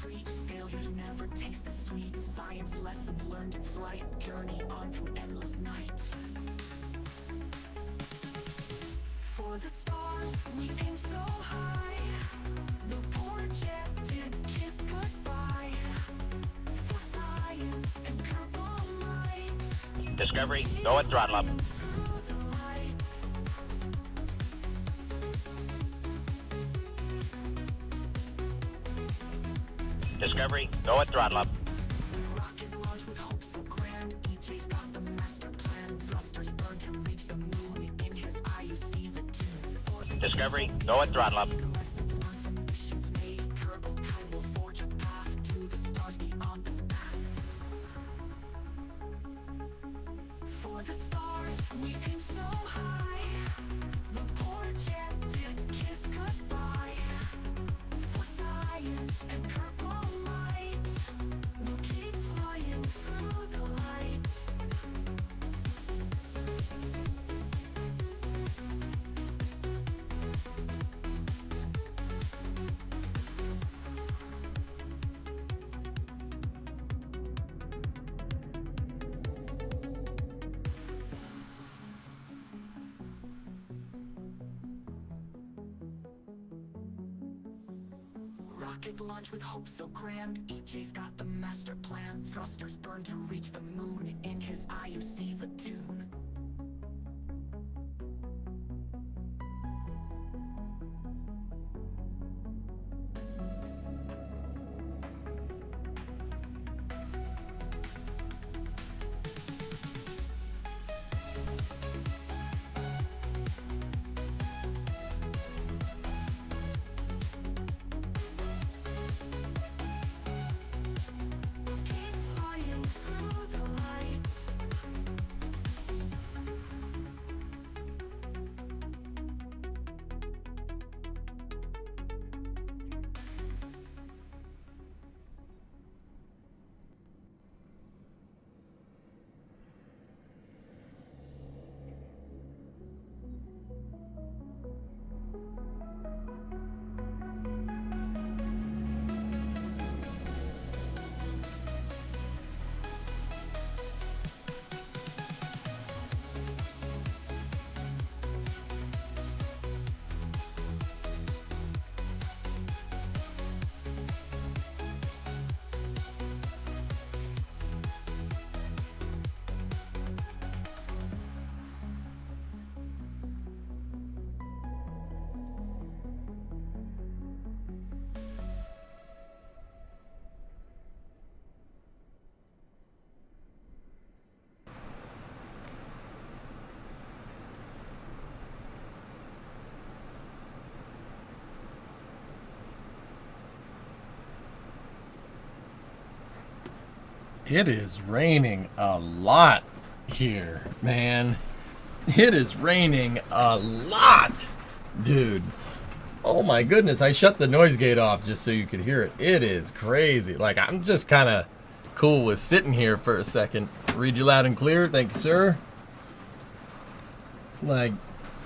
retreat. Failures never taste the sweet. Science lessons learned in flight. Journey on to endless night. For the stars, we aim so high. The poor jet did kiss goodbye. For science and purple light. Discovery, go at throttle up. Through the light. Discovery, go at throttle up. Rocket launch with hope so grand. EJ's got the master plan. Thrusters burn to reach the moon. In his eye you see the tune. Discovery, go at throttle up. Lessons learned from missions made. Turbo kind will forge a path to the stars beyond this path. For the stars, we aim so high. The poor jet did kiss goodbye. For science and purple light, we'll keep flying through the light. Rocket launch with hope so grand. EJ's got the master plan. Thrusters burn to reach the moon. In his eye you see the tune. Keep flying through the light. It is raining a lot here, man. It is raining a lot, dude. Oh my goodness, I shut the noise gate off just so you could hear it. It is crazy. Like, I'm just kind of cool with sitting here for a second. Read you loud and clear. Thank you, sir. Like,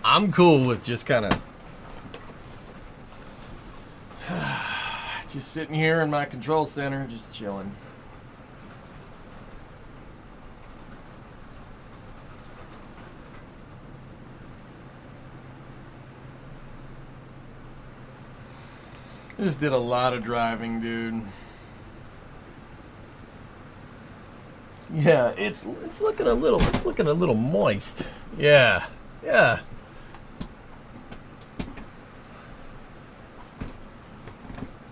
I'm cool with just kind of just sitting here in my control center, just chilling. I just did a lot of driving, dude. Yeah, it's looking a little moist. Yeah. Yeah.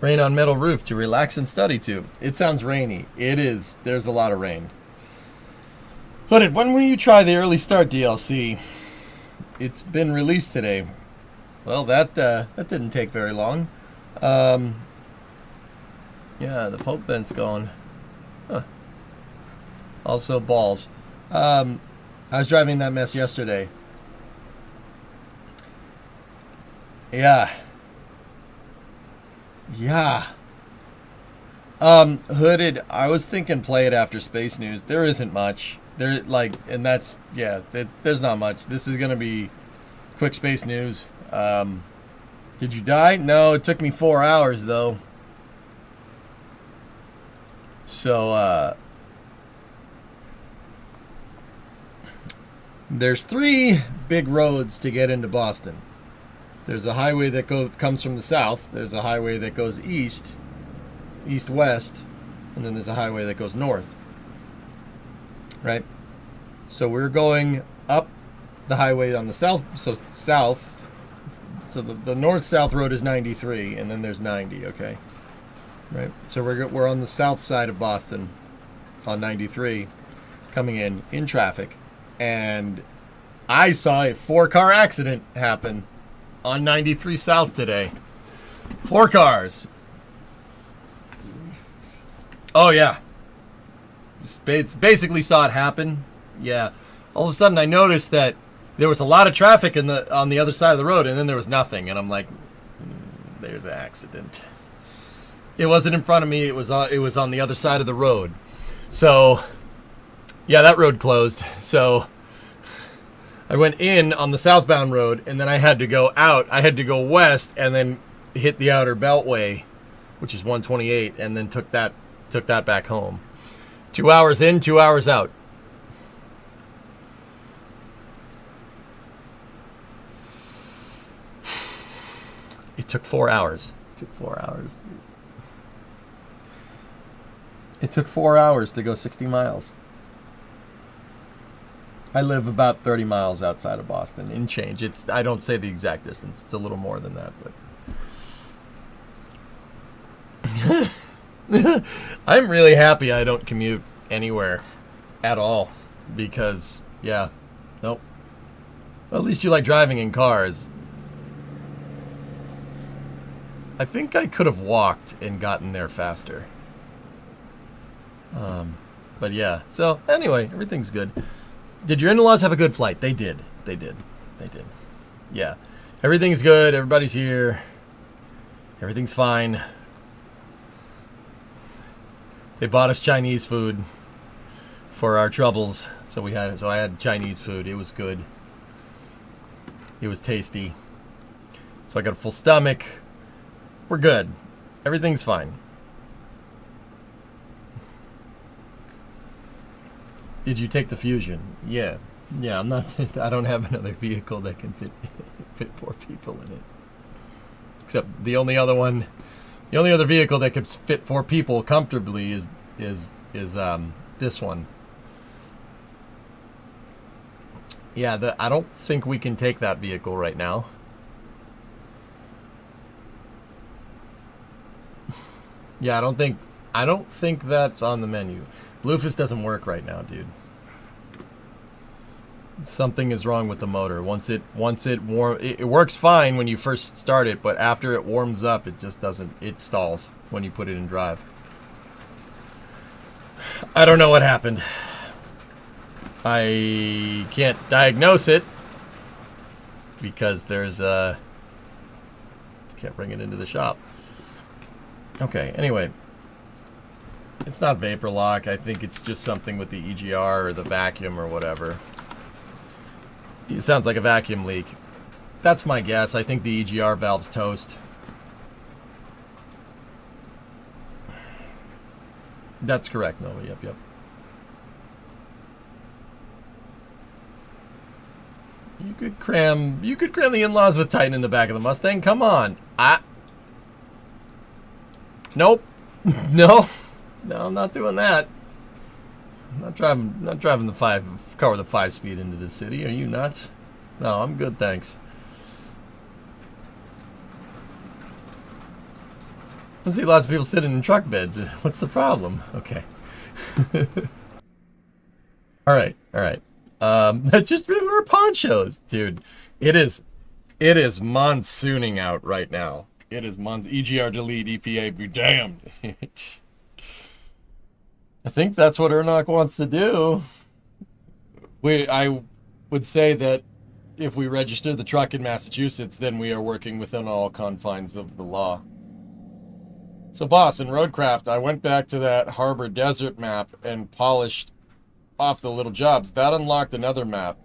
Rain on metal roof to relax and study to. It sounds rainy. It is. There's a lot of rain. Hooded, when will you try the early start DLC? It's been released today. Well, that didn't take very long. Yeah, the Pope vent's gone. Huh. Also balls. I was driving that mess yesterday. Yeah. Yeah. Hooded, I was thinking play it after space news. There isn't much. There's not much. This is gonna be quick space news. Did you die? No, it took me 4 hours though. So, there's 3 big roads to get into Boston. There's a highway that comes from the south. There's a highway that goes east-west, and then there's a highway that goes north. Right? So we're going up the highway on the south. So south. So the north-south road is 93, and then there's 90. Okay. Right. So we're on the south side of Boston, on 93, coming in traffic, and I saw a 4-car accident happen on 93 South today. 4 cars. Oh yeah. Basically saw it happen. Yeah. All of a sudden I noticed that there was a lot of traffic on the other side of the road, and then there was nothing, and I'm like, there's an accident. It wasn't in front of me. It was on the other side of the road. So yeah, that road closed. So I went in on the southbound road, and then I had to go out. I had to go west and then hit the outer beltway, which is 128, and then took that back home. 2 hours in, 2 hours out. It took 4 hours. It took 4 hours. It took 4 hours to go 60 miles. I live about 30 miles outside of Boston, in change. I don't say the exact distance. It's a little more than that, but I'm really happy I don't commute anywhere at all, because yeah, nope. Well, at least you like driving in cars. I think I could have walked and gotten there faster. But yeah, so anyway, everything's good. Did your in-laws have a good flight? They did. They did. Yeah. Everything's good. Everybody's here. Everything's fine. They bought us Chinese food for our troubles. So I had Chinese food. It was good. It was tasty. So I got a full stomach. We're good. Everything's fine. Did you take the Fusion? Yeah. Yeah, I don't have another vehicle that can fit 4 people in it. Except the only other vehicle that could fit 4 people comfortably is this one. Yeah, I don't think we can take that vehicle right now. Yeah, I don't think that's on the menu. Bluefist doesn't work right now, dude. Something is wrong with the motor. It works fine when you first start it, but after it warms up, it just doesn't. It stalls when you put it in drive. I don't know what happened. I can't diagnose it because can't bring it into the shop. Okay, anyway. It's not vapor lock. I think it's just something with the EGR or the vacuum or whatever. It sounds like a vacuum leak. That's my guess. I think the EGR valve's toast. That's correct, Nova. Yep. You could cram the in-laws with Titan in the back of the Mustang. Come on. Nope. No, I'm not doing that. I'm not driving the car with a 5-speed into the city. Are you nuts? No, I'm good, thanks. I see lots of people sitting in truck beds. What's the problem? Okay. All right. Just wear ponchos, dude. It is monsooning out right now. It is EGR delete, EPA be damned. I think that's what Ernock wants to do. I would say that if we register the truck in Massachusetts, then we are working within all confines of the law. So, boss, in Roadcraft, I went back to that Harbor Desert map and polished off the little jobs. That unlocked another map.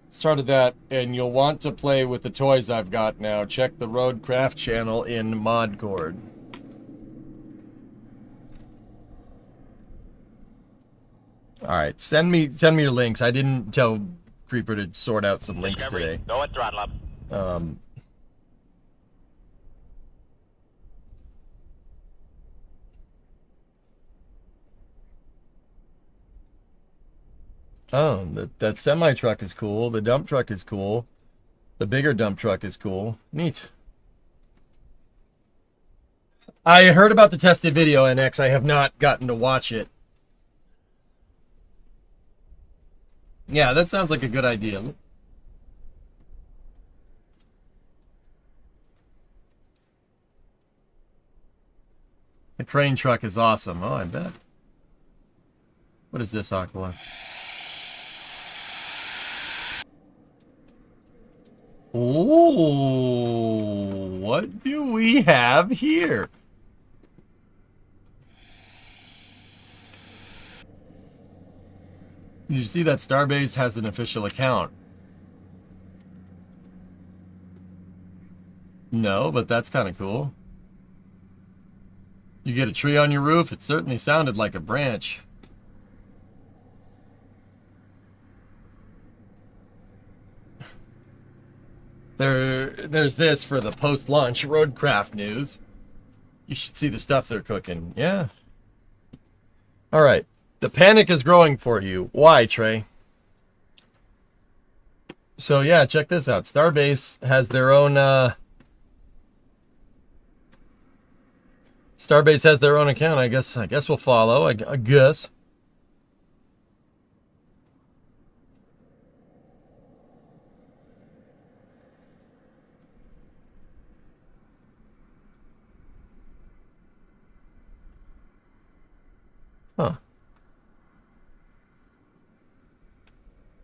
Started that, and you'll want to play with the toys I've got now. Check the Roadcraft channel in Modcord. All right, send me your links. I didn't tell Creeper to sort out some links Discovery, today. go at throttle up. Oh, that semi truck is cool. The dump truck is cool. The bigger dump truck is cool. Neat. I heard about the tested video, NX. I have not gotten to watch it. Yeah, that sounds like a good idea. The crane truck is awesome. Oh, I bet. What is this, Aquila? Oh, what do we have here? Did you see that Starbase has an official account? No, but that's kind of cool. You get a tree on your roof? It certainly sounded like a branch. There's this for the post-launch Roadcraft news. You should see the stuff they're cooking. Yeah. All right. The panic is growing for you. Why, Trey? So, yeah, check this out. Starbase has their own... Starbase has their own account. I guess we'll follow. I guess. Huh.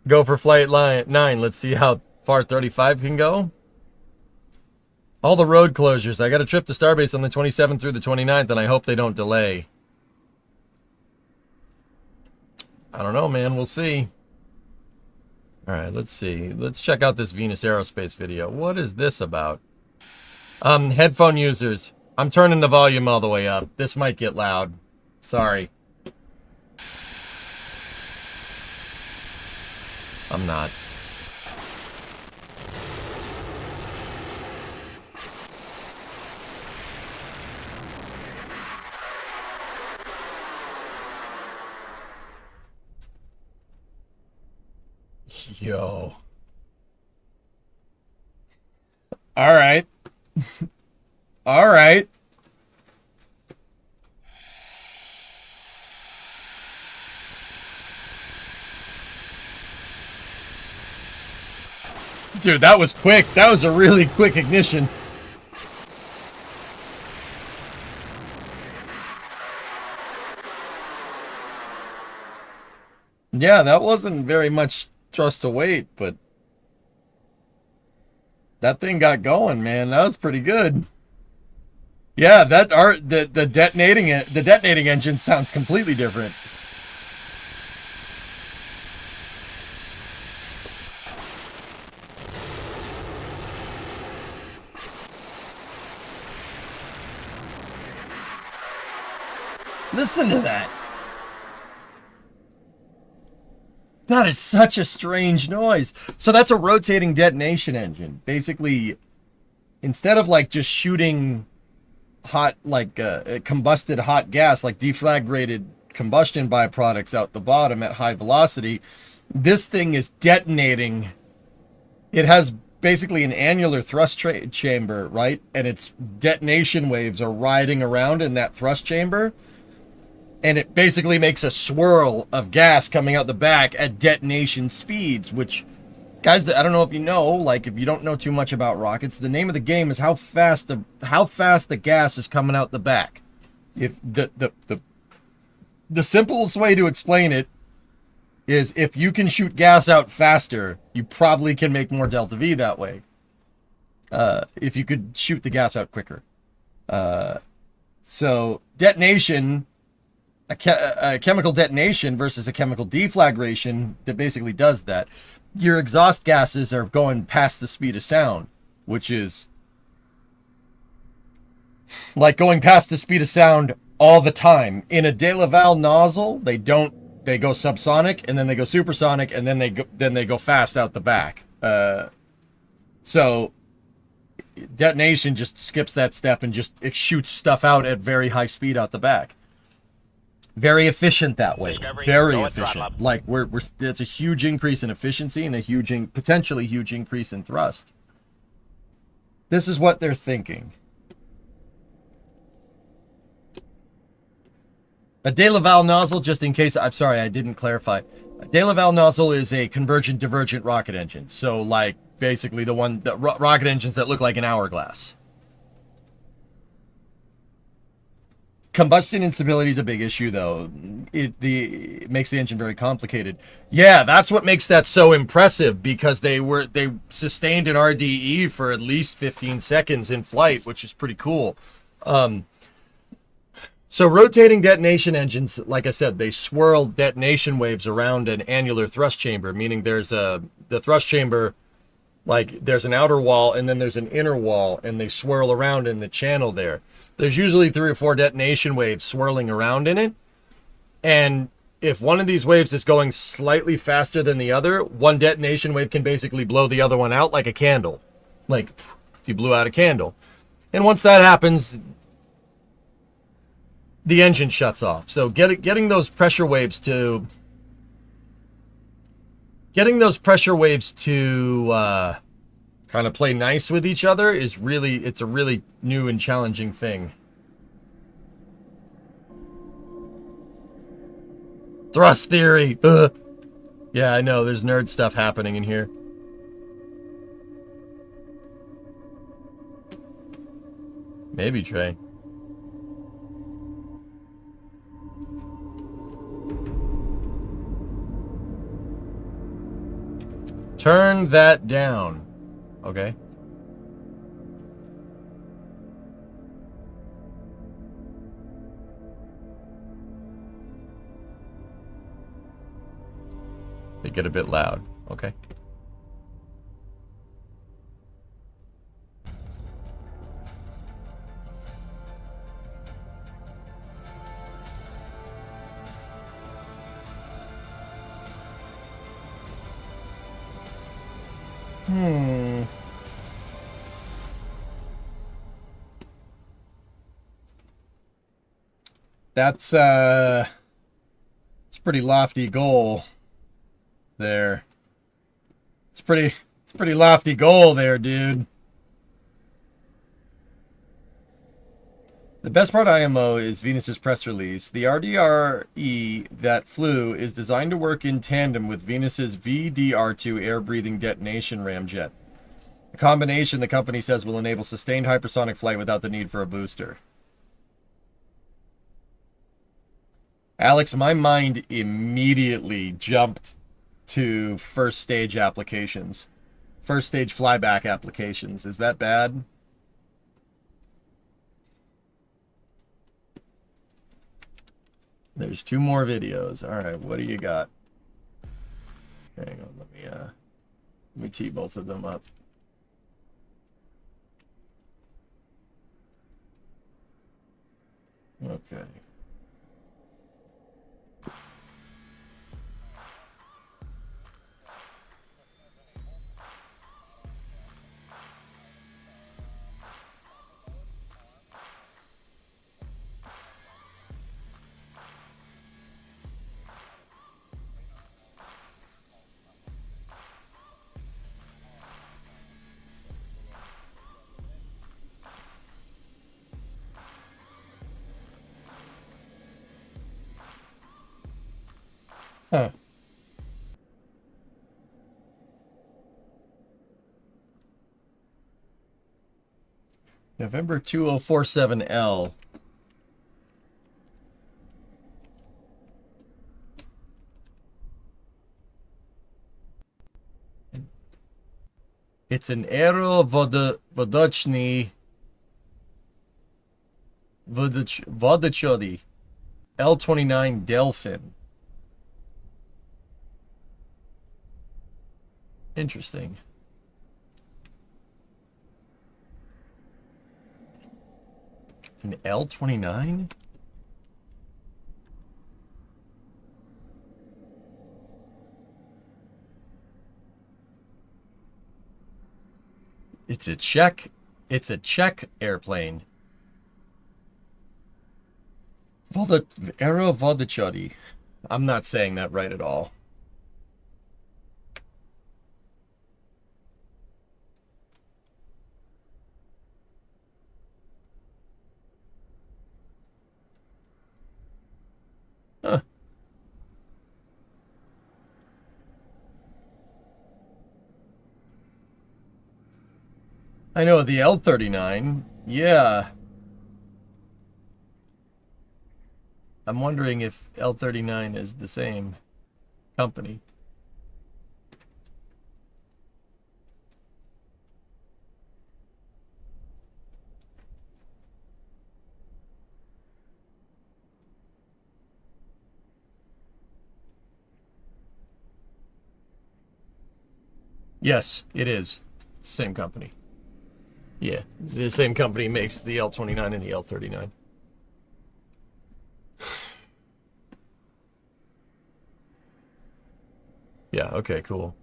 Go for flight line 9. Let's see how far 35 can go. All the road closures. I got a trip to Starbase on the 27th through the 29th, and I hope they don't delay. I don't know, man. We'll see. All right, let's see. Let's check out this Venus Aerospace video. What is this about? Headphone users. I'm turning the volume all the way up. This might get loud. Sorry. I'm not. Yo. All right. All right. Dude, that was quick. That was a really quick ignition. Yeah, that wasn't very much thrust to weight, but that thing got going, man. That was pretty good. Yeah, the detonating engine sounds completely different. Listen to that. That is such a strange noise. So that's a rotating detonation engine. Basically, instead of like just shooting hot, like combusted hot gas, like deflagrated combustion byproducts out the bottom at high velocity, this thing is detonating. It has basically an annular thrust chamber, right? And its detonation waves are riding around in that thrust chamber. And it basically makes a swirl of gas coming out the back at detonation speeds, which, guys, I don't know if you know, like if you don't know too much about rockets, the name of the game is how fast the gas is coming out the back. If the simplest way to explain it is if you can shoot gas out faster, you probably can make more delta V that way. If you could shoot the gas out quicker. So detonation. A chemical detonation versus a chemical deflagration that basically does that. Your exhaust gases are going past the speed of sound, which is like going past the speed of sound all the time. In a De Laval nozzle, they don't they go subsonic, and then they go supersonic, and then they go fast out the back. So detonation just skips that step and just it shoots stuff out at very high speed out the back. Very efficient that way. Discovery, Very go at throttle efficient. up. Like it's a huge increase in efficiency and a potentially huge increase in thrust. This is what they're thinking. A de Laval nozzle, just in case, I'm sorry, I didn't clarify. A de Laval nozzle is a convergent divergent rocket engine. So, like, basically the rocket engines that look like an hourglass. Combustion instability is a big issue, though. It makes the engine very complicated. Yeah, that's what makes that so impressive, because they sustained an RDE for at least 15 seconds in flight, which is pretty cool. So rotating detonation engines, like I said, they swirl detonation waves around an annular thrust chamber, meaning the thrust chamber, like there's an outer wall and then there's an inner wall, and they swirl around in the channel there. There's usually 3 or 4 detonation waves swirling around in it. And if one of these waves is going slightly faster than the other, one detonation wave can basically blow the other one out like a candle. Like, you blew out a candle. And once that happens, the engine shuts off. So getting those pressure waves to kind of play nice with each other is it's a really new and challenging thing. Thrust theory. Ugh. Yeah, I know, there's nerd stuff happening in here. Maybe, Trey. Turn that down. Okay. They get a bit loud. Okay. It's a pretty lofty goal there. It's a pretty lofty goal there, dude. The best part of IMO is Venus's press release. The RDRE that flew is designed to work in tandem with Venus's VDR2 air-breathing detonation ramjet. A combination, the company says, will enable sustained hypersonic flight without the need for a booster. Alex, my mind immediately jumped to first stage applications. First stage flyback applications. Is that bad? There's 2 more videos. All right, what do you got? Hang on, let me tee both of them up. Okay. Huh. November 2047L. It's an Aerovodochny Vodachody L29 Delphin. Interesting. An L29? It's a Czech airplane. Aero. I'm not saying that right at all. Huh. I know the L-39. Yeah. I'm wondering if L-39 is the same company. Yes, it is. It's the same company. Yeah, the same company makes the L-29 and the L-39. Yeah, okay, cool.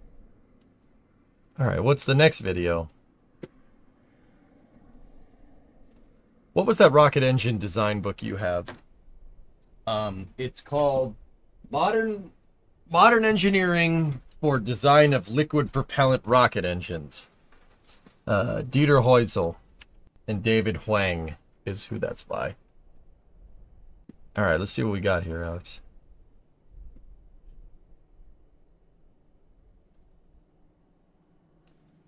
All right, what's the next video? What was that rocket engine design book you have? It's called Modern Engineering for Design of Liquid Propellant Rocket Engines. Dieter Heusel and David Huang is who that's by. All right, let's see what we got here, Alex.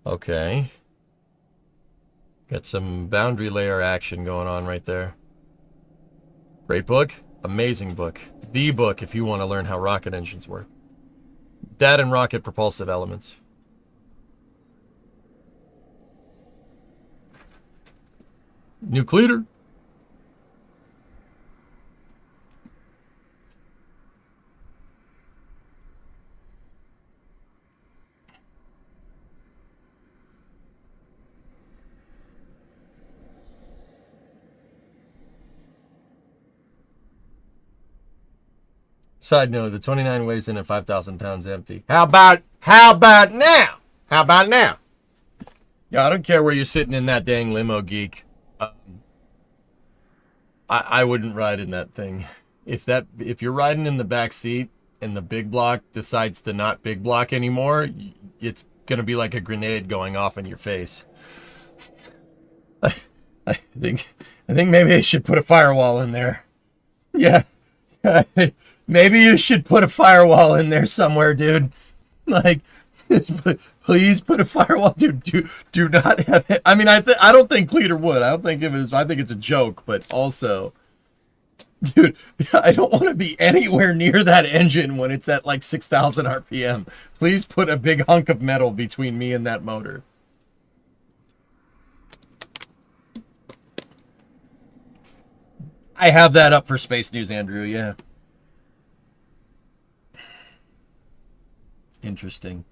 Okay. Got some boundary layer action going on right there. Great book. Amazing book. The book if you want to learn how rocket engines work. That and rocket propulsive elements. Nuclear. Side note, the 29 weighs in at 5,000 pounds empty. How about now? How about now? Yeah, I don't care where you're sitting in that dang limo, geek. I wouldn't ride in that thing. If you're riding in the back seat and the big block decides to not big block anymore, it's gonna be like a grenade going off in your face. I think maybe I should put a firewall in there. Yeah. Maybe you should put a firewall in there somewhere, dude. Like, please put a firewall, dude. Do not have it. I mean, I don't think Cleater would. I think it's a joke, but also, dude, I don't want to be anywhere near that engine when it's at like 6,000 RPM. Please put a big hunk of metal between me and that motor. I have that up for Space News, Andrew. Yeah. Interesting.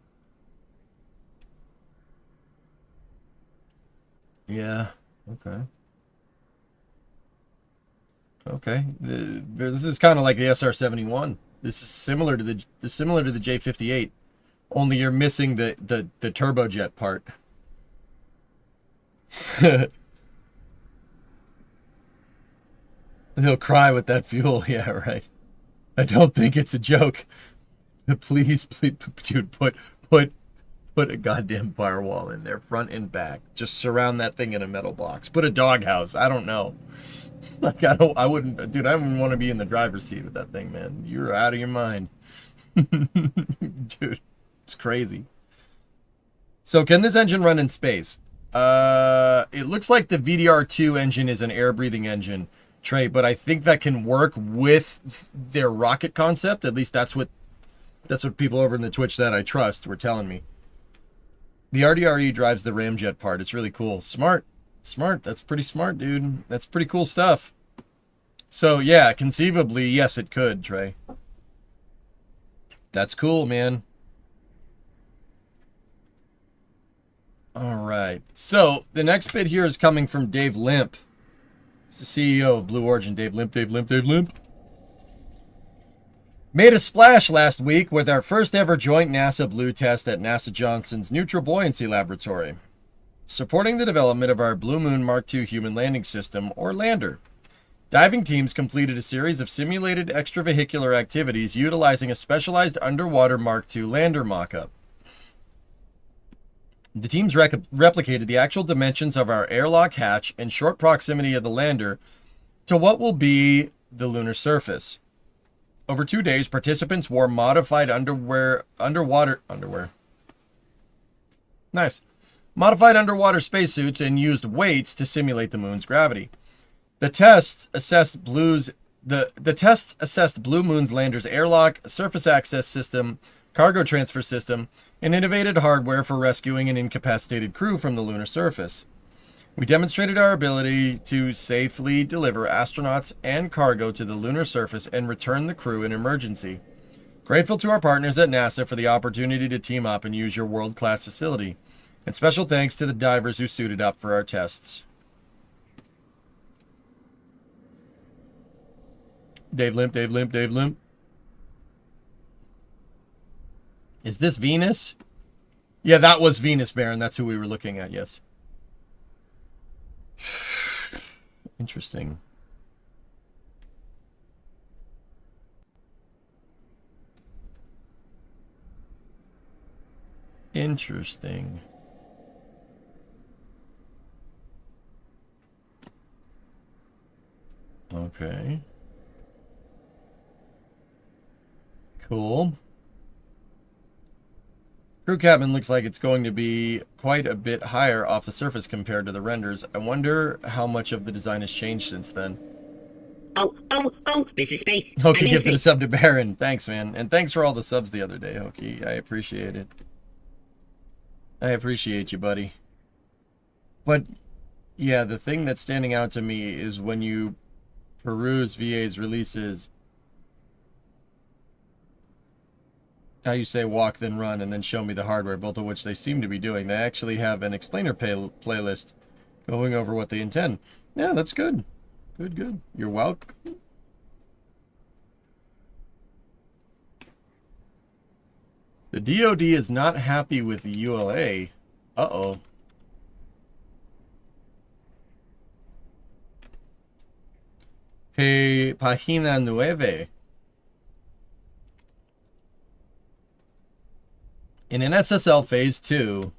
Yeah. Okay. Okay. This is kind of like the SR-71. This is similar to the J-58, only you're missing the turbojet part. They'll cry with that fuel. Yeah, right. I don't think it's a joke. Please, dude, put a goddamn firewall in there, front and back. Just surround that thing in a metal box. Put a doghouse. I don't know. Like I wouldn't, dude. I wouldn't want to be in the driver's seat with that thing, man. You're out of your mind, dude. It's crazy. So, can this engine run in space? It looks like the VDR2 engine is an air-breathing engine, Trey, but I think that can work with their rocket concept. At least that's what people over in the Twitch that I trust were telling me. The RDRE drives the ramjet part. It's really cool. Smart. That's pretty smart, dude. That's pretty cool stuff. So, yeah, conceivably, yes, it could, Trey. That's cool, man. All right. So, the next bit here is coming from Dave Limp. It's the CEO of Blue Origin. Dave Limp. Made a splash last week with our first ever joint NASA Blue test at NASA Johnson's Neutral Buoyancy Laboratory. supporting the development of our Blue Moon Mark II human landing system, or lander. Diving teams completed a series of simulated extravehicular activities utilizing a specialized underwater Mark II lander mock-up. The teams replicated the actual dimensions of our airlock hatch in short proximity of the lander to what will be the lunar surface. Over 2 days, participants wore modified underwater. Nice. Modified underwater spacesuits and used weights to simulate the moon's gravity. The tests assessed Blue Moon's lander's airlock, surface access system, cargo transfer system, and innovative hardware for rescuing an incapacitated crew from the lunar surface. We demonstrated our ability to safely deliver astronauts and cargo to the lunar surface and return the crew in emergency. Grateful to our partners at NASA for the opportunity to team up and use your world-class facility. And special thanks to the divers who suited up for our tests. Dave Limp. Is this Venus? Yeah, that was Venus, Baron. That's who we were looking at, yes. Interesting. Interesting. Okay. Cool. Crew cabin looks like it's going to be quite a bit higher off the surface compared to the renders. I wonder how much of the design has changed since then. Oh, this is Space. Hokie gifted a sub to Baron. Thanks, man. And thanks for all the subs the other day, Hokie. I appreciate it. I appreciate you, buddy. But, yeah, the thing that's standing out to me is when you peruse VA's releases, how you say walk then run and then show me the hardware, both of which they seem to be doing. They actually have an explainer playlist going over what they intend. Yeah, that's good. Good. You're welcome. The DoD is not happy with ULA. Uh-oh. Página 9. In an SSL Phase 2...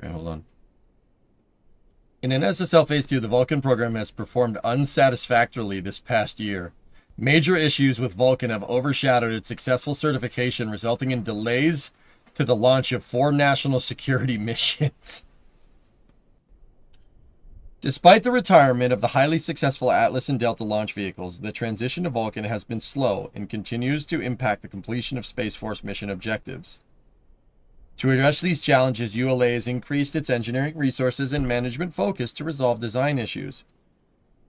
Right, hold on. In an SSL Phase 2, the Vulcan program has performed unsatisfactorily this past year. Major issues with Vulcan have overshadowed its successful certification, resulting in delays to the launch of 4 national security missions. Despite the retirement of the highly successful Atlas and Delta launch vehicles, the transition to Vulcan has been slow and continues to impact the completion of Space Force mission objectives. To address these challenges, ULA has increased its engineering resources and management focus to resolve design issues.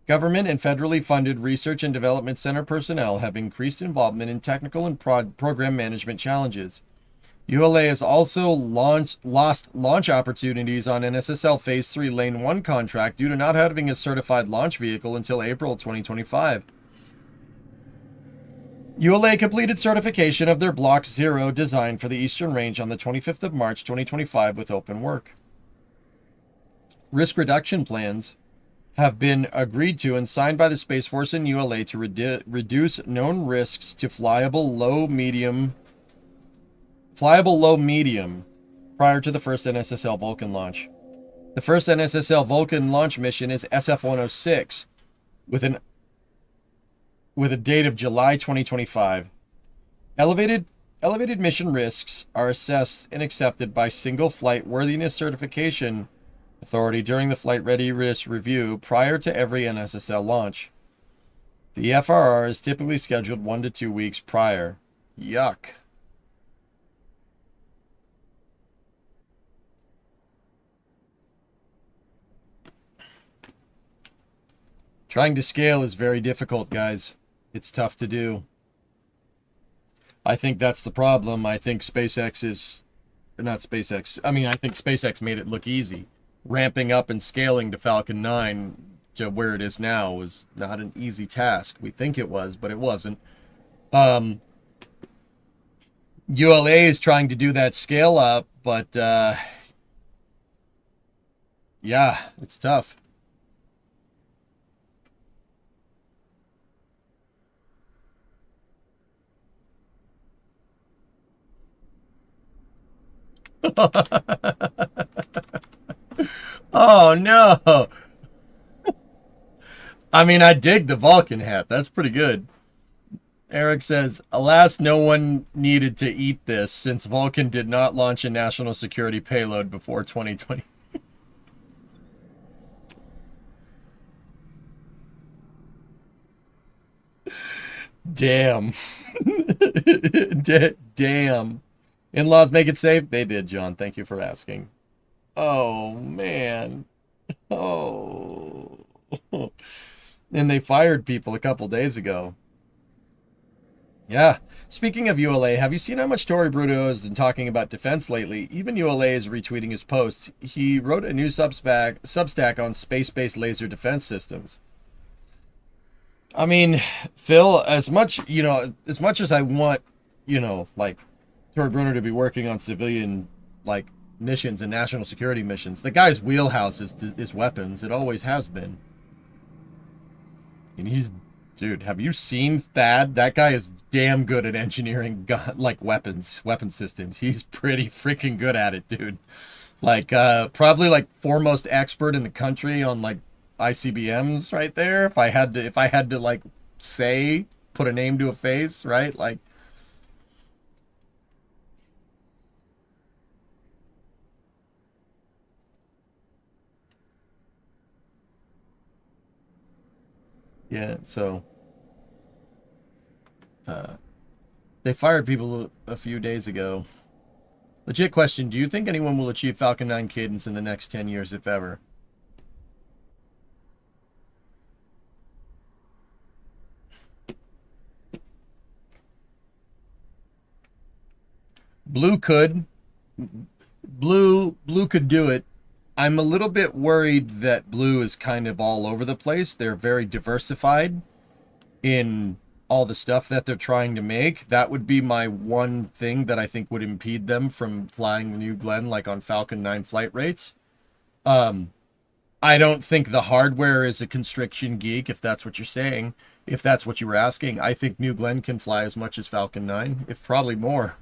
Government and federally funded research and development center personnel have increased involvement in technical and program management challenges. ULA has also lost launch opportunities on NSSL Phase 3 Lane 1 contract due to not having a certified launch vehicle until April 2025. ULA completed certification of their Block 0 design for the Eastern Range on the 25th of March 2025 with open work. Risk reduction plans have been agreed to and signed by the Space Force and ULA to reduce known risks to flyable low-medium prior to the first NSSL Vulcan launch. The first NSSL Vulcan launch mission is SF-106 with a date of July 2025. Elevated mission risks are assessed and accepted by Single Flight Worthiness Certification Authority during the Flight Readiness Review prior to every NSSL launch. The FRR is typically scheduled 1 to 2 weeks prior. Yuck. Trying to scale is very difficult, guys. It's tough to do. I think that's the problem. I think SpaceX is... Not SpaceX. I mean, I think SpaceX made it look easy. Ramping up and scaling to Falcon 9 to where it is now was not an easy task. We think it was, but it wasn't. ULA is trying to do that scale up, but Yeah, it's tough. Oh no. I mean, I dig the Vulcan hat. That's pretty good. Eric says, alas, no one needed to eat this since Vulcan did not launch a national security payload before 2020. Damn. Damn. In-laws make it safe? They did, John. Thank you for asking. Oh, man. Oh. And they fired people a couple days ago. Yeah. Speaking of ULA, have you seen how much Tory Bruno has been talking about defense lately? Even ULA is retweeting his posts. He wrote a new Substack on space-based laser defense systems. I mean, Phil, as much as I want, like Tory Bruno to be working on civilian, like, missions and national security missions, the guy's wheelhouse is weapons. It always has been. And dude, have you seen Thad? That guy is damn good at engineering weapon systems. He's pretty freaking good at it, dude. Like, probably like foremost expert in the country on like ICBMs right there. If I had to like put a name to a face, right? Like, yeah, so they fired people a few days ago. Legit question, do you think anyone will achieve Falcon 9 cadence in the next 10 years, if ever? Blue could do it. I'm a little bit worried that Blue is kind of all over the place. They're very diversified in all the stuff that they're trying to make. That would be my one thing that I think would impede them from flying New Glenn like on Falcon 9 flight rates. I don't think the hardware is a constriction geek, if that's what you're saying. If that's what you were asking, I think New Glenn can fly as much as Falcon 9, if probably more.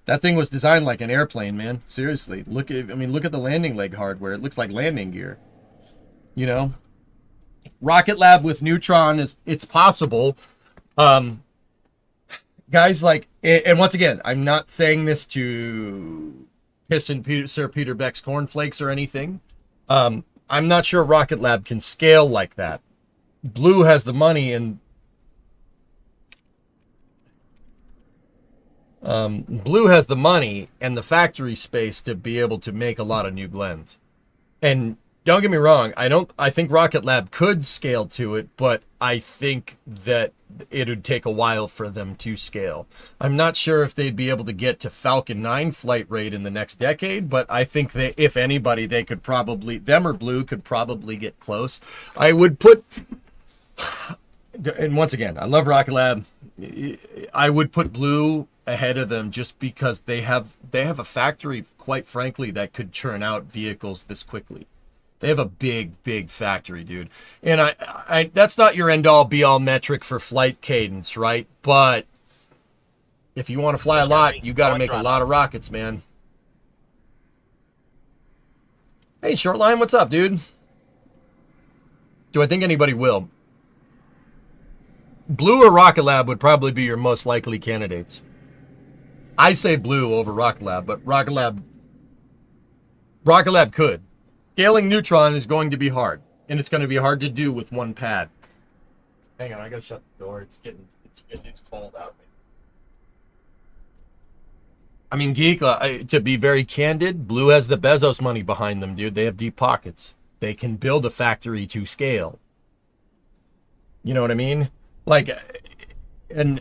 That thing was designed like an airplane, man. Seriously. Look at the landing leg hardware. It looks like landing gear. You know? Rocket Lab with Neutron it's possible. Guys like, and once again, I'm not saying this to piss in Sir Peter Beck's cornflakes or anything. I'm not sure Rocket Lab can scale like that. Blue has the money and the factory space to be able to make a lot of New Glens. And don't get me wrong, I think Rocket Lab could scale to it, but I think that it would take a while for them to scale. I'm not sure if they'd be able to get to Falcon 9 flight rate in the next decade, but I think that if anybody, they could probably, them or Blue could probably get close. I would put, and once again, I love Rocket Lab. I would put Blue ahead of them just because they have a factory, quite frankly, that could churn out vehicles this quickly. They have a big factory, dude. And I that's not your end-all be-all metric for flight cadence, right? But if you want to fly a lot, you got to make a lot of rockets, man. Hey, Shortline, what's up, dude? Do I think anybody will? Blue or Rocket Lab would probably be your most likely candidates. I say Blue over Rocket Lab, but Rocket Lab could. Scaling Neutron is going to be hard, and it's going to be hard to do with one pad. Hang on, I gotta shut the door. It's cold out. I mean, Geek, to be very candid, Blue has the Bezos money behind them, dude. They have deep pockets. They can build a factory to scale. You know what I mean? Like, and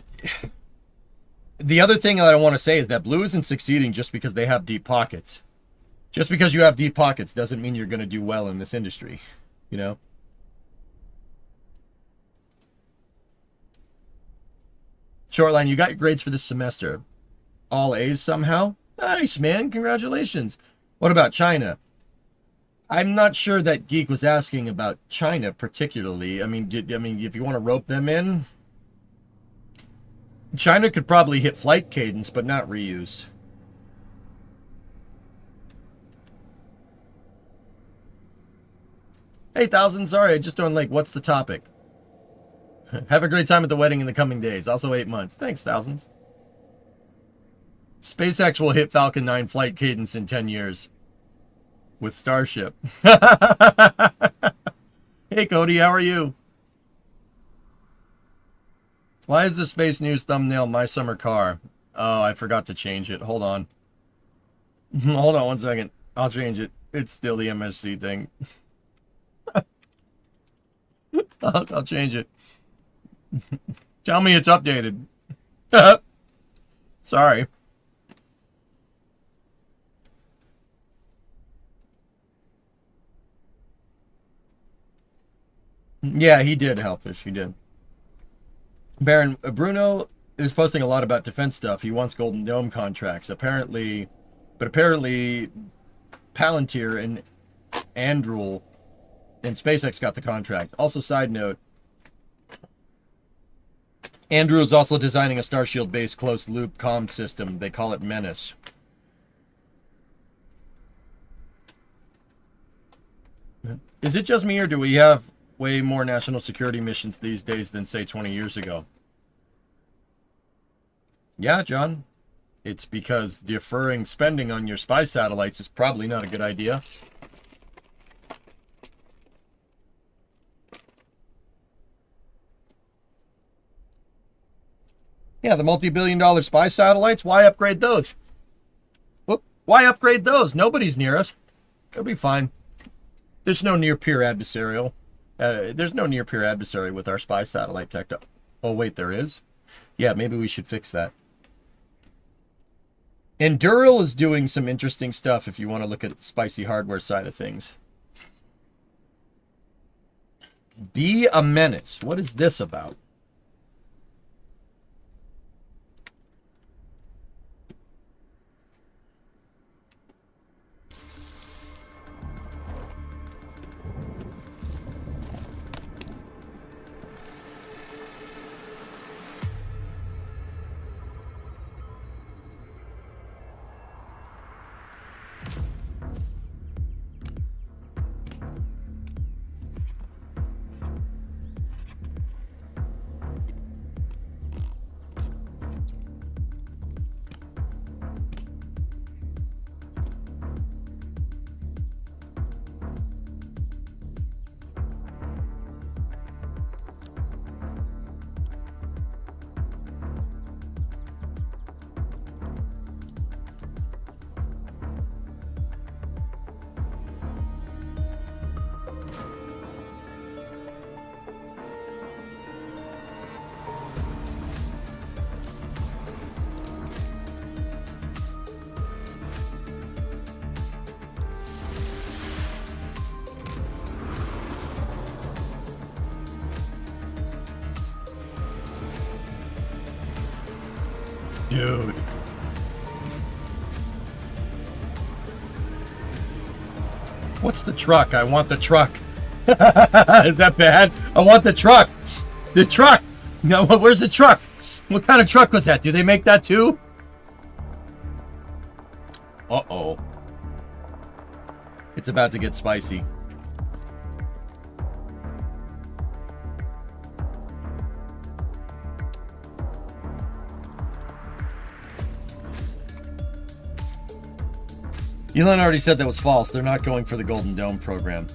the other thing that I want to say is that Blue isn't succeeding just because they have deep pockets. Just because you have deep pockets doesn't mean you're going to do well in this industry, you know? Shortline, you got your grades for this semester. All A's somehow? Nice, man. Congratulations. What about China? I'm not sure that Geek was asking about China particularly. I mean, if you want to rope them in, China could probably hit flight cadence, but not reuse. Hey, Thousand, sorry, I just don't like, what's the topic? Have a great time at the wedding in the coming days. Also 8 months. Thanks, Thousands. SpaceX will hit Falcon 9 flight cadence in 10 years. With Starship. Hey, Cody, how are you? Why is the Space News thumbnail my summer car? Oh, I forgot to change it. Hold on. Hold on 1 second. I'll change it. It's still the MSC thing. I'll change it. Tell me it's updated. Sorry. Yeah, he did, Hellfish. He did. Baron Bruno is posting a lot about defense stuff. He wants Golden Dome contracts. Apparently Palantir and Anduril and SpaceX got the contract. Also, side note, Andrew is also designing a Starshield-based closed-loop comm system. They call it Menace. Is it just me, or do we have way more national security missions these days than, say, 20 years ago? Yeah, John. It's because deferring spending on your spy satellites is probably not a good idea. Yeah, the multi-billion-dollar spy satellites, why upgrade those? Whoop, why upgrade those? Nobody's near us. It'll be fine. There's no near-peer adversarial. There's no near-peer adversary with our spy satellite tech. Oh, wait, there is? Yeah, maybe we should fix that. Anduril is doing some interesting stuff if you want to look at the spicy hardware side of things. Be a Menace. What is this about? Dude. What's the truck? I want the truck. Is that bad? I want the truck. The truck. No, where's the truck? What kind of truck was that? Do they make that too? Uh-oh. It's about to get spicy. Elon already said that was false. They're not going for the Golden Dome program.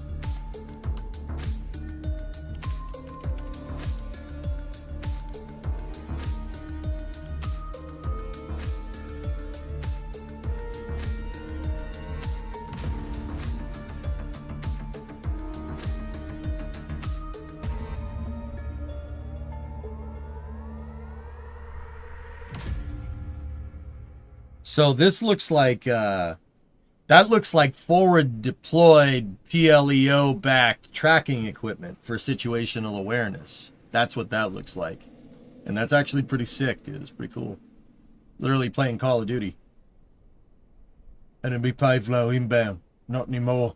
So this looks like that looks like forward deployed TLEO backed tracking equipment for situational awareness. That's what that looks like. And that's actually pretty sick, dude. It's pretty cool. Literally playing Call of Duty. Enemy payload inbound. Not anymore.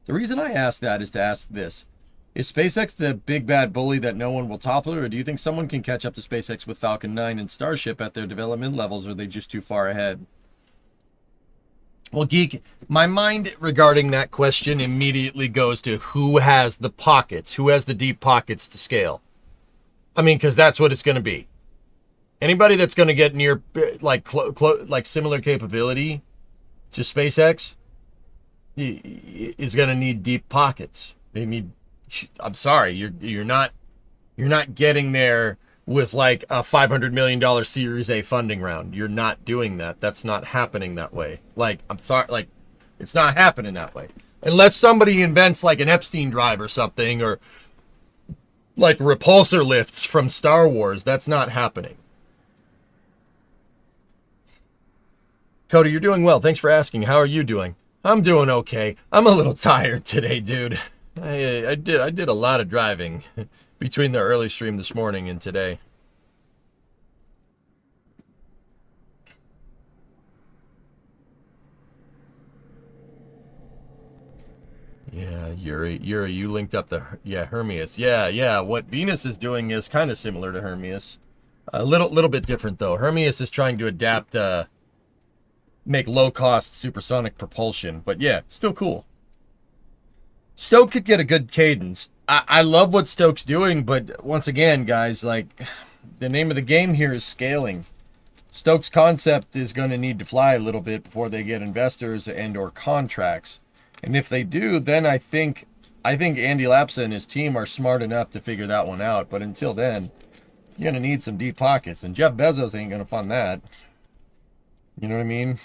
The reason I ask that is to ask this. Is SpaceX the big bad bully that no one will topple, or do you think someone can catch up to SpaceX with Falcon 9 and Starship at their development levels, or are they just too far ahead? Well, Geek, my mind regarding that question immediately goes to who has the pockets, who has the deep pockets to scale. I mean, because that's what it's going to be. Anybody that's going to get near, like similar capability to SpaceX is going to need deep pockets. They need. I'm sorry, you're not getting there with like a $500 million Series A funding round. You're not doing that. That's not happening that way. Like, I'm sorry, like, it's not happening that way. Unless somebody invents like an Epstein drive or something, or like repulsor lifts from Star Wars, that's not happening. Cody, you're doing well. Thanks for asking. How are you doing? I'm doing okay. I'm a little tired today, dude. I did a lot of driving between the early stream this morning and today. Yeah, Yuri, you linked up the Hermes. Yeah. What Venus is doing is kind of similar to Hermes. A little bit different though. Hermes is trying to adapt, make low-cost supersonic propulsion, but yeah, still cool. Stoke could get a good cadence. I love what Stoke's doing, but once again, guys, like, the name of the game here is scaling. Stoke's concept is going to need to fly a little bit before they get investors and or contracts. And if they do, then I think Andy Lapsa and his team are smart enough to figure that one out. But until then, you're going to need some deep pockets, and Jeff Bezos ain't going to fund that. You know what I mean?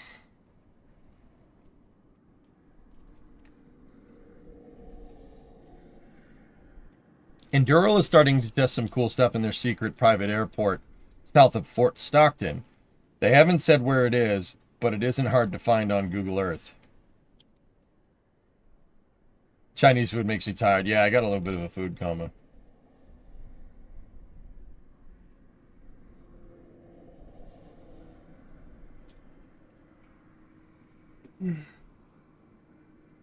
Endural is starting to test some cool stuff in their secret private airport south of Fort Stockton. They haven't said where it is, but it isn't hard to find on Google Earth. Chinese food makes me tired. Yeah, I got a little bit of a food coma.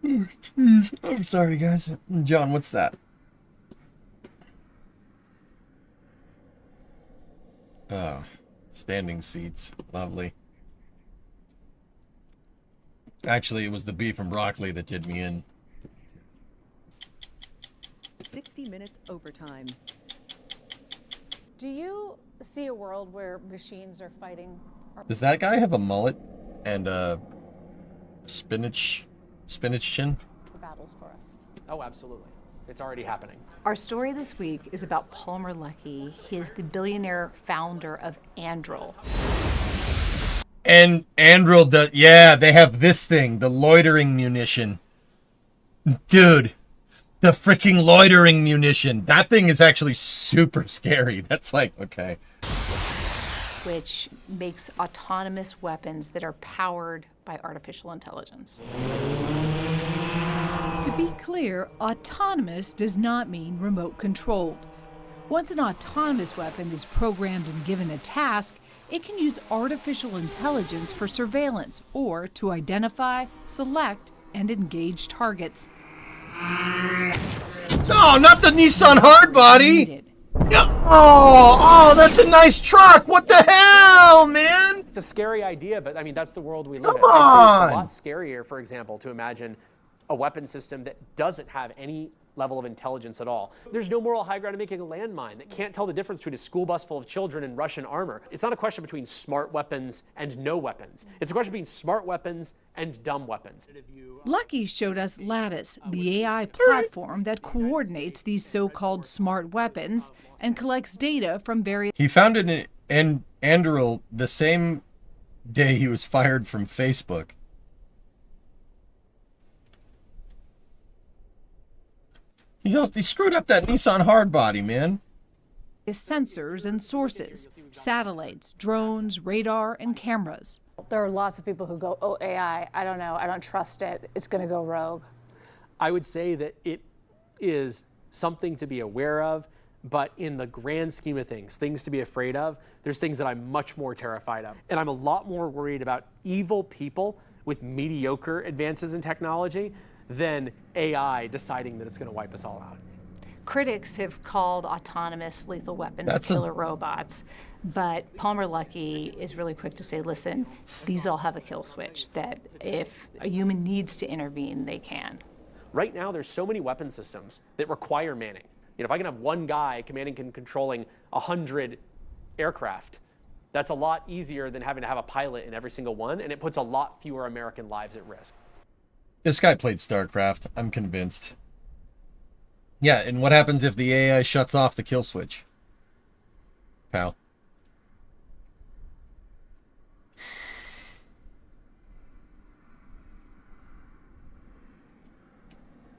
I'm sorry, guys. John, what's that? Oh, standing seats. Lovely. Actually, it was the beef and broccoli that did me in. 60 minutes overtime. Do you see a world where machines are fighting? Does that guy have a mullet and a spinach chin? Battles for us. Oh, absolutely. It's already happening. Our story this week is about Palmer Luckey. He is the billionaire founder of Anduril. And Anduril, yeah, they have this thing, the loitering munition. Dude, the freaking loitering munition. That thing is actually super scary. That's like, okay. Which makes autonomous weapons that are powered by artificial intelligence. To be clear, autonomous does not mean remote controlled. Once an autonomous weapon is programmed and given a task, it can use artificial intelligence for surveillance or to identify, select, and engage targets. No, not the Nissan Hardbody! Needed. No. Oh, that's a nice truck! What the hell, man? It's a scary idea, but I mean, that's the world we live in. Come I'd say it's a on. lot scarier, for example, to imagine a weapon system that doesn't have any level of intelligence at all. There's no moral high ground to making a landmine that can't tell the difference between a school bus full of children and Russian armor. It's not a question between smart weapons and no weapons. It's a question between smart weapons and dumb weapons. Lucky showed us Lattice, the AI platform that coordinates these so-called smart weapons and collects data from various... He founded Anduril the same day he was fired from Facebook. He screwed up that Nissan Hardbody, man. sensors and sources, satellites, drones, radar, and cameras. There are lots of people who go, oh, AI, I don't know, I don't trust it, it's going to go rogue. I would say that it is something to be aware of, but in the grand scheme of things to be afraid of, there's things that I'm much more terrified of. And I'm a lot more worried about evil people with mediocre advances in technology than AI deciding that it's going to wipe us all out. Critics have called autonomous lethal weapons That's a- killer robots, but Palmer Luckey is really quick to say, listen, these all have a kill switch, that if a human needs to intervene, they can. Right now, there's so many weapon systems that require manning. You know, if I can have one guy commanding and controlling 100 aircraft, that's a lot easier than having to have a pilot in every single one, and it puts a lot fewer American lives at risk. This guy played StarCraft. I'm convinced. Yeah, and what happens if the AI shuts off the kill switch? Pal.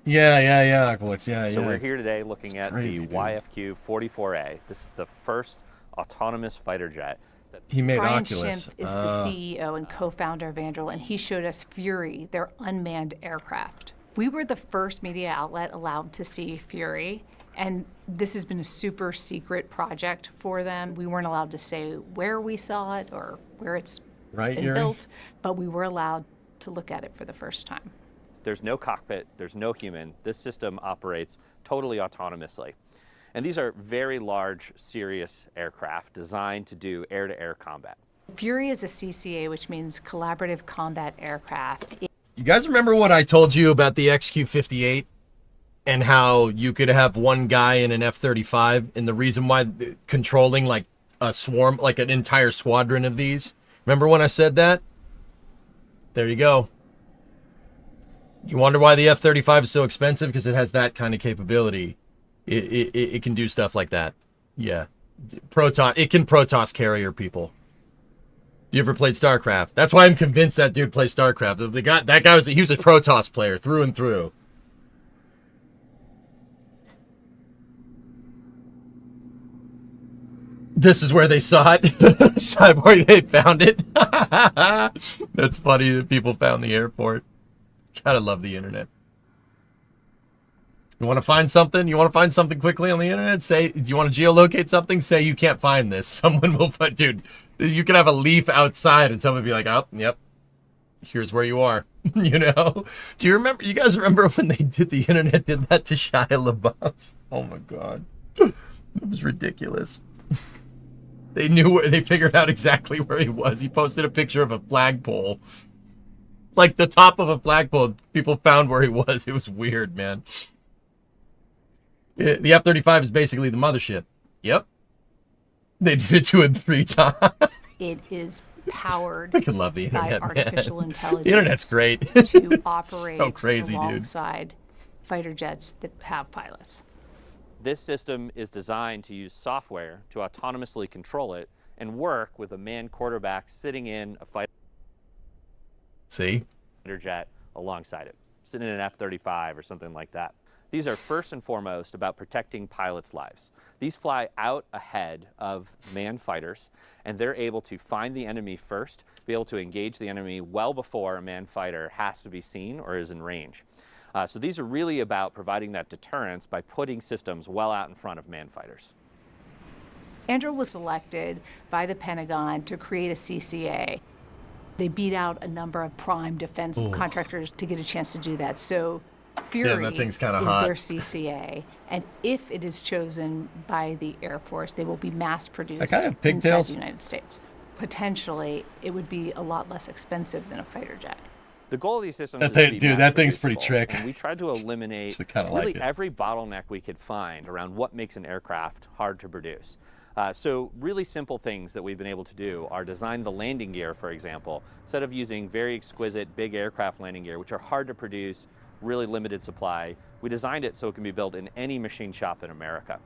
Yeah, Aqualix, yeah. So we're here today looking at crazy, the dude. YFQ-44A. This is the first autonomous fighter jet. He made Brian Oculus. Schimpf is the CEO and co-founder of Anduril, and he showed us Fury, their unmanned aircraft. We were the first media outlet allowed to see Fury, and this has been a super secret project for them. We weren't allowed to say where we saw it or where it's Right, been Yuri? built, but we were allowed to look at it for the first time. There's no cockpit, there's no human. This system operates totally autonomously. And these are very large, serious aircraft designed to do air-to-air combat. Fury is a CCA, which means Collaborative Combat Aircraft. You guys remember what I told you about the XQ-58 and how you could have one guy in an F-35 and the reason why controlling like a swarm, like an entire squadron of these? Remember when I said that? There you go. You wonder why the F-35 is so expensive? Because it has that kind of capability. It can do stuff like that. Yeah. It can Protoss carrier people. You ever played StarCraft? That's why I'm convinced that dude plays StarCraft. He was a Protoss player through and through. This is where they saw it. Where they found it. That's funny that people found the airport. Gotta love the internet. You want to find something? You want to find something quickly on the internet? Say, do you want to geolocate something? Say you can't find this. Someone will find, dude. You can have a leaf outside and someone will be like, oh, yep. Here's where you are. You know? Do you remember? You guys remember when the internet did that to Shia LaBeouf? Oh my God. It was ridiculous. They figured out exactly where he was. He posted a picture of a flagpole. Like the top of a flagpole. People found where he was. It was weird, man. The F-35 is basically the mothership. Yep. They did it to him 3 times. It is powered I can love the by internet, artificial man. intelligence. The internet's great. To operate so crazy, dude. alongside fighter jets that have pilots. This system is designed to use software to autonomously control it and work with a manned quarterback sitting in a fighter jet alongside it, sitting in an F-35 or something like that. These are first and foremost about protecting pilots' lives. These fly out ahead of manned fighters, and they're able to find the enemy first, be able to engage the enemy well before a manned fighter has to be seen or is in range. So these are really about providing that deterrence by putting systems well out in front of manned fighters. Anduril was selected by the Pentagon to create a CCA. They beat out a number of prime defense contractors to get a chance to do that. So Fury that thing's kinda is hot. their CCA, and if it is chosen by the Air Force, they will be mass-produced Does that guy have inside pigtails? the United States. Potentially, it would be a lot less expensive than a fighter jet. The goal of these systems That is thing- to be dude, that thing's pretty mass-producible, trick. and we tried to eliminate Actually kinda really like it. every bottleneck we could find around what makes an aircraft hard to produce. So really simple things that we've been able to do are design the landing gear, for example. Instead of using very exquisite big aircraft landing gear, which are hard to produce, really limited supply, we designed it so it can be built in any machine shop in America.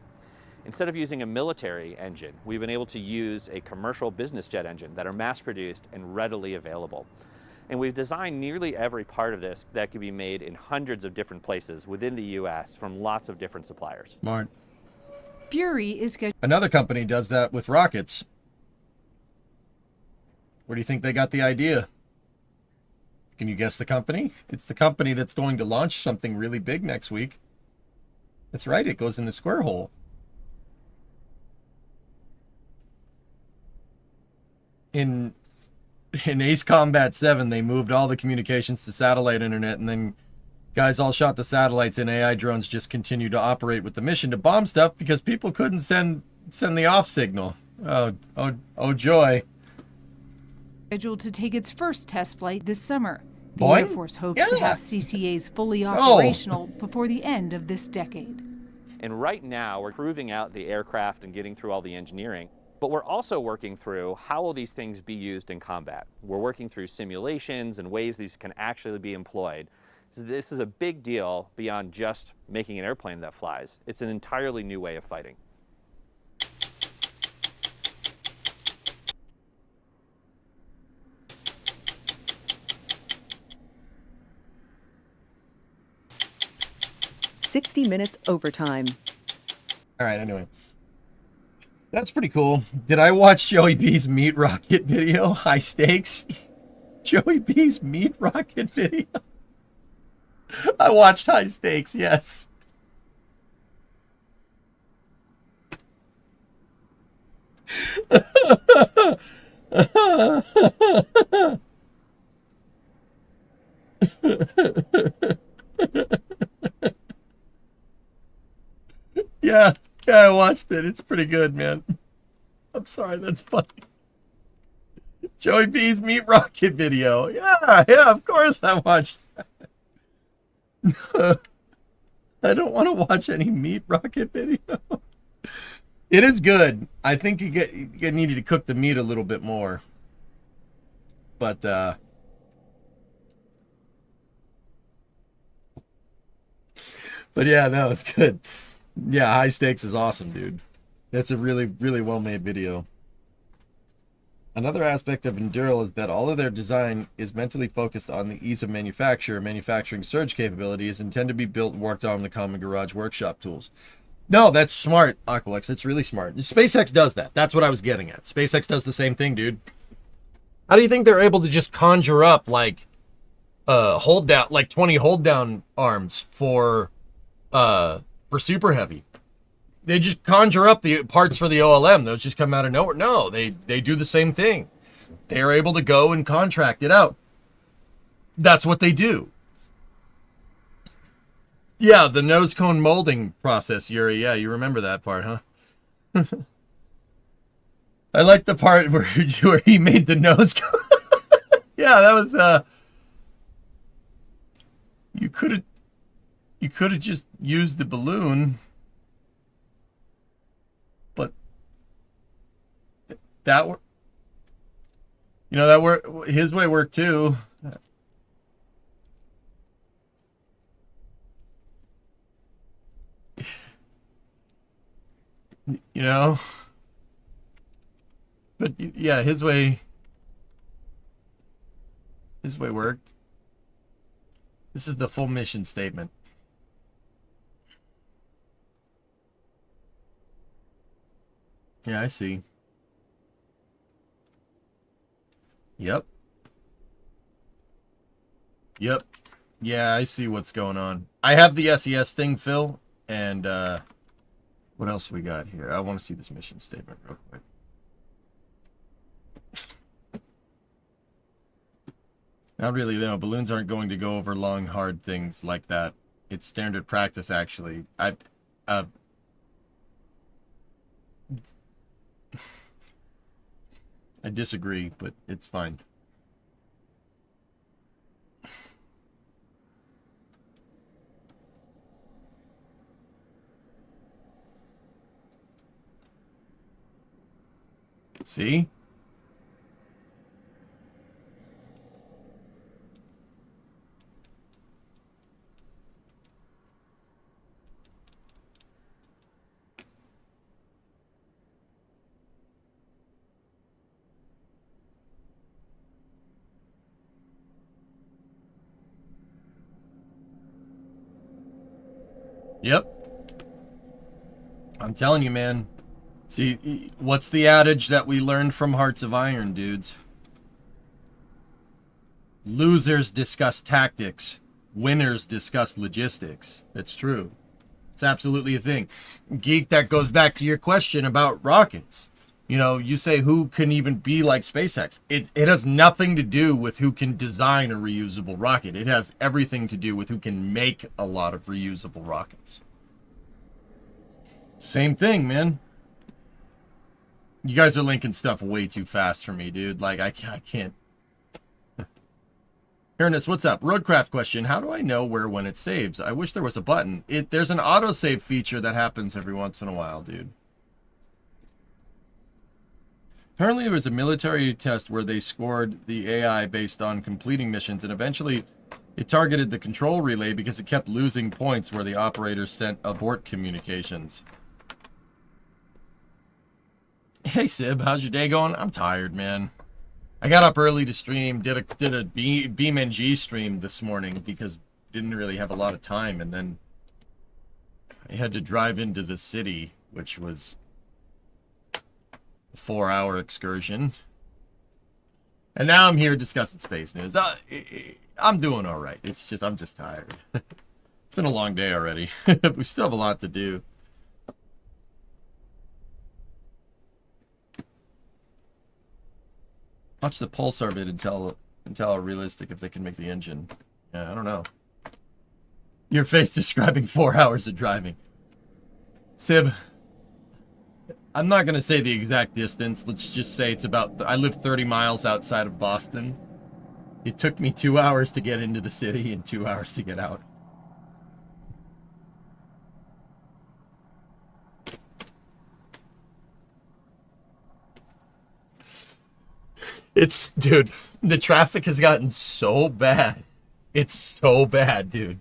Instead of using a military engine, we've been able to use a commercial business jet engine that are mass-produced and readily available. And we've designed nearly every part of this that can be made in hundreds of different places within the US from lots of different suppliers. Smart. Fury is scheduled. Another company does that with rockets. Where do you think they got the idea? Can you guess the company? It's the company that's going to launch something really big next week. That's right, it goes in the square hole. In Ace Combat 7, they moved all the communications to satellite internet and then Guys all shot the satellites and AI drones just continue to operate with the mission to bomb stuff because people couldn't send the off signal. Oh joy. Scheduled to take its first test flight this summer. The Boing? Air Force hopes to Yeah. have CCAs fully operational before the end of this decade. And right now, we're proving out the aircraft and getting through all the engineering. But we're also working through how will these things be used in combat. We're working through simulations and ways these can actually be employed. So this is a big deal beyond just making an airplane that flies. It's an entirely new way of fighting. Minutes overtime. All right, anyway. That's pretty cool. Did I watch Joey B's meat rocket video? High stakes. Joey B's meat rocket video. I watched high stakes, yes. Yeah, I watched it. It's pretty good, man. I'm sorry, that's funny. Joey B's meat rocket video. Yeah, of course I watched that. I don't want to watch any meat rocket video. It is good. I think you needed to cook the meat a little bit more. But yeah, no, it's good. Yeah, high stakes is awesome, dude. That's a really, really well-made video. Another aspect of Endural is that all of their design is mentally focused on the ease of manufacture. Manufacturing surge capability is intended to be built and worked on the common garage workshop tools. No, that's smart, Aqualex. It's really smart. SpaceX does that. That's what I was getting at. SpaceX does the same thing, dude. How do you think they're able to just conjure up like hold down, like 20 hold down arms for Super Heavy? They just conjure up the parts for the OLM. Those just come out of nowhere. No, they do the same thing. They are able to go and contract it out. That's what they do. Yeah, the nose cone molding process, Yuri. Yeah, you remember that part, huh? I like the part where he made the nose cone. Yeah, that was you could have just used the balloon. But that his way worked too. You know, but yeah, his way worked. This is the full mission statement. Yeah, I see. Yep. Yeah, I see what's going on. I have the SES thing, Phil, and what else we got here? I want to see this mission statement real quick. Not really, no. Balloons aren't going to go over long, hard things like that. It's standard practice, actually. I disagree, but it's fine. See? Yep. I'm telling you, man. See, what's the adage that we learned from Hearts of Iron, dudes? Losers discuss tactics. Winners discuss logistics. That's true. It's absolutely a thing. Geek, that goes back to your question about rockets. You know, you say who can even be like SpaceX. It has nothing to do with who can design a reusable rocket. It has everything to do with who can make a lot of reusable rockets. Same thing, man. You guys are linking stuff way too fast for me, dude. Like, I can't. Ernest, what's up? Roadcraft question. How do I know where when it saves? I wish there was a button. There's an autosave feature that happens every once in a while, dude. Apparently there was a military test where they scored the AI based on completing missions, and eventually it targeted the control relay because it kept losing points where the operator sent abort communications. Hey Sib, how's your day going? I'm tired, man. I got up early to stream, did a BeamNG stream this morning because didn't really have a lot of time, and then I had to drive into the city, which was 4-hour excursion. And now I'm here discussing space news. I'm doing all right. It's just, I'm just tired. It's been a long day already. We still have a lot to do. Watch the Pulsar vid and tell how realistic if they can make the engine. Yeah, I don't know. Your face describing 4 hours of driving. Sib, I'm not going to say the exact distance. Let's just say it's about... I live 30 miles outside of Boston. It took me 2 hours to get into the city and 2 hours to get out. It's... Dude, the traffic has gotten so bad. It's so bad, dude.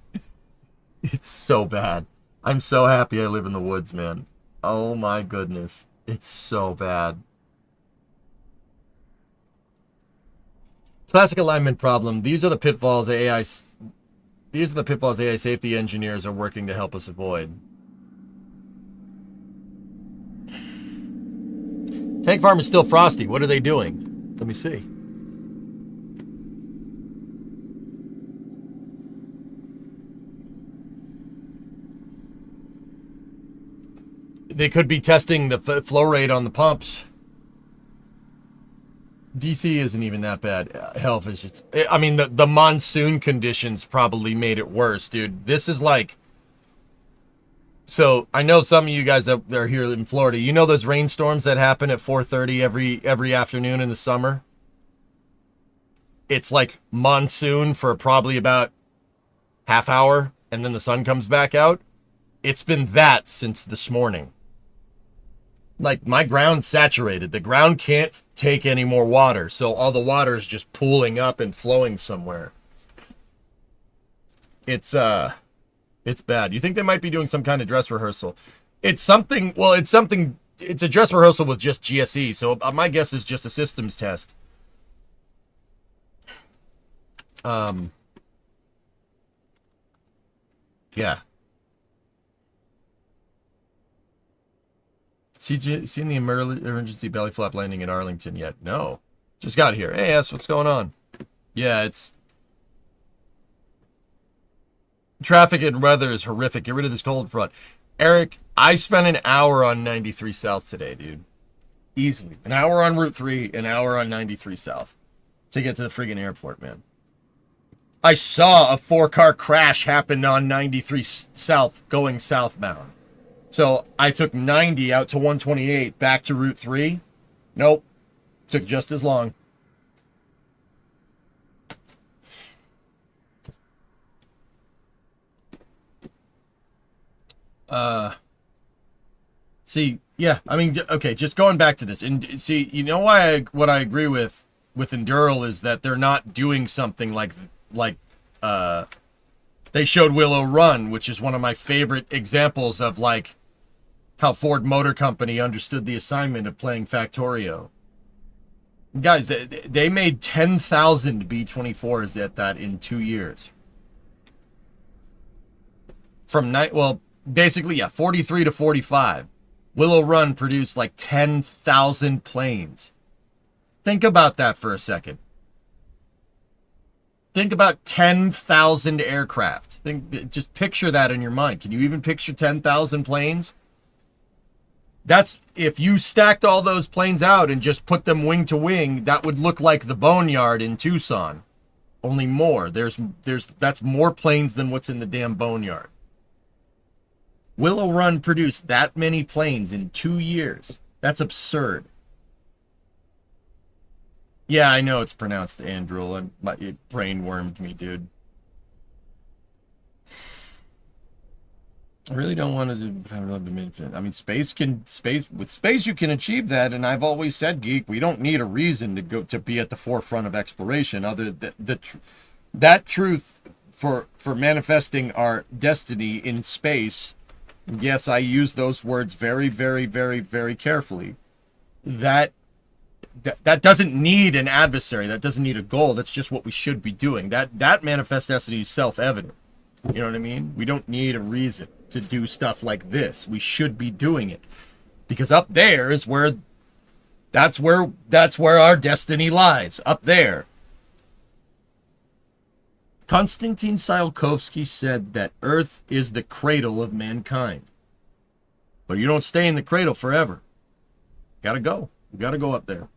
It's so bad. I'm so happy I live in the woods, man. Oh my goodness. It's so bad. Classic alignment problem. These are the pitfalls AI safety engineers are working to help us avoid. Tank farm is still frosty. What are they doing? Let me see. They could be testing the flow rate on the pumps. DC isn't even that bad. Hell, it's just... I mean, the monsoon conditions probably made it worse, dude. This is like... So, I know some of you guys that are here in Florida, you know those rainstorms that happen at 4:30 every afternoon in the summer? It's like monsoon for probably about half hour, and then the sun comes back out. It's been that since this morning. Like, my ground's saturated. The ground can't take any more water, so all the water is just pooling up and flowing somewhere. It's bad. You think they might be doing some kind of dress rehearsal? It's a dress rehearsal with just GSE, so my guess is just a systems test. Yeah. Seen the emergency belly flap landing in Arlington yet? No. Just got here. Hey, S, what's going on? Yeah, it's... Traffic and weather is horrific. Get rid of this cold front. Eric, I spent an hour on 93 South today, dude. Easily. An hour on Route 3, an hour on 93 South. To get to the friggin' airport, man. I saw a 4-car crash happen on 93 South going southbound. So I took 90 out to 128 back to Route 3. Nope. Took just as long. See, yeah, I mean, okay, just going back to this. And see, you know what I agree with Endural is that they're not doing something like they showed Willow Run, which is one of my favorite examples of like how Ford Motor Company understood the assignment of playing Factorio. Guys, they made 10,000 B-24s at that in 2 years. Basically, yeah, 43 to 45. Willow Run produced like 10,000 planes. Think about that for a second. Think about 10,000 aircraft. Just picture that in your mind. Can you even picture 10,000 planes? That's if you stacked all those planes out and just put them wing to wing, that would look like the Boneyard in Tucson. Only more. That's more planes than what's in the damn Boneyard. Willow Run produced that many planes in 2 years. That's absurd. Yeah, I know it's pronounced Andrul. It brain-wormed me, dude. I really don't want to do. I mean, space you can achieve that, and I've always said, Geek, we don't need a reason to be at the forefront of exploration, other than that truth for manifesting our destiny in space. Yes, I use those words very, very, very, very carefully. That doesn't need an adversary. That doesn't need a goal. That's just what we should be doing. That manifest destiny is self-evident. You know what I mean? We don't need a reason to do stuff like this. We should be doing it because up there is where that's where our destiny lies. Up there. Konstantin Tsiolkovsky said that Earth is the cradle of mankind. But you don't stay in the cradle forever. Gotta go. We gotta go up there.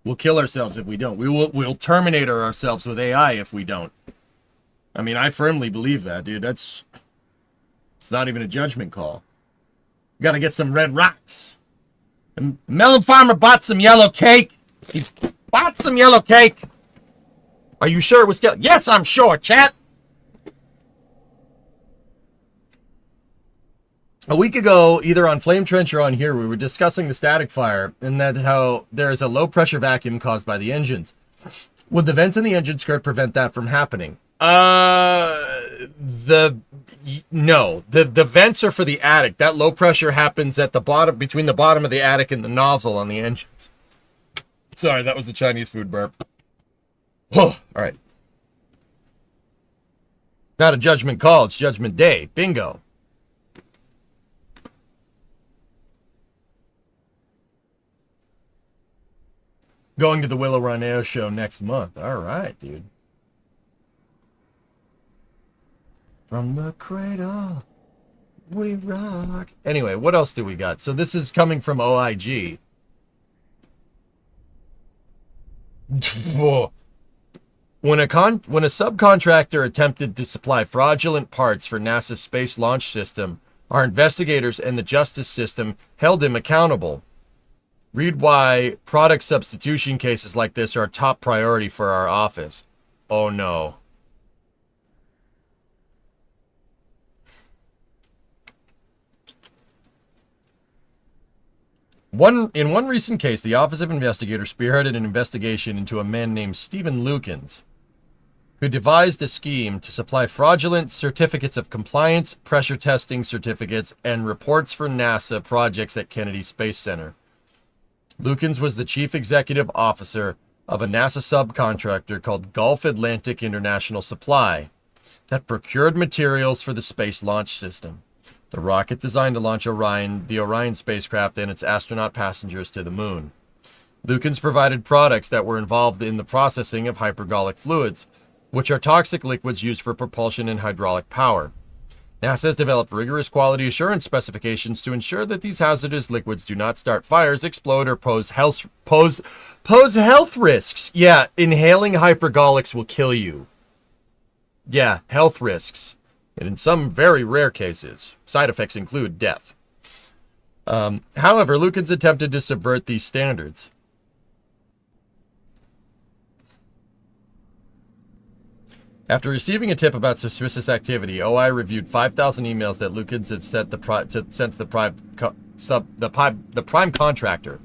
We'll kill ourselves if we don't. We'll terminate ourselves with AI if we don't. I mean, I firmly believe that, dude. It's not even a judgment call. You gotta get some red rocks. The melon farmer bought some yellow cake. He bought some yellow cake. Are you sure it was yellow? Yes, I'm sure, chat. A week ago, either on Flame Trench or on here, we were discussing the static fire and that how there is a low pressure vacuum caused by the engines. Would the vents in the engine skirt prevent that from happening? No. The vents are for the attic. That low pressure happens at the bottom, between the bottom of the attic and the nozzle on the engines. Sorry, that was a Chinese food burp. Oh, all right. Not a judgment call, it's judgment day. Bingo. Going to the Willow Run Air Show next month. All right, dude. From the cradle, we rock. Anyway, what else do we got? So this is coming from OIG. Whoa. When a subcontractor attempted to supply fraudulent parts for NASA's Space Launch System, our investigators and the justice system held him accountable. Read why product substitution cases like this are a top priority for our office. Oh no. In one recent case, the Office of Investigator spearheaded an investigation into a man named Stephen Lukens, who devised a scheme to supply fraudulent certificates of compliance, pressure testing certificates, and reports for NASA projects at Kennedy Space Center. Lukens was the chief executive officer of a NASA subcontractor called Gulf Atlantic International Supply that procured materials for the Space Launch System, the rocket designed to launch the Orion spacecraft and its astronaut passengers to the moon. Lukens provided products that were involved in the processing of hypergolic fluids, which are toxic liquids used for propulsion and hydraulic power. NASA has developed rigorous quality assurance specifications to ensure that these hazardous liquids do not start fires, explode, or pose health risks. Yeah, inhaling hypergolics will kill you. Yeah, health risks. And in some very rare cases, side effects include death. However, Lukens attempted to subvert these standards. After receiving a tip about suspicious activity, OI reviewed 5,000 emails that Lukens have sent to the prime contractor.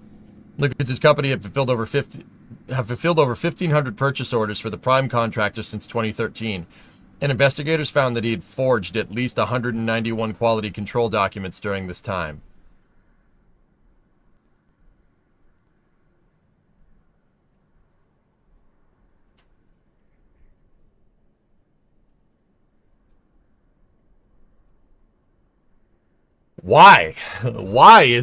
Lukens' company had fulfilled over 1,500 purchase orders for the prime contractor since 2013, and investigators found that he had forged at least 191 quality control documents during this time. Why? Why?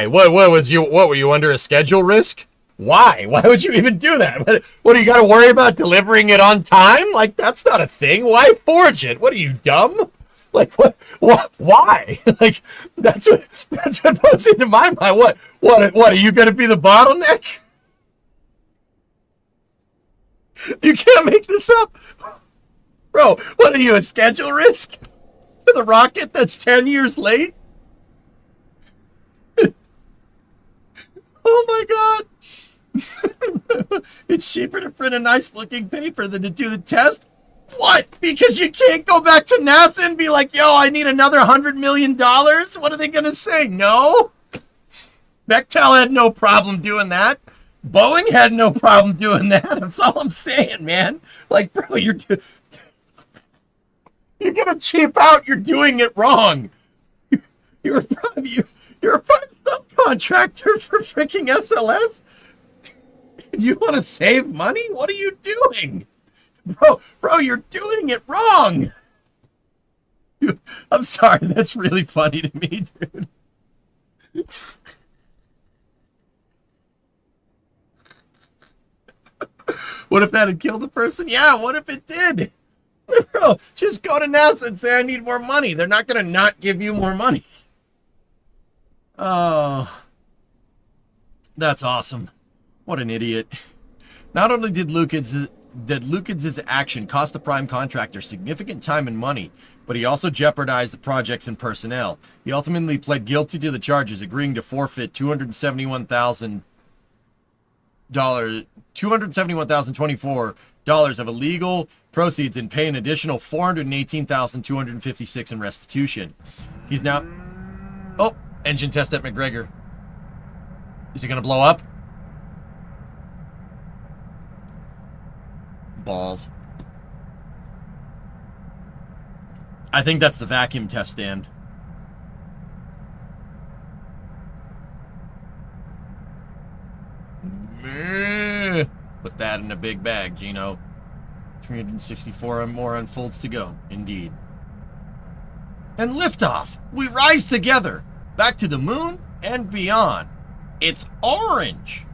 What were you under a schedule risk? Why? Why would you even do that? What do you got to worry about delivering it on time? Like, that's not a thing. Why forge it? What are you, dumb? Like what why? Like that's what goes into my mind. What are you gonna be the bottleneck? You can't make this up. Bro, what are you, a schedule risk? To the rocket that's 10 years late? Oh my god. It's cheaper to print a nice looking paper than to do the test? What? Because you can't go back to NASA and be like, yo, I need another $100 million? What are they going to say? No? Bechtel had no problem doing that. Boeing had no problem doing that. That's all I'm saying, man. Like, bro, you're going to cheap out. You're doing it wrong. You're a private subcontractor for freaking SLS? You want to save money? What are you doing? Bro, you're doing it wrong. I'm sorry, that's really funny to me, dude. What if that had killed a person? Yeah, what if it did? Bro, just go to NASA and say I need more money. They're not going to not give you more money. Oh, that's awesome. What an idiot. Not only did Lukids' action cost the prime contractor significant time and money, but he also jeopardized the projects and personnel. He ultimately pled guilty to the charges, agreeing to forfeit $271,024 of illegal proceeds and pay an additional $418,256 in restitution. He's now... Oh, engine test at McGregor. Is it going to blow up? Balls. I think that's the vacuum test stand. Meh. Put that in a big bag, Gino. 364 more unfolds to go, indeed. And liftoff. We rise together. Back to the moon and beyond. It's orange.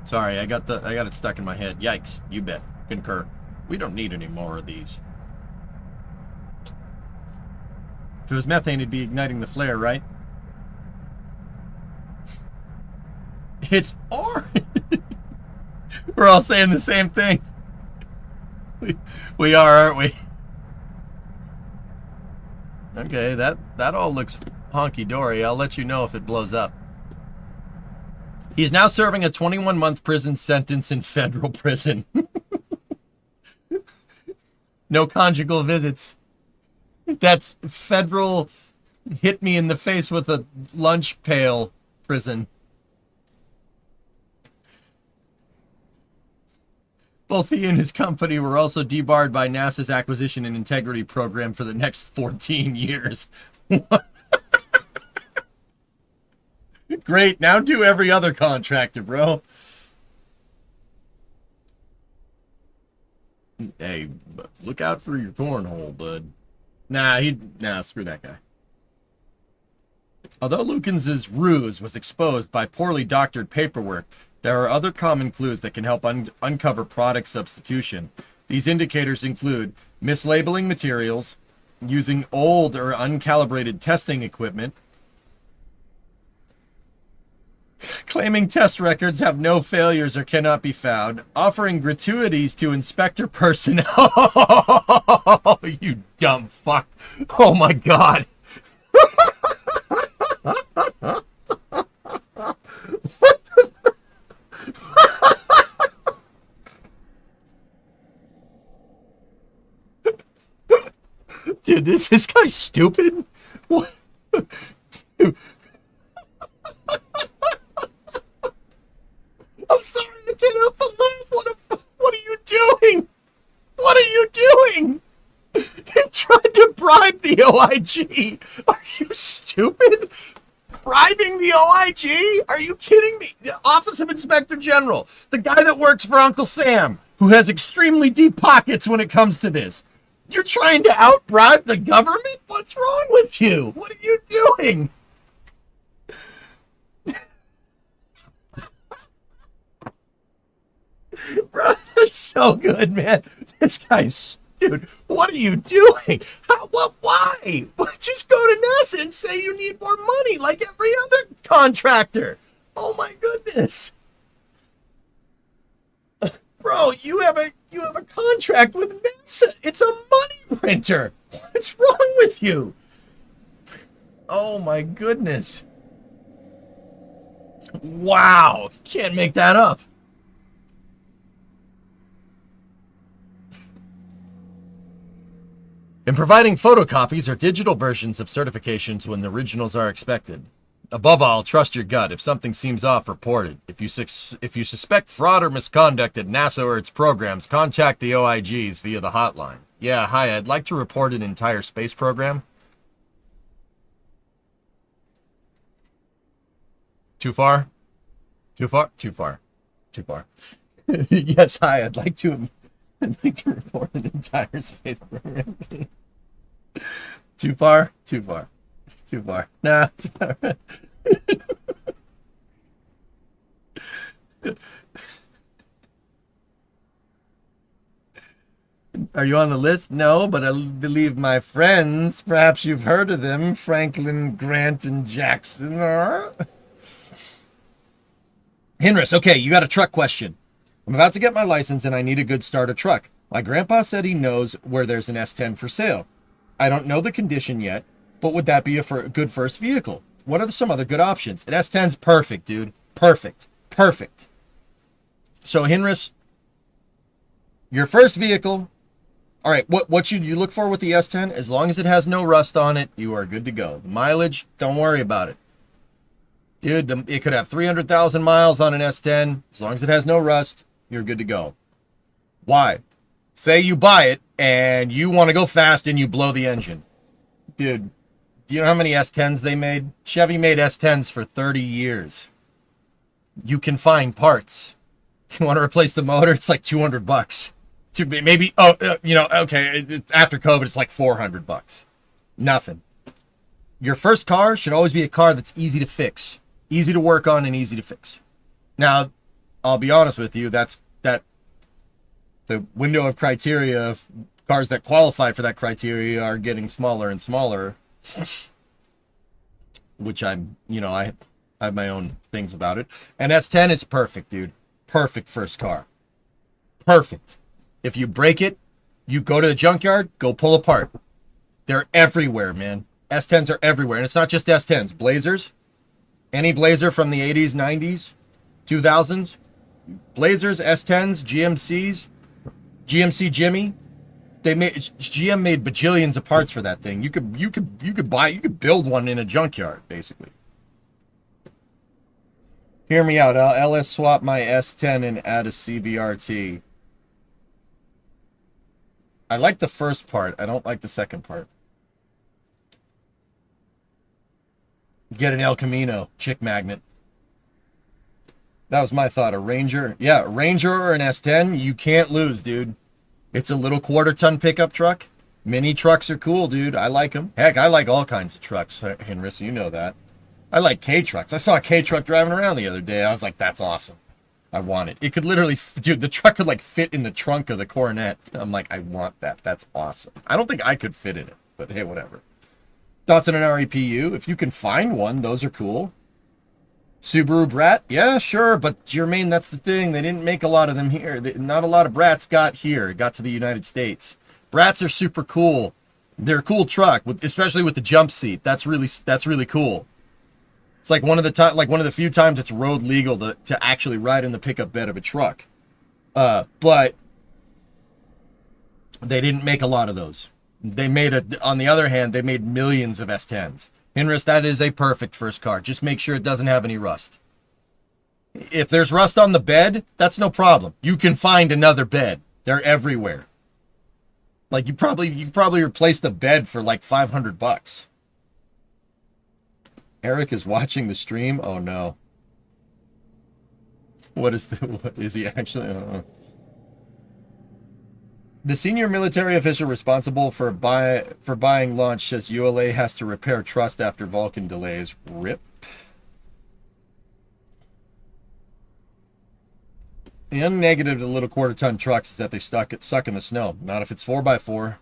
Sorry, I got it stuck in my head. Yikes, you bet. Concur. We don't need any more of these. If it was methane, it'd be igniting the flare, right? It's orange. We're all saying the same thing. We are, aren't we? Okay, that all looks honky-dory. I'll let you know if it blows up. He's now serving a 21-month prison sentence in federal prison. No conjugal visits. That's federal hit me in the face with a lunch pail prison. Both he and his company were also debarred by NASA's Acquisition and Integrity Program for the next 14 years. Great, now do every other contractor, bro. Hey, look out for your cornhole, bud. Nah, screw that guy. Although Lukins's ruse was exposed by poorly doctored paperwork, there are other common clues that can help uncover product substitution. These indicators include mislabeling materials, using old or uncalibrated testing equipment, claiming test records have no failures or cannot be found, offering gratuities to inspector personnel. You dumb fuck. Oh my god. Dude, this guy stupid? What? I'm sorry, I can't help but laugh. What are you doing? What are you doing? You tried to bribe the OIG. Are you stupid? Bribing the OIG? Are you kidding me? The Office of Inspector General, the guy that works for Uncle Sam, who has extremely deep pockets when it comes to this. You're trying to out-bribe the government? What's wrong with you? What are you doing? Bro, that's so good, man. This guy's... Dude, what what are you doing? Why? Just go to NASA and say you need more money like every other contractor. Oh my goodness. Bro, you have a contract with NASA. It's a money printer. What's wrong with you? Oh my goodness. Wow. Can't make that up. In providing photocopies or digital versions of certifications when the originals are expected. Above all, trust your gut. If something seems off, report it. If you suspect fraud or misconduct at NASA or its programs, contact the OIGs via the hotline. Yeah, hi, I'd like to report an entire space program. Too far? Too far? Too far. Too far. Yes, hi, I'd like to report an entire space program. Too far? Too far. Too far. Nah, it's all right. Are you on the list? No, but I believe my friends, perhaps you've heard of them, Franklin, Grant, and Jackson are. Hinris, okay, you got a truck question. I'm about to get my license and I need a good starter truck. My grandpa said he knows where there's an S10 for sale. I don't know the condition yet, but would that be a good first vehicle? What are some other good options? An S10's perfect, dude. Perfect. Perfect. So, Hinris, your first vehicle. All right, what should you look for with the S10? As long as it has no rust on it, you are good to go. The mileage, don't worry about it. Dude, it could have 300,000 miles on an S10. As long as it has no rust, you're good to go. Why? Say you buy it and you want to go fast and you blow the engine. Dude, do you know how many S10s they made? Chevy made S10s for 30 years. You can find parts. You want to replace the motor? It's like $200. Maybe, okay, after COVID, it's like $400. Nothing. Your first car should always be a car that's easy to fix, easy to work on, and easy to fix. Now, I'll be honest with you, the window of criteria of cars that qualify for that criteria are getting smaller and smaller, which I have my own things about it. And S10 is perfect, dude. Perfect first car. Perfect. If you break it, you go to the junkyard, go pull apart. They're everywhere, man. S10s are everywhere. And it's not just S10s. Blazers. Any Blazer from the 80s, 90s, 2000s. Blazers, S10s, GMCs, GMC Jimmy. GM made bajillions of parts for that thing. You could build one in a junkyard, basically. Hear me out. I'll LS swap my S10 and add a CVRT. I like the first part. I don't like the second part. Get an El Camino chick magnet. That was my thought. A Ranger. Yeah, a Ranger or an S10. You can't lose, dude. It's a little quarter-ton pickup truck. Mini trucks are cool, dude. I like them. Heck, I like all kinds of trucks, Henris. You know that. I like K-trucks. I saw a K-truck driving around the other day. I was like, that's awesome. I want it. It could literally, dude, the truck could like fit in the trunk of the Coronet. I'm like, I want that. That's awesome. I don't think I could fit in it, but hey, whatever. Thoughts on an REPU? If you can find one, those are cool. Subaru Brat? Yeah, sure, but Jermaine, that's the thing. They didn't make a lot of them here. Not a lot of Brats got here. Got to the United States. Brats are super cool. They're a cool truck, especially with the jump seat. That's really cool. It's like one of the few times it's road legal to actually ride in the pickup bed of a truck. But they didn't make a lot of those. On the other hand, they made millions of S10s. Hinris, that is a perfect first car. Just make sure it doesn't have any rust. If there's rust on the bed, that's no problem. You can find another bed. They're everywhere. Like you probably replace the bed for like $500. Eric is watching the stream. Oh no. What is he actually? I don't know. The senior military official responsible for buying launch says ULA has to repair trust after Vulcan delays. RIP. The negative to little quarter-ton trucks is that they suck in the snow. Not if it's 4x4.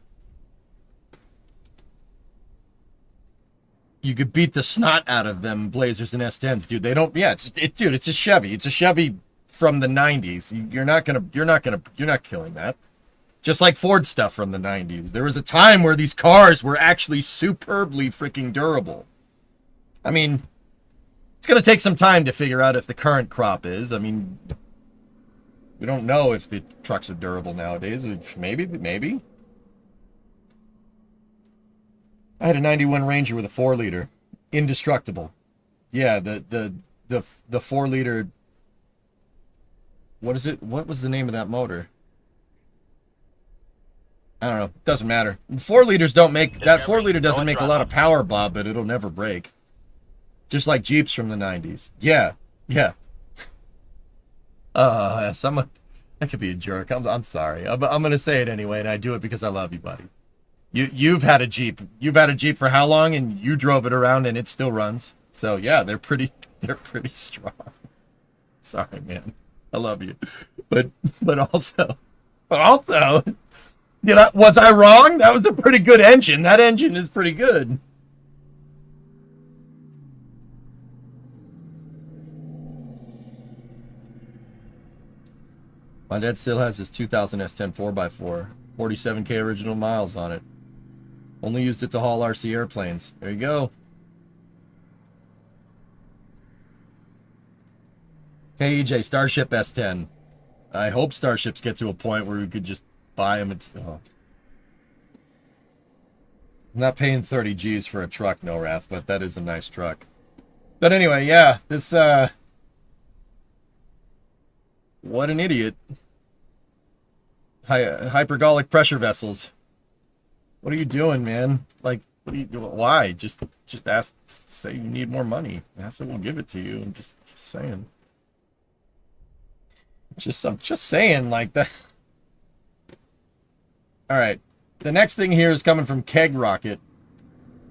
you could beat the snot out of them Blazers and S10s, dude. They don't. Yeah, dude. It's a Chevy. It's a Chevy from the '90s. You're not killing that. Just like Ford stuff from the '90s. There was a time where these cars were actually superbly freaking durable. I mean, it's gonna take some time to figure out if the current crop is. I mean, we don't know if the trucks are durable nowadays. Maybe. I had a 91 Ranger with a 4-liter. Indestructible. Yeah, the 4-liter. What is it? What was the name of that motor? I don't know. Doesn't matter. 4-liters don't make... That 4-liter doesn't make a lot of power, Bob, but it'll never break. Just like Jeeps from the 90s. Yeah. Someone... That could be a jerk. I'm sorry. I'm going to say it anyway, and I do it because I love you, buddy. You've had a Jeep. You've had a Jeep for how long? And you drove it around and it still runs. So yeah, they're pretty strong. Sorry, man. I love you. But also, you know, was I wrong? That was a pretty good engine. That engine is pretty good. My dad still has his 2000 S10 4x4. 47K original miles on it. Only used it to haul RC airplanes. There you go. Hey, EJ, Starship S10. I hope Starships get to a point where we could just buy them. I'm not paying 30 G's for a truck, no wrath, but that is a nice truck. But anyway, yeah, this, what an idiot. Hypergolic pressure vessels. What are you doing, man? Like, what are you doing? Why? Just ask. Say you need more money. NASA will give it to you. I'm just saying. I'm just saying like that. All right. The next thing here is coming from Keg Rocket.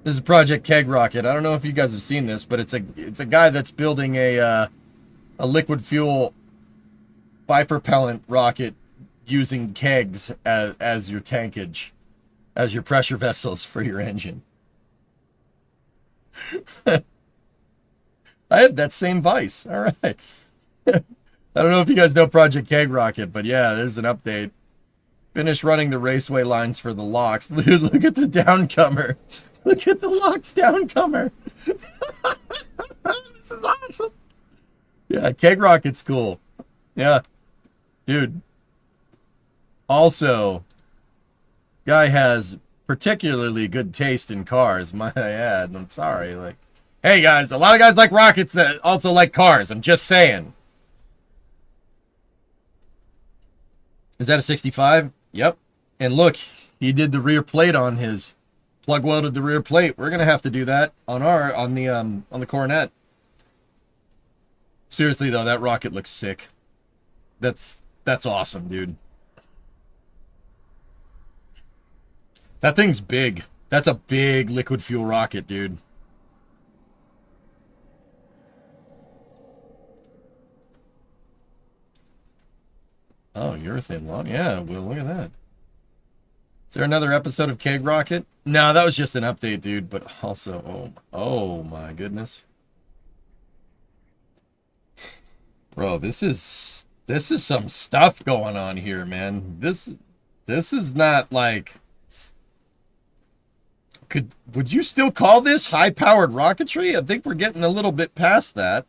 This is Project Keg Rocket. I don't know if you guys have seen this, but it's a guy that's building a liquid fuel bipropellant rocket using kegs as your tankage, as your pressure vessels for your engine. I have that same vice. All right. I don't know if you guys know Project Keg Rocket, but yeah, there's an update. Finished running the raceway lines for the locks. Dude, look at the downcomer. Look at the locks downcomer. This is awesome. Yeah, Keg Rocket's cool. Yeah. Dude. Also, guy has particularly good taste in cars, might I add. I'm sorry. Like, hey guys, a lot of guys like rockets that also like cars. I'm just saying. Is that a 65? Yep. And look, he did the rear plate on his. Plug welded the rear plate. We're gonna have to do that on the Coronet. Seriously though, that rocket looks sick. That's awesome, dude. That thing's big. That's a big liquid fuel rocket, dude. Oh, urethane long. Yeah, well, look at that. Is there another episode of Keg Rocket? No, that was just an update, dude. But also, oh my goodness. Bro, this is some stuff going on here, man. This is not like... Would you still call this high-powered rocketry? I think we're getting a little bit past that.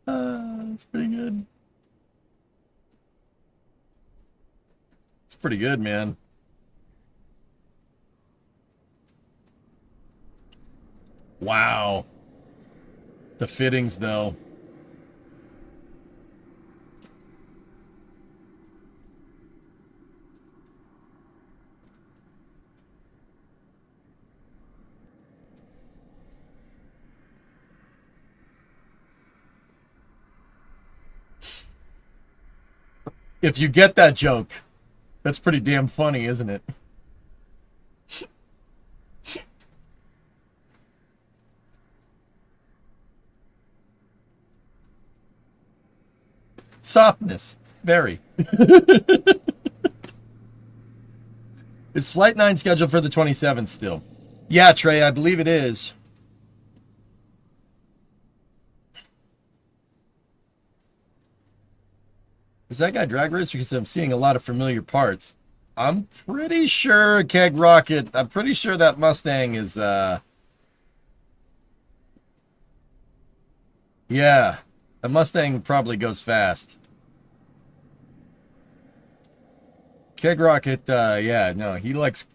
That's pretty good. It's pretty good, man. Wow. The fittings, though. If you get that joke, that's pretty damn funny, isn't it? Softness. Very. Is Flight 9 scheduled for the 27th still? Yeah, Trey, I believe it is. Is that guy drag race? Because I'm seeing a lot of familiar parts. I'm pretty sure Keg Rocket, I'm pretty sure that Mustang is, yeah, the Mustang probably goes fast. Keg Rocket, yeah, no, he likes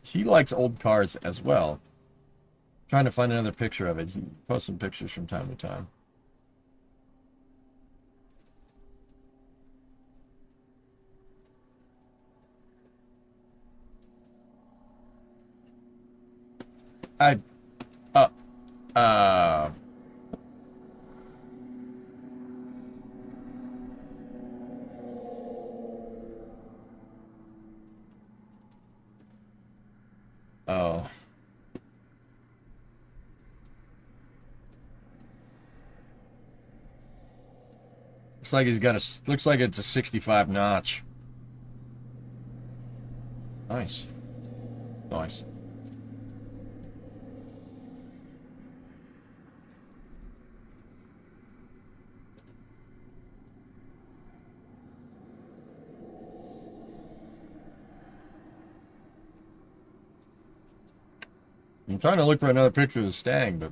old cars as well. Trying to find another picture of it. He posts some pictures from time to time. Oh. Looks like he's got a, looks like it's a 65 notch. Nice. Nice. I'm trying to look for another picture of the Stang, but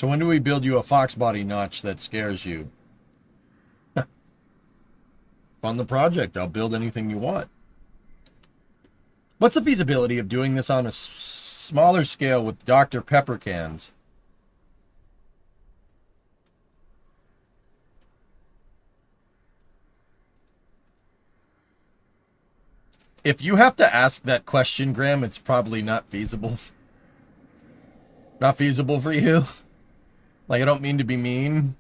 So when do we build you a fox body notch that scares you? Fund the project. I'll build anything you want. What's the feasibility of doing this on a smaller scale with Dr. Pepper cans? If you have to ask that question, Graham, it's probably not feasible. Not feasible for you. Like, I don't mean to be mean.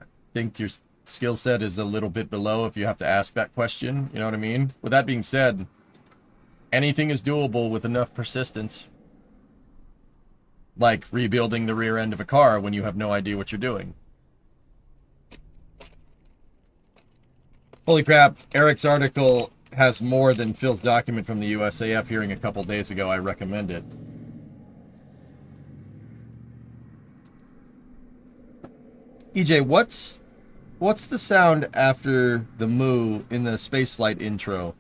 I think your skill set is a little bit below if you have to ask that question. You know what I mean? With that being said, anything is doable with enough persistence. Like rebuilding the rear end of a car when you have no idea what you're doing. Holy crap, Eric's article has more than Phil's document from the USAF hearing a couple days ago. I recommend it. EJ, what's the sound after the moo in the spaceflight intro?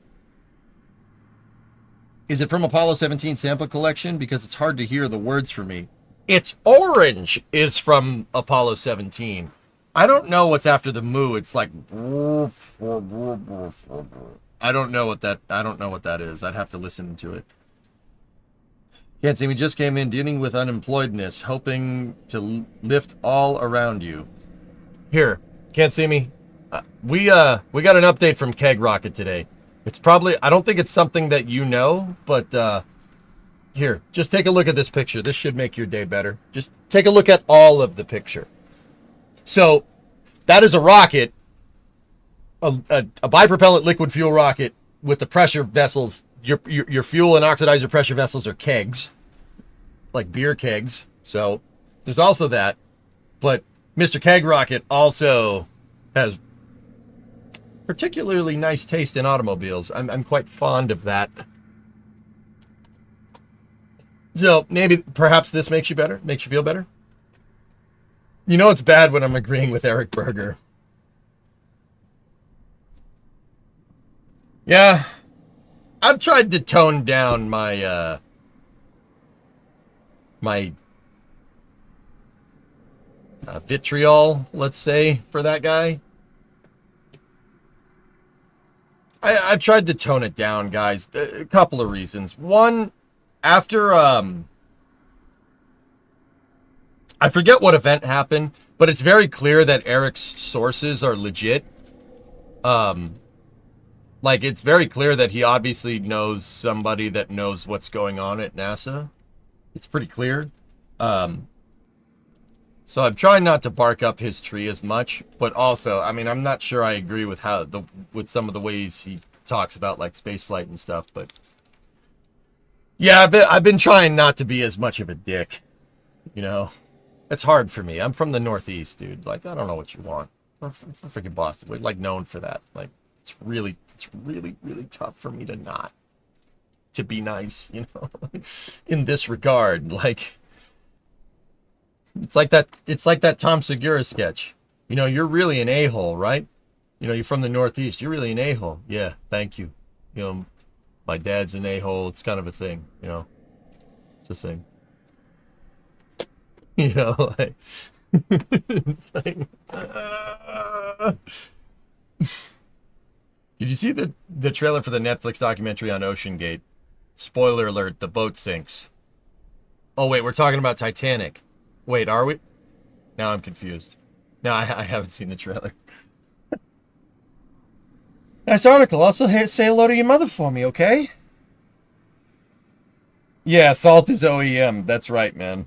Is it from Apollo 17 sample collection? Because it's hard to hear the words for me. It's orange is from Apollo 17. I don't know what's after the moo. It's like I don't know what that is. I'd have to listen to it. Can't see me, just came in dealing with unemployedness, hoping to lift all around you. Here, can't see me. We got an update from Keg Rocket today. It's probably, I don't think it's something that you know, but here, just take a look at this picture. This should make your day better. Just take a look at all of the picture. So, that is a rocket, a bipropellant liquid fuel rocket with the pressure vessels. Your fuel and oxidizer pressure vessels are kegs, like beer kegs. So, there's also that. But Mr. Keg Rocket also has particularly nice taste in automobiles. I'm quite fond of that. So maybe, perhaps this makes you better, makes you feel better. You know it's bad when I'm agreeing with Eric Berger. Yeah, I've tried to tone down my vitriol, let's say, for that guy. I've tried to tone it down, guys. A couple of reasons. One, after I forget what event happened, but it's very clear that Eric's sources are legit. Like, it's very clear that he obviously knows somebody that knows what's going on at NASA. It's pretty clear. So I'm trying not to bark up his tree as much, but also, I mean, I'm not sure I agree with with some of the ways he talks about like spaceflight and stuff, but yeah, I've been trying not to be as much of a dick, you know. It's hard for me. I'm from the Northeast, dude. Like, I don't know what you want. I'm from freaking Boston. We're like known for that. Like, it's really, really tough for me to be nice, you know, in this regard. Like, it's like that Tom Segura sketch. You know, you're really an a-hole, right? You know, you're from the Northeast. You're really an a-hole. Yeah, thank you. You know, my dad's an a-hole. It's kind of a thing, you know. It's a thing. You know, like, Did you see the trailer for the Netflix documentary on Ocean Gate? Spoiler alert, the boat sinks. Oh, wait, we're talking about Titanic. Wait, are we? Now I'm confused. No, I haven't seen the trailer. Nice article. Also, say hello to your mother for me, okay? Yeah, Salt is OEM. That's right, man.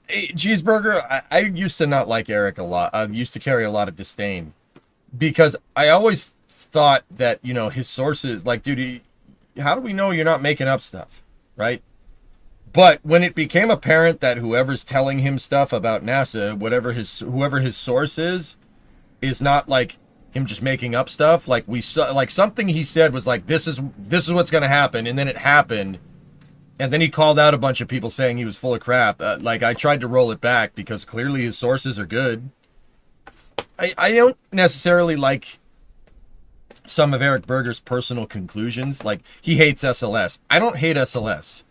Cheeseburger, I used to not like Eric a lot. I used to carry a lot of disdain. Because I always thought that, you know, his sources, like, dude, how do we know you're not making up stuff, right? But when it became apparent that whoever's telling him stuff about NASA, whoever his source is not like him just making up stuff. Like we saw, like something he said was like, this is what's gonna happen, and then it happened, and then he called out a bunch of people saying he was full of crap. Like I tried to roll it back because clearly his sources are good. I don't necessarily like some of Eric Berger's personal conclusions. Like he hates SLS. I don't hate SLS.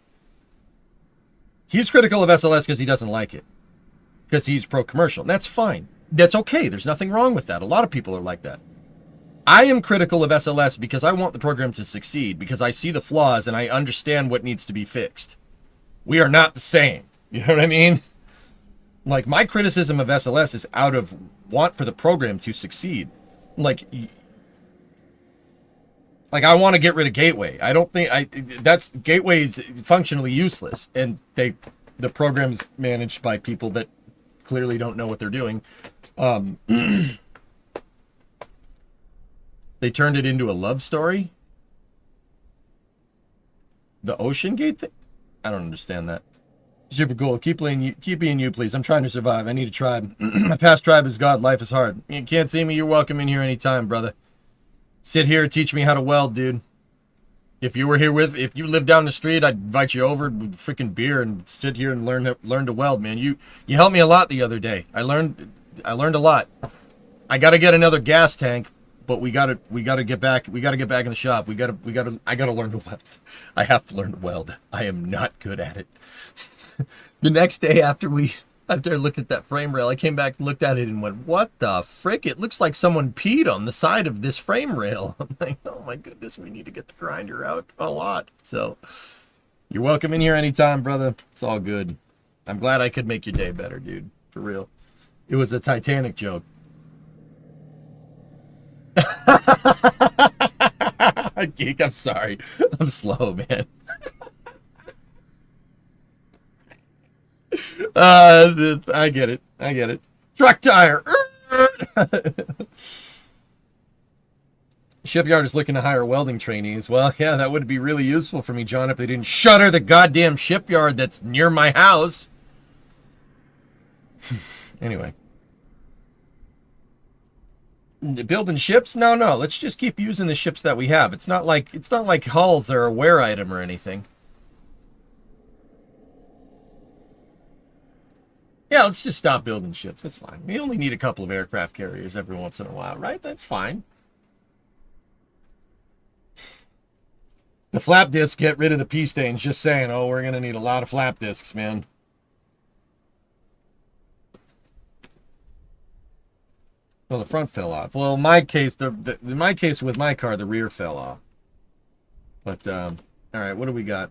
He's critical of SLS because he doesn't like it. Because he's pro-commercial. And that's fine. That's okay. There's nothing wrong with that. A lot of people are like that. I am critical of SLS because I want the program to succeed. Because I see the flaws and I understand what needs to be fixed. We are not the same. You know what I mean? Like, my criticism of SLS is out of want for the program to succeed. Like I want to get rid of Gateway. I don't think Gateway is functionally useless, and the program's managed by people that clearly don't know what they're doing. They turned it into a love story. The Ocean Gate thing? I don't understand that. Super cool. Keep being you, please. I'm trying to survive. I need a tribe. My past tribe is God. Life is hard. You can't see me. You're welcome in here anytime, brother. Sit here, teach me how to weld, dude. If you live down the street, I'd invite you over with freaking beer and sit here and learn to weld, man. You helped me a lot the other day. I learned a lot. I got to get another gas tank, but we got to get back in the shop. I got to learn to weld. I have to learn to weld. I am not good at it. The next day after I looked at that frame rail, I came back and looked at it and went, what the frick? It looks like someone peed on the side of this frame rail. I'm like, oh my goodness, we need to get the grinder out a lot. So, you're welcome in here anytime, brother. It's all good. I'm glad I could make your day better, dude. For real. It was a Titanic joke. Geek, I'm sorry. I'm slow, man. I get it. Truck tire. Shipyard is looking to hire welding trainees. Well, yeah, that would be really useful for me, John, if they didn't shutter the goddamn shipyard that's near my house. Anyway. Building ships? No. Let's just keep using the ships that we have. It's not like hulls are a wear item or anything. Yeah, let's just stop building ships. That's fine. We only need a couple of aircraft carriers every once in a while, right? That's fine. The flap disc, get rid of the pea stains. Just saying, oh, we're going to need a lot of flap discs, man. Well, the front fell off. Well, in my case, in my case with my car, the rear fell off. But, all right, what do we got?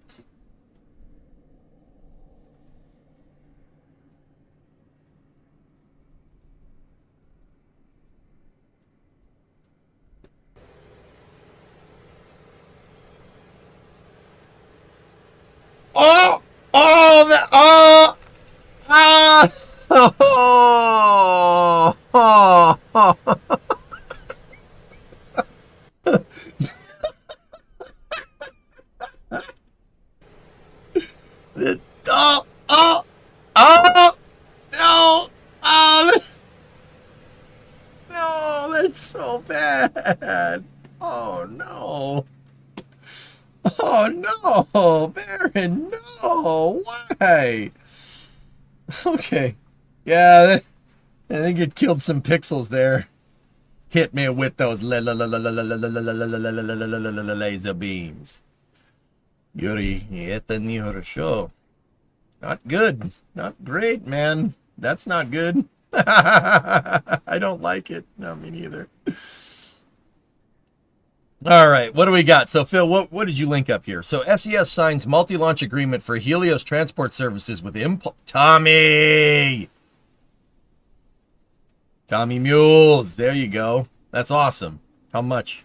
Oh, oh, oh. Oh, oh, oh, no, oh, no, that's so bad. Oh, no. Oh, no, Baron, no, why? Okay, yeah, I think it killed some pixels there. Hit me with those laser beams. Yuri, это нехорошо. Not good. Not great, man. That's not good. I don't like it. No, me neither. All right, what do we got? So, Phil, what did you link up here? So, SES signs multi-launch agreement for Helios transport services with Tommy Mules. There you go. That's awesome. How much?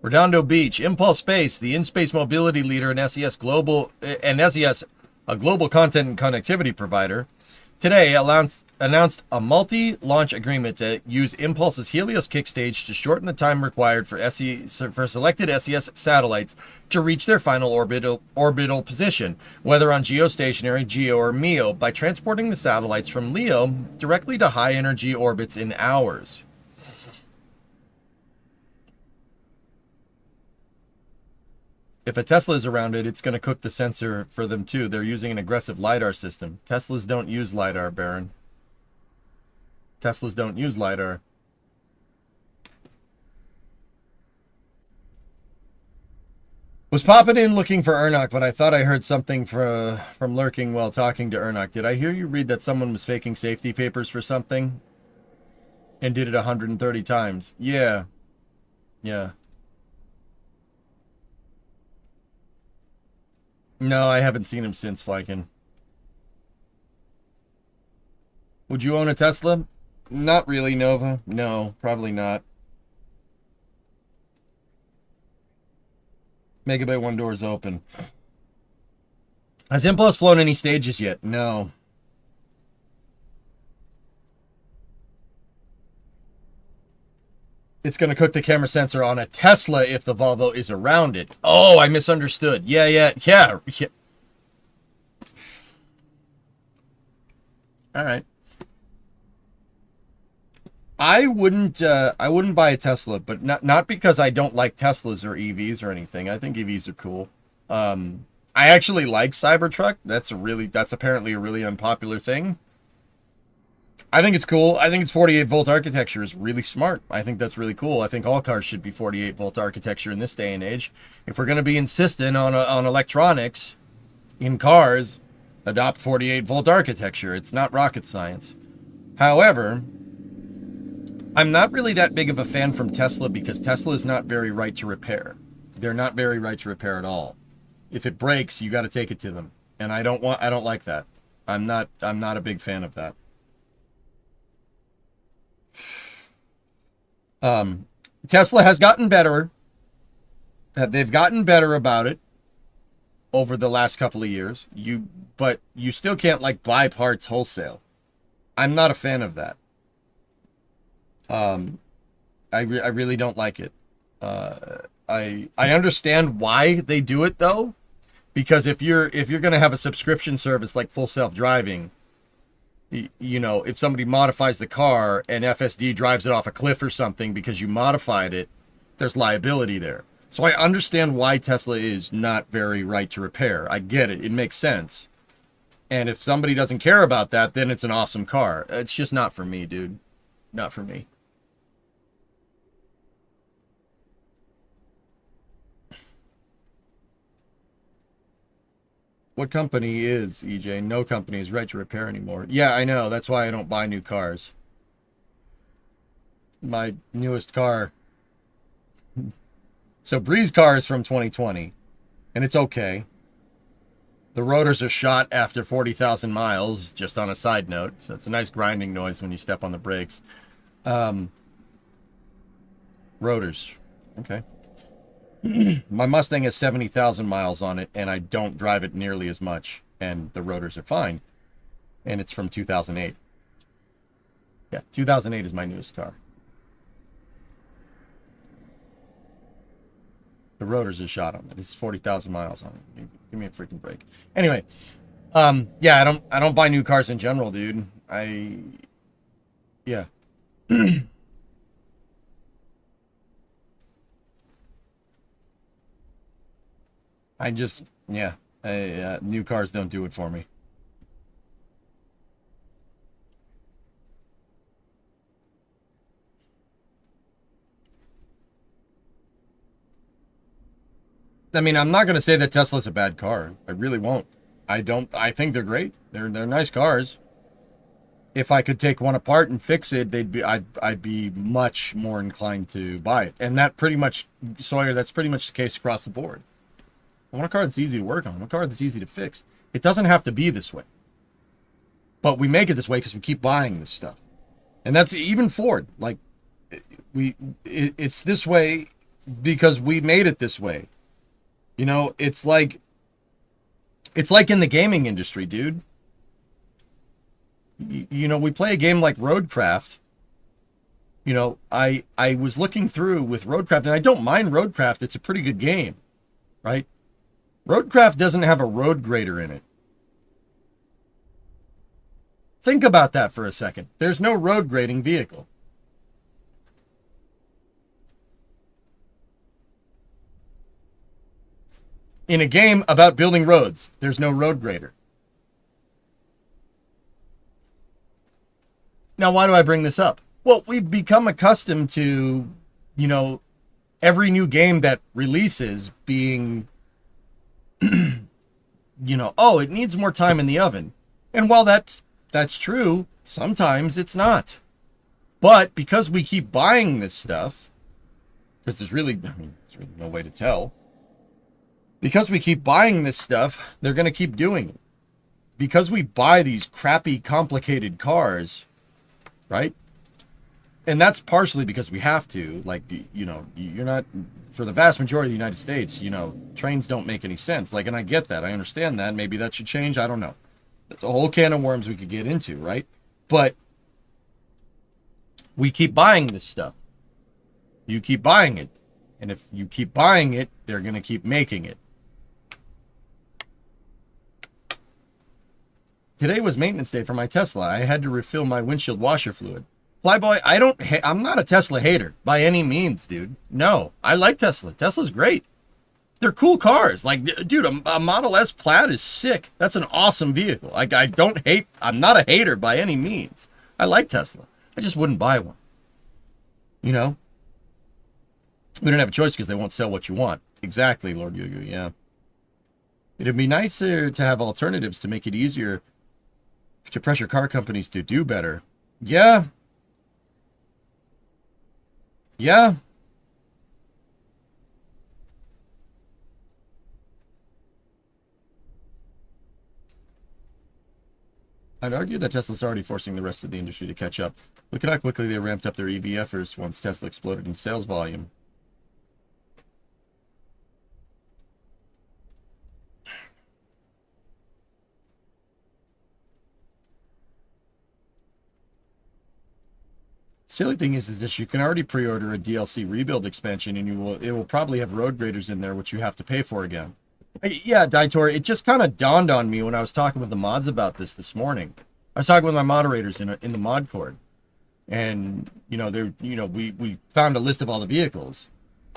Redondo Beach, Impulse Space, the in-space mobility leader in SES Global, a global content and connectivity provider, today announced a multi-launch agreement to use Impulse's Helios kickstage to shorten the time required for selected SES satellites to reach their final orbital position, whether on geostationary, GEO, or MEO, by transporting the satellites from LEO directly to high-energy orbits in hours. If a Tesla is around it, it's going to cook the sensor for them too. They're using an aggressive LiDAR system. Teslas don't use LiDAR, Baron. Teslas don't use LiDAR. Was popping in looking for Ernok, but I thought I heard something from lurking while talking to Ernok. Did I hear you read that someone was faking safety papers for something? And did it 130 times? Yeah. Yeah. No, I haven't seen him since, Flykin. Would you own a Tesla? Not really, Nova. No, probably not. Megabyte 1 doors open. Has Impulse flown any stages yet? No. It's going to cook the camera sensor on a Tesla if the Volvo is around it. Oh, I misunderstood. Yeah. All right. I wouldn't buy a Tesla, but not because I don't like Teslas or EVs or anything. I think EVs are cool. I actually like Cybertruck. That's apparently a really unpopular thing. I think it's cool. I think its 48-volt architecture is really smart. I think that's really cool. I think all cars should be 48-volt architecture in this day and age. If we're going to be insistent on electronics in cars, adopt 48-volt architecture. It's not rocket science. However, I'm not really that big of a fan from Tesla because Tesla is not very right to repair. They're not very right to repair at all. If it breaks, you got to take it to them, and I don't like that. I'm not a big fan of that. Tesla has gotten better. They've gotten better about it over the last couple of years. But you still can't buy parts wholesale. I'm not a fan of that. I really don't like it. I understand why they do it though, because if you're gonna have a subscription service like Full Self Driving, if somebody modifies the car and FSD drives it off a cliff or something because you modified it, there's liability there. So I understand why Tesla is not very right to repair. I get it. It makes sense. And if somebody doesn't care about that, then it's an awesome car. It's just not for me, dude. Not for me. What company is, EJ? No company is right to repair anymore. Yeah, I know. That's why I don't buy new cars. My newest car. So Bree's car is from 2020, and it's okay. The rotors are shot after 40,000 miles, just on a side note. So it's a nice grinding noise when you step on the brakes. Rotors. Okay. My Mustang has 70,000 miles on it, and I don't drive it nearly as much, and the rotors are fine. And it's from 2008. Yeah, 2008 is my newest car. The rotor's just shot on it. It's 40,000 miles on it. Give me a freaking break. Anyway, yeah, I don't buy new cars in general, dude. Yeah. I just, yeah, new cars don't do it for me. I mean, I'm not going to say that Tesla's a bad car. I really won't. I think they're great. They're nice cars. If I could take one apart and fix it, I'd be much more inclined to buy it. And that pretty much, Sawyer, that's pretty much the case across the board. I want a car that's easy to work on. I want a car that's easy to fix. It doesn't have to be this way. But we make it this way because we keep buying this stuff. And that's even Ford. Like, it's this way because we made it this way. You know, it's like in the gaming industry, dude. You know, we play a game like Roadcraft. You know, I was looking through with Roadcraft, and I don't mind Roadcraft. It's a pretty good game, right? Roadcraft doesn't have a road grader in it. Think about that for a second. There's no road grading vehicle. In a game about building roads, there's no road grader. Now, why do I bring this up? Well, we've become accustomed to, you know, every new game that releases being, you know, oh, it needs more time in the oven. And while that's true, sometimes it's not. But because we keep buying this stuff, because there's really no way to tell. Because we keep buying this stuff, they're going to keep doing it. Because we buy these crappy, complicated cars, right? And that's partially because we have to. Like, you know, you're not, for the vast majority of the United States, you know, trains don't make any sense. Like, and I get that. I understand that. Maybe that should change. I don't know. That's a whole can of worms we could get into, right? But we keep buying this stuff. You keep buying it. And if you keep buying it, they're going to keep making it. Today was maintenance day for my Tesla. I had to refill my windshield washer fluid. Flyboy, I'm not a Tesla hater by any means, dude. No, I like Tesla. Tesla's great. They're cool cars. Like, dude, a Model S Plaid is sick. That's an awesome vehicle. Like, I'm not a hater by any means. I like Tesla. I just wouldn't buy one. You know? We don't have a choice because they won't sell what you want. Exactly, Lord Yugu, yeah. It'd be nicer to have alternatives to make it easier to pressure car companies to do better. Yeah. Yeah. I'd argue that Tesla's already forcing the rest of the industry to catch up. Look at how quickly they ramped up their EV efforts once Tesla exploded in sales volume. Silly thing is this: you can already pre-order a DLC rebuild expansion, and it will probably have road graders in there, which you have to pay for again. Yeah, Daitor, it just kind of dawned on me when I was talking with the mods about this morning. I was talking with my moderators in the mod cord, and we found a list of all the vehicles,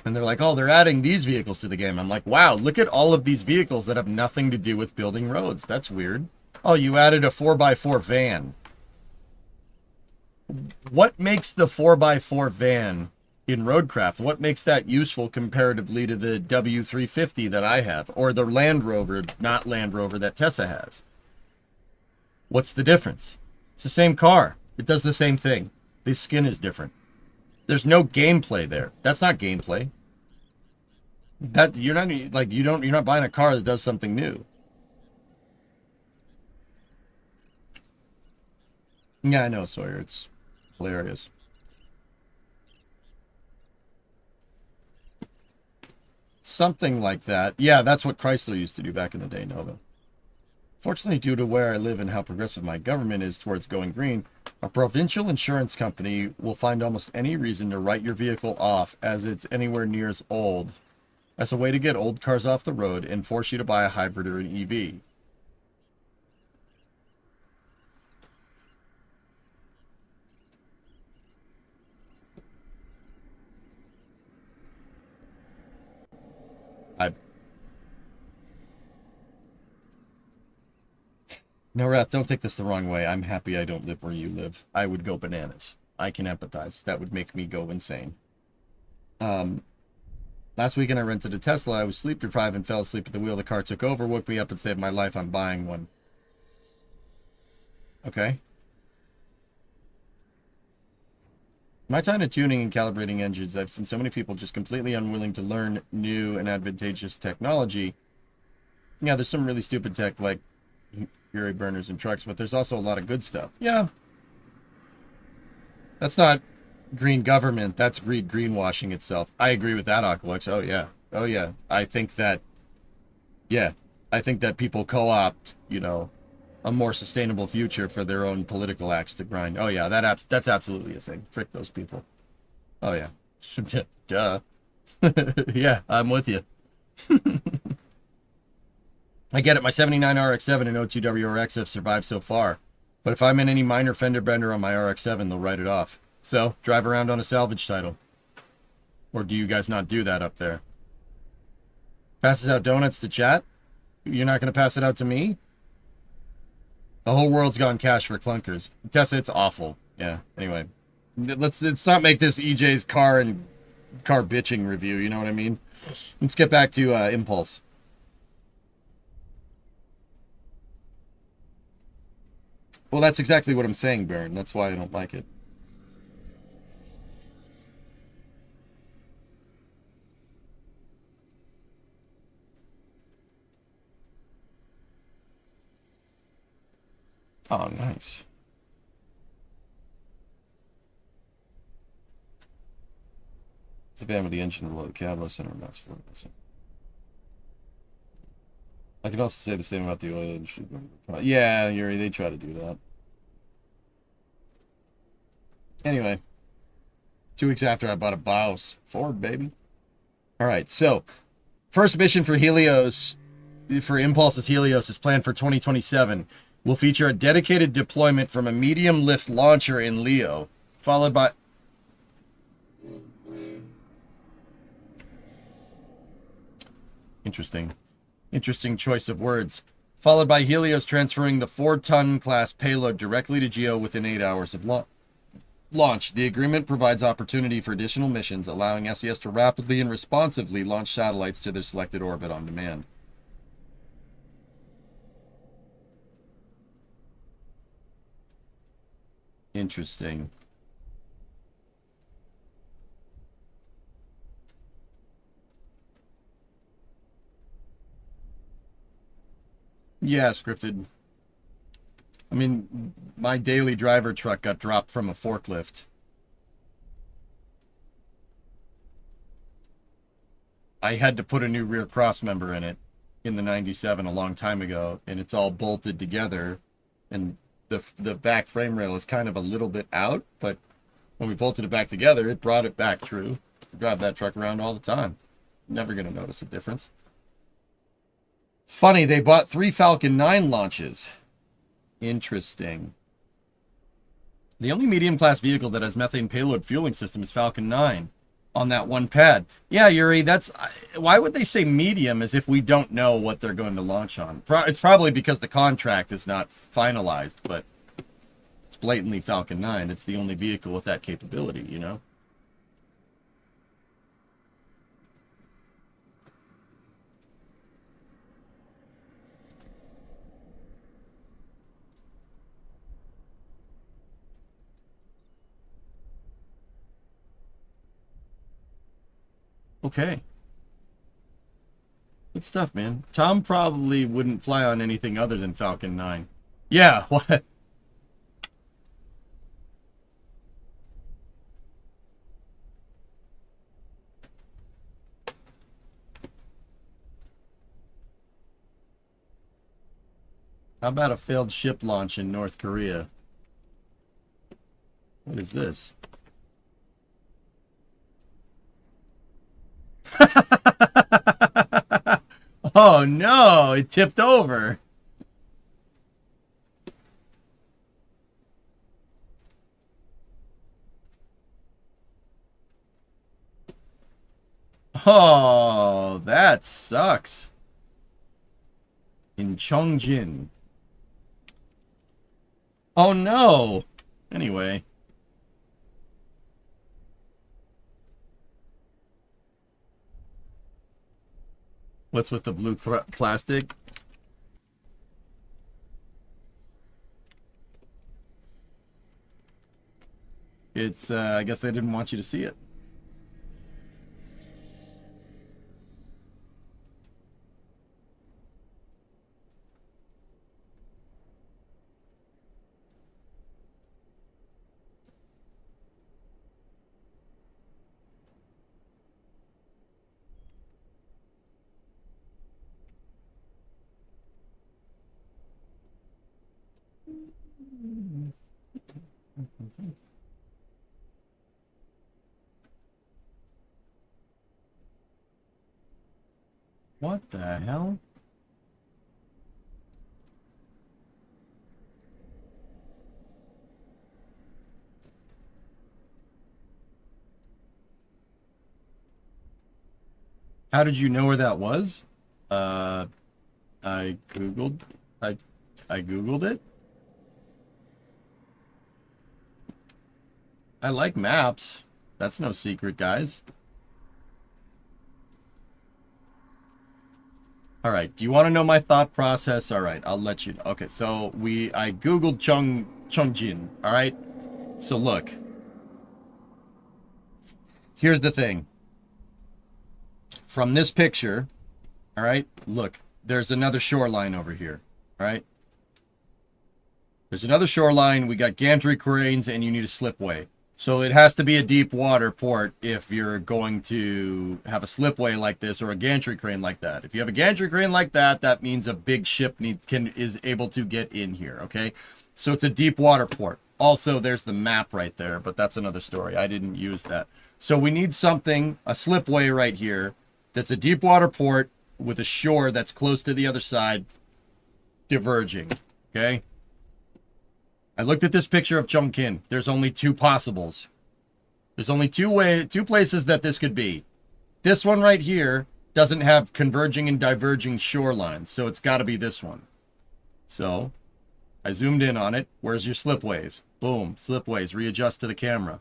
and they're like, oh, they're adding these vehicles to the game. I'm like, wow, look at all of these vehicles that have nothing to do with building roads. That's weird. Oh, you added a 4x4 van. What makes the 4x4 van in Roadcraft? What makes that useful comparatively to the W350 that I have, or the Land Rover, not Land Rover, that Tessa has? What's the difference? It's the same car. It does the same thing. The skin is different. There's no gameplay there. That's not gameplay. That you're not buying a car that does something new. Yeah, I know, Sawyer. It's hilarious. Something like that. Yeah, that's what Chrysler used to do back in the day, Nova. Fortunately, due to where I live and how progressive my government is towards going green, A provincial insurance company will find almost any reason to write your vehicle off as it's anywhere near as old, as a way to get old cars off the road and force you to buy a hybrid or an EV. No, Wrath, don't take this the wrong way. I'm happy I don't live where you live. I would go bananas. I can empathize. That would make me go insane. Last weekend I rented a Tesla. I was sleep deprived and fell asleep at the wheel. The car took over, woke me up, and saved my life. I'm buying one. Okay. My time to tuning and calibrating engines, I've seen so many people just completely unwilling to learn new and advantageous technology. Yeah, there's some really stupid tech like Fury burners and trucks, but there's also a lot of good stuff. Yeah. That's not green government. That's greed greenwashing itself. I agree with that, Oculux. Oh, yeah. Oh, yeah. I think that, yeah. I think that people co-opt, you know, a more sustainable future for their own political axe to grind. Oh, yeah. That's absolutely a thing. Frick those people. Oh, yeah. Duh. Yeah, I'm with you. I get it. My 79 RX-7 and 02WRX have survived so far. But if I'm in any minor fender bender on my RX-7, they'll write it off. So, drive around on a salvage title. Or do you guys not do that up there? Passes out donuts to chat? You're not going to pass it out to me? The whole world's gone cash for clunkers. Tessa, it's awful. Yeah, anyway. Let's not make this EJ's car bitching review, you know what I mean? Let's get back to Impulse. Well, that's exactly what I'm saying, Baron. That's why I don't like it. Oh, nice. It's a van with the engine below the catalyst center mass flow. I can also say the same about the oil industry. Yeah, Yuri, they try to do that. Anyway, 2 weeks after I bought a Baus. Ford, baby. All right, so first mission for Helios, for Impulse's Helios is planned for 2027. Will feature a dedicated deployment from a medium lift launcher in Leo, followed by... Interesting choice of words. Followed by Helios transferring the 4-ton class payload directly to Geo within 8 hours of launch. The agreement provides opportunity for additional missions, allowing SES to rapidly and responsively launch satellites to their selected orbit on demand. Interesting. Yeah, scripted. I mean, my daily driver truck got dropped from a forklift. I had to put a new rear cross member in it in the 97 a long time ago, and it's all bolted together, and the back frame rail is kind of a little bit out, but when we bolted it back together, it brought it back true. I drive that truck around all the time. Never going to notice a difference. Funny, they bought 3 Falcon 9 launches. Interesting. The only medium-class vehicle that has methane payload fueling system is Falcon 9 on that one pad. Yeah, Yuri, that's... Why would they say medium as if we don't know what they're going to launch on? It's probably because the contract is not finalized, but it's blatantly Falcon 9. It's the only vehicle with that capability, you know? Okay. Good stuff, man. Tom probably wouldn't fly on anything other than Falcon 9. Yeah, what? How about a failed ship launch in North Korea? What is this? Oh no, it tipped over. Oh, that sucks. In Chongjin. Oh no. Anyway. What's with the blue plastic? It's, I guess they didn't want you to see it. What the hell? How did you know where that was? I Googled it. I like maps. That's no secret, guys. All right, do you want to know my thought process? All right, I'll let you know. Okay, so I Googled Chongjin, all right? So look. Here's the thing. From this picture, all right, look, there's another shoreline over here, all right? There's another shoreline, we got gantry cranes, and you need a slipway. So it has to be a deep water port if you're going to have a slipway like this or a gantry crane like that. If you have a gantry crane like that, that means a big ship is able to get in here, okay? So it's a deep water port. Also, there's the map right there, but that's another story. I didn't use that. So we need something, a slipway right here, that's a deep water port with a shore that's close to the other side, diverging, okay? I looked at this picture of Chongqing. There's only two possibles. There's only two places that this could be. This one right here doesn't have converging and diverging shorelines, so it's got to be this one. So, I zoomed in on it. Where's your slipways? Boom, slipways. Readjust to the camera.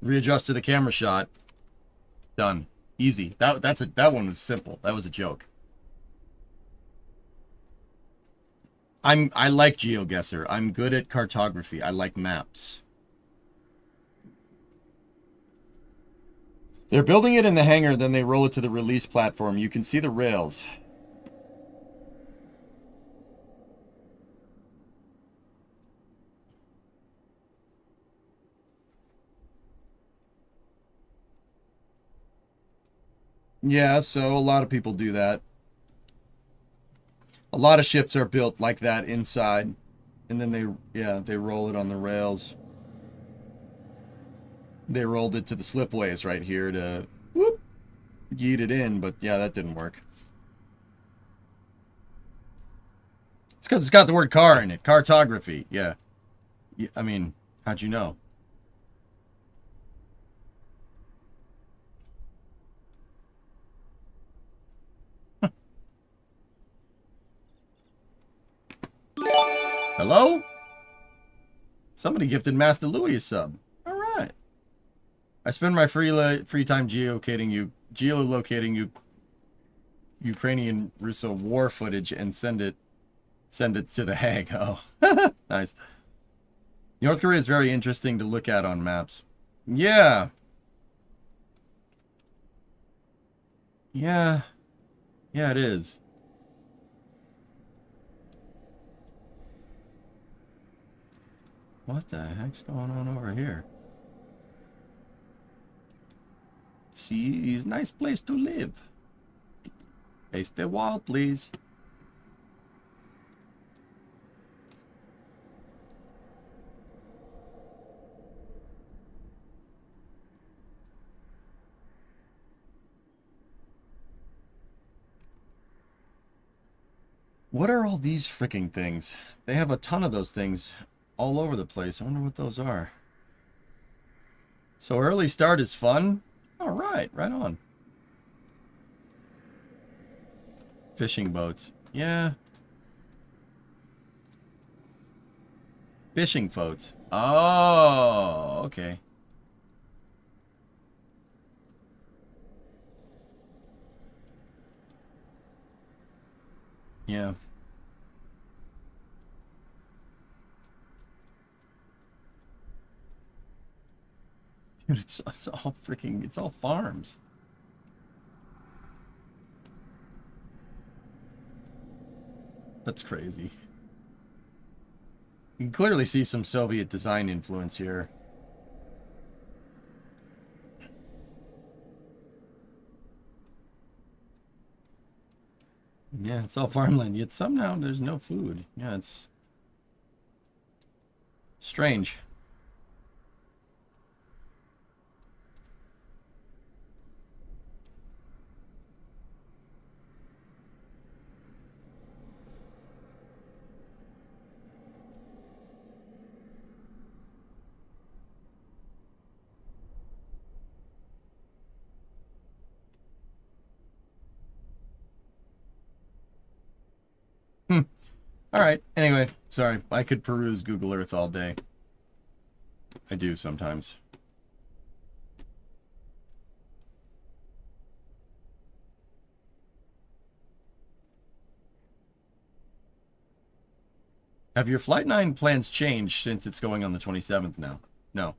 Readjust to the camera shot. Done. Easy. That one was simple. That was a joke. I like GeoGuessr. I'm good at cartography. I like maps. They're building it in the hangar, then they roll it to the release platform. You can see the rails. Yeah, so a lot of people do that. A lot of ships are built like that inside, and then they roll it on the rails. They rolled it to the slipways right here to whoop, yeet it in, but yeah, that didn't work. It's because it's got the word car in it. Cartography, yeah. I mean, how'd you know? Hello? Somebody gifted Master Louis a sub. All right. I spend my free time geolocating Ukrainian Russo war footage and send it to the Hague. Oh, nice. North Korea is very interesting to look at on maps. Yeah. Yeah. Yeah, it is. What the heck's going on over here? See, it's a nice place to live. Face the wall, please. What are all these freaking things? They have a ton of those things all over the place. I wonder what those are. So early start is fun? All right, right on. Fishing boats. Yeah. Fishing boats. Oh, okay. Yeah. Dude, it's all freaking, it's all farms. That's crazy. You can clearly see some Soviet design influence here. Yeah, it's all farmland, yet somehow there's no food. Yeah, it's strange. All right. Anyway, sorry. I could peruse Google Earth all day. I do sometimes. Have your Flight 9 plans changed since it's going on the 27th now? No.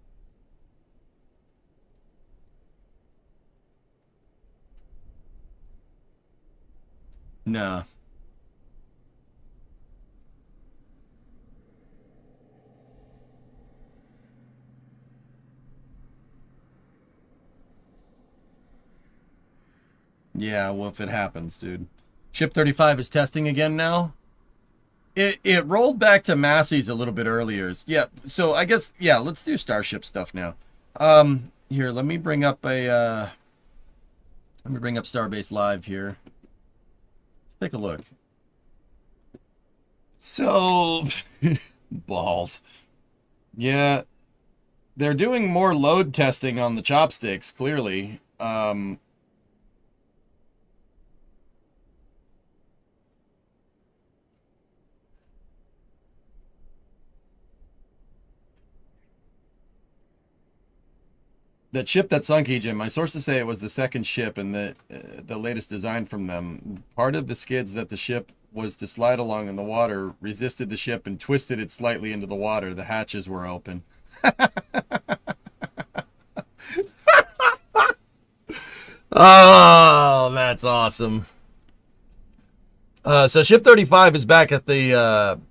Nah. Yeah, well, if it happens, dude. Ship 35 is testing again now. It rolled back to Massey's a little bit earlier. Yeah, so I guess, yeah, let's do Starship stuff now. Here, let me bring up Starbase Live here. Let's take a look. So, balls. Yeah, they're doing more load testing on the chopsticks, clearly. That ship that sunk, Ejim, my sources say it was the second ship and the latest design from them. Part of the skids that the ship was to slide along in the water resisted the ship and twisted it slightly into the water. The hatches were open. Oh, that's awesome. So ship 35 is back at the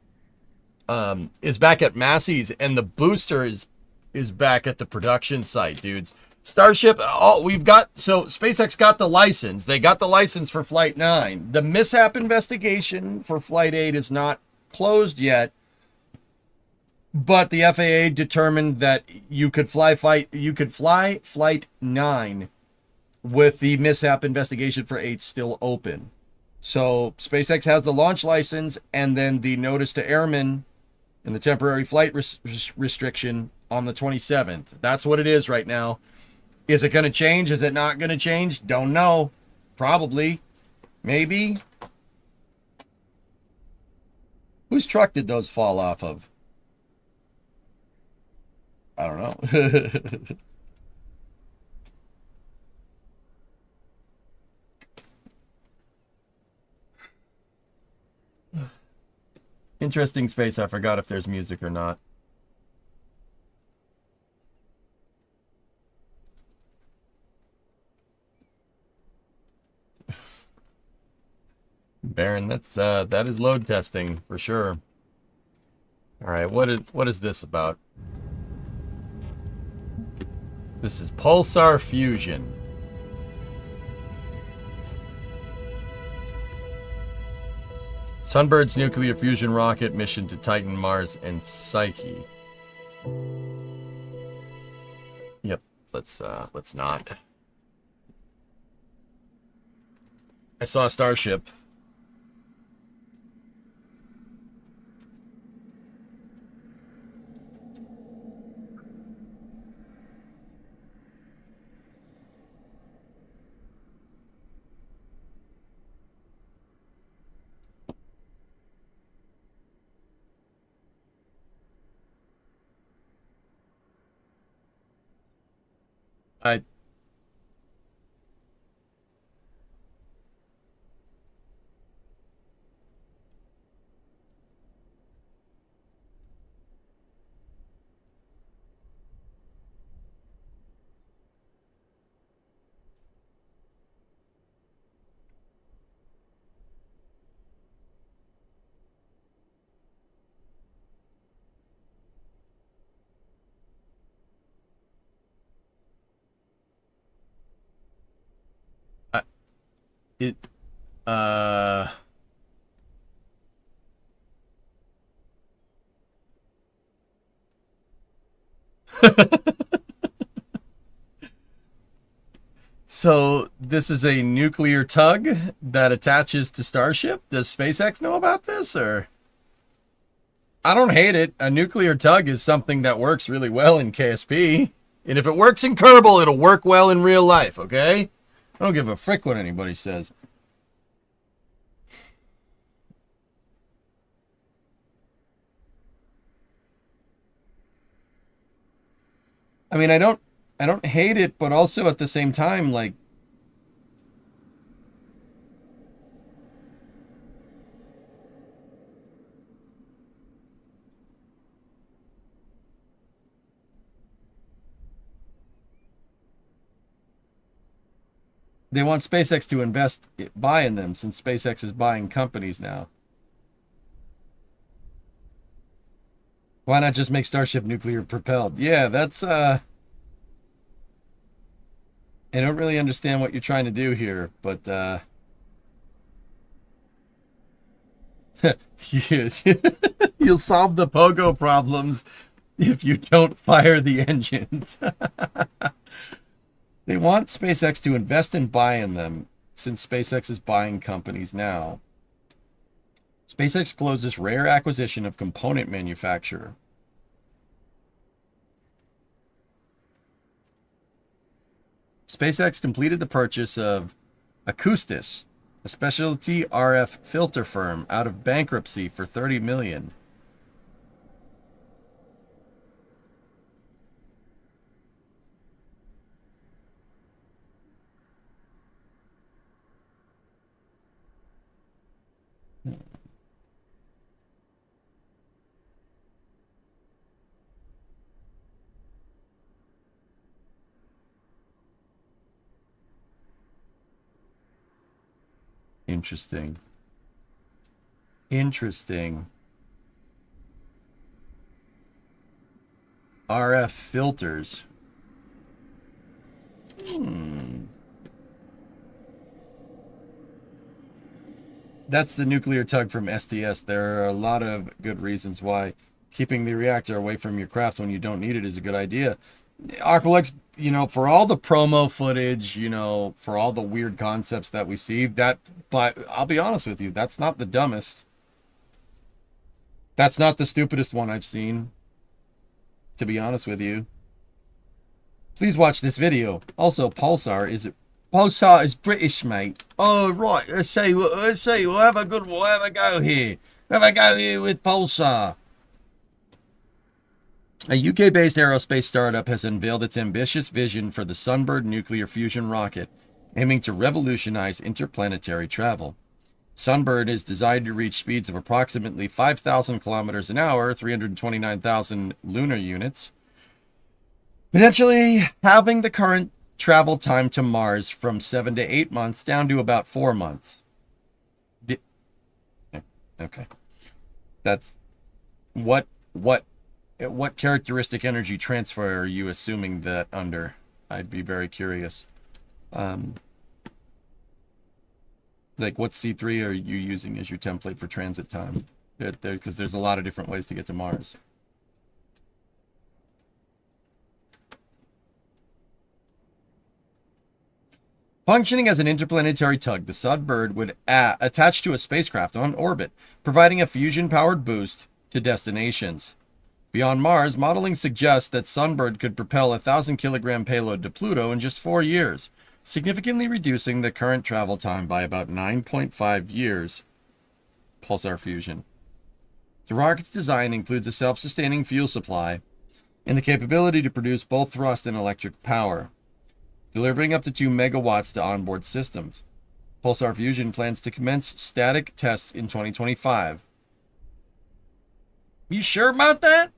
Massey's, and the booster is back at the production site, dudes. Starship, so SpaceX got the license. They got the license for Flight 9. The mishap investigation for Flight 8 is not closed yet, but the FAA determined that you could fly Flight 9 with the mishap investigation for 8 still open. So SpaceX has the launch license and then the notice to airmen and the temporary flight restriction on the 27th. That's what it is right now. Is it going to change? Is it not going to change? Don't know. Probably. Maybe. Whose truck did those fall off of? I don't know. Interesting space. I forgot if there's music or not. Baron, that is load testing for sure. All right, what is this about? This is Pulsar Fusion. Sunbird's nuclear fusion rocket mission to Titan, Mars, and Psyche. Yep, let's not. I saw Starship. I it uh So this is a nuclear tug that attaches to Starship? Does SpaceX know about this, or? I don't hate it. A nuclear tug is something that works really well in KSP. And if it works in Kerbal, it'll work well in real life, okay? I don't give a frick what anybody says. I mean, I don't hate it, but also at the same time, like, they want SpaceX to invest, buy in them, since SpaceX is buying companies now. Why not just make Starship nuclear propelled? Yeah, that's, I don't really understand what you're trying to do here, but, you'll solve the pogo problems if you don't fire the engines. They want SpaceX to invest and buy in them, since SpaceX is buying companies now. SpaceX closes rare acquisition of component manufacturer. SpaceX completed the purchase of Acoustis, a specialty RF filter firm, out of bankruptcy for $30 million. Interesting. Interesting. RF filters. That's the nuclear tug from STS. There are a lot of good reasons why keeping the reactor away from your craft when you don't need it is a good idea. Aqualex, you know, for all the promo footage, you know, for all the weird concepts that we see, but I'll be honest with you, that's not the dumbest. That's not the stupidest one I've seen, to be honest with you. Please watch this video. Also, Pulsar is British, mate. Oh, right. Let's see. We'll have a go here. Have a go here with Pulsar. A UK-based aerospace startup has unveiled its ambitious vision for the Sunbird nuclear fusion rocket, aiming to revolutionize interplanetary travel. Sunbird is designed to reach speeds of approximately 5,000 kilometers an hour, 329,000 lunar units, potentially having the current travel time to Mars from 7 to 8 months down to about 4 months. Okay. That's what characteristic energy transfer are you assuming that under? I'd be very curious. Like, what C3 are you using as your template for transit time? Because there's a lot of different ways to get to Mars. Functioning as an interplanetary tug, the Sunbird would attach to a spacecraft on orbit, providing a fusion-powered boost to destinations. Beyond Mars, modeling suggests that Sunbird could propel a 1,000-kilogram payload to Pluto in just 4 years, significantly reducing the current travel time by about 9.5 years. Pulsar Fusion. The rocket's design includes a self-sustaining fuel supply and the capability to produce both thrust and electric power. delivering up to 2 megawatts to onboard systems. Pulsar Fusion plans to commence static tests in 2025. You sure about that?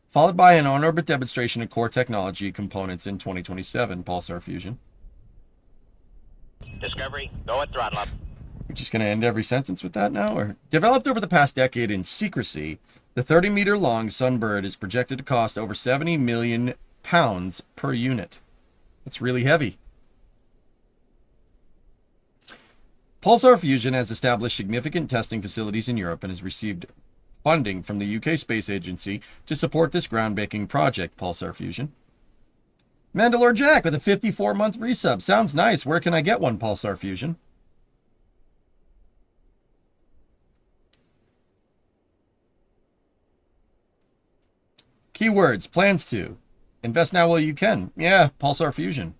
Followed by an on-orbit demonstration of core technology components in 2027, Pulsar Fusion. Discovery, go at throttle up. We're just going to end every sentence with that now? Or developed over the past decade in secrecy, the 30-meter-long Sunbird is projected to cost over 70 million pounds per unit. That's really heavy. Pulsar Fusion has established significant testing facilities in Europe and has received funding from the UK Space Agency to support this groundbreaking project, Pulsar Fusion. Mandalore Jack with a 54-month resub. Sounds nice. Where can I get one, Pulsar Fusion? Keywords. Plans to. Invest now while you can. Yeah, Pulsar Fusion.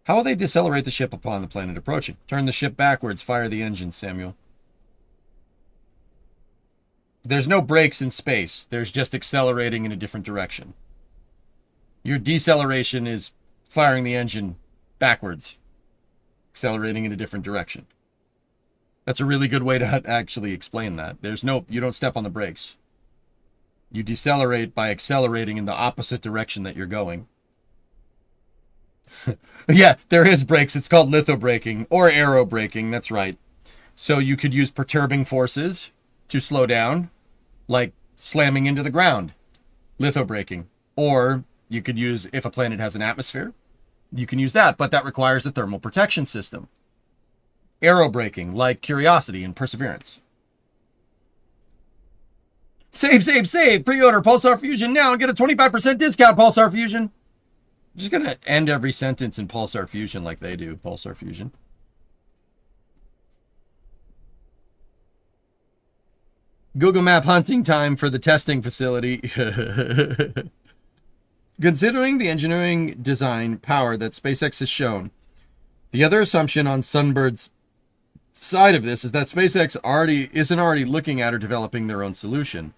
How will they decelerate the ship upon the planet approaching? Turn the ship backwards. Fire the engine, Samuel. There's no brakes in space. There's just accelerating in a different direction. Your deceleration is firing the engine backwards, accelerating in a different direction. That's a really good way to actually explain that. You don't step on the brakes. You decelerate by accelerating in the opposite direction that you're going. Yeah, there is brakes. It's called lithobraking or aerobraking. That's right. So you could use perturbing forces to slow down, like slamming into the ground, lithobraking. Or you could use, if a planet has an atmosphere, you can use that, but that requires a thermal protection system. Aerobraking, like Curiosity and Perseverance. Save, save, save! Pre-order Pulsar Fusion now and get a 25% discount, Pulsar Fusion! I'm just going to end every sentence in Pulsar Fusion like they do, Pulsar Fusion. Google Map hunting time for the testing facility. Considering the engineering design power that SpaceX has shown, the other assumption on Sunbird's side of this is that SpaceX isn't already looking at or developing their own solution.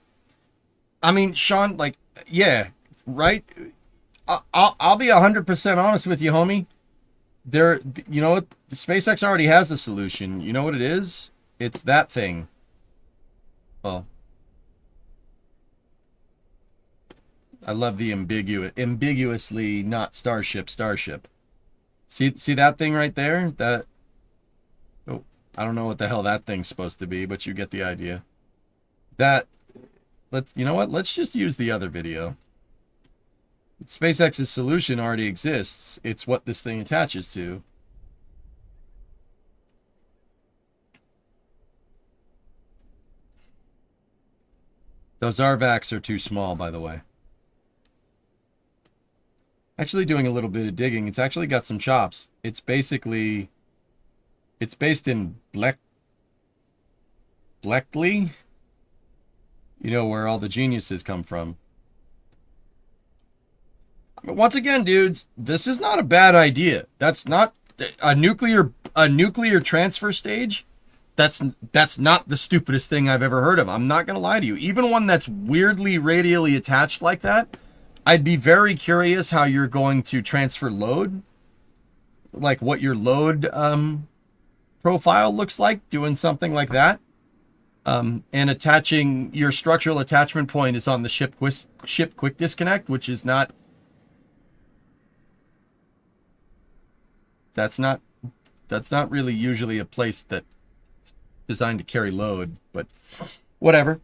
I mean, Sean, like, yeah, right? I'll be 100% honest with you, homie. You know what? SpaceX already has the solution. You know what it is? It's that thing. Well, I love the ambiguously not Starship. See that thing right there? I don't know what the hell that thing's supposed to be, but you get the idea. You know what? Let's just use the other video. SpaceX's solution already exists. It's what this thing attaches to. Those RVACs are too small, by the way. Actually doing a little bit of digging. It's actually got some chops. It's based in Bleckley. You know, where all the geniuses come from. But once again, dudes, this is not a bad idea. That's not a nuclear transfer stage. That's not the stupidest thing I've ever heard of. I'm not going to lie to you. Even one that's weirdly radially attached like that, I'd be very curious how you're going to transfer load. Like what your load profile looks like doing something like that. And attaching your structural attachment point is on the ship quick disconnect, which is not. That's not really usually a place that's designed to carry load, but whatever.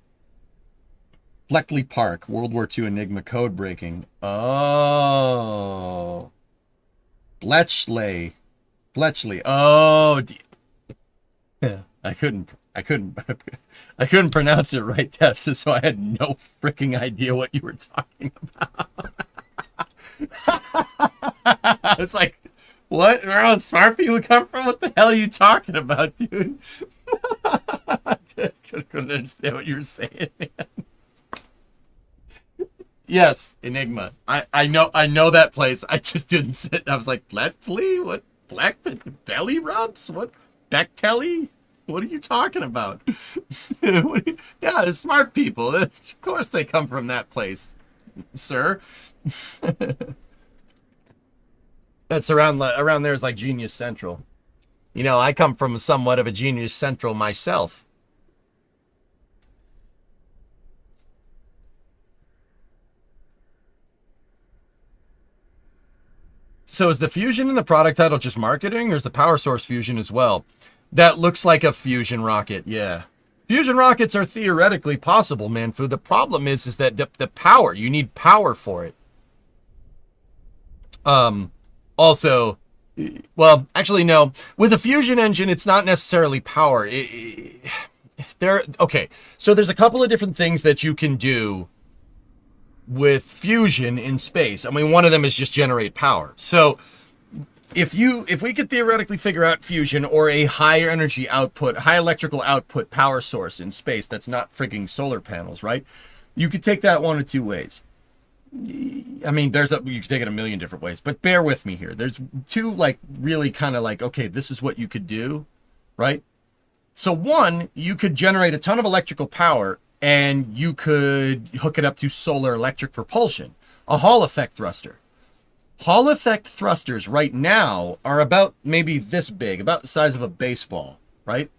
Bleckley Park, World War II Enigma code breaking. Oh. Bletchley. Oh. Yeah, I couldn't pronounce it right, Tessa, so I had no freaking idea what you were talking about. I was like, what? Where all smart people come from? What the hell are you talking about, dude? I couldn't understand what you were saying, man. Yes, Enigma. I know that place. I just didn't sit. I was like, Bletchley? What? Belly rubs? What? Bechtelly? What are you talking about? Yeah, the smart people. Of course they come from that place, sir. That's around there is like Genius Central. You know, I come from somewhat of a Genius Central myself. So is the fusion in the product title just marketing, or is the power source fusion as well? That looks like a fusion rocket, yeah. Fusion rockets are theoretically possible, Manfu. The problem is that the power, you need power for it. Also, well, actually, no. With a fusion engine, it's not necessarily power. Okay, so there's a couple of different things that you can do with fusion in space. I mean, one of them is just generate power. So if we could theoretically figure out fusion or a high energy output, high electrical output power source in space that's not freaking solar panels, right? You could take that one of two ways. I mean, you could take it a million different ways, but bear with me here. There's two, like, really kind of like, okay, this is what you could do, right? So one, you could generate a ton of electrical power and you could hook it up to solar electric propulsion, a Hall effect thruster. Hall effect thrusters right now are about maybe this big, about the size of a baseball, right?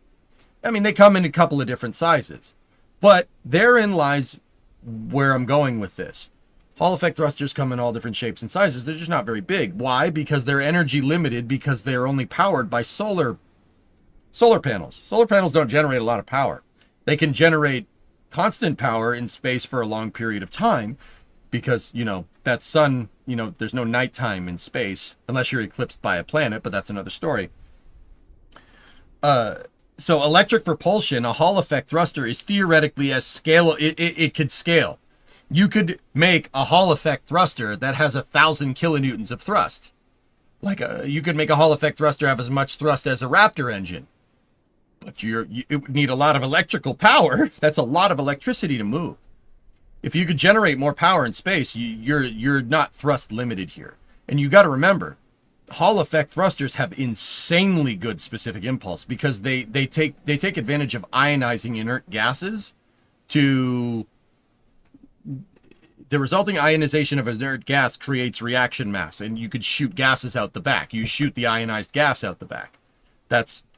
I mean, they come in a couple of different sizes, but therein lies where I'm going with this. Hall effect thrusters come in all different shapes and sizes. They're just not very big. Why? Because they're energy limited, because they're only powered by solar panels. Solar panels don't generate a lot of power. They can generate constant power in space for a long period of time because, you know, that sun, you know, there's no nighttime in space unless you're eclipsed by a planet, but that's another story. So electric propulsion, a Hall effect thruster, is theoretically as scale. It could scale. You could make a Hall effect thruster that has 1,000 kilonewtons of thrust. You could make a Hall effect thruster have as much thrust as a Raptor engine. But it would need a lot of electrical power. That's a lot of electricity to move. If you could generate more power in space, you're not thrust limited here. And you got to remember, Hall effect thrusters have insanely good specific impulse because they take advantage of ionizing inert gases to. The resulting ionization of inert gas creates reaction mass, and you could shoot gases out the back. You shoot the ionized gas out the back.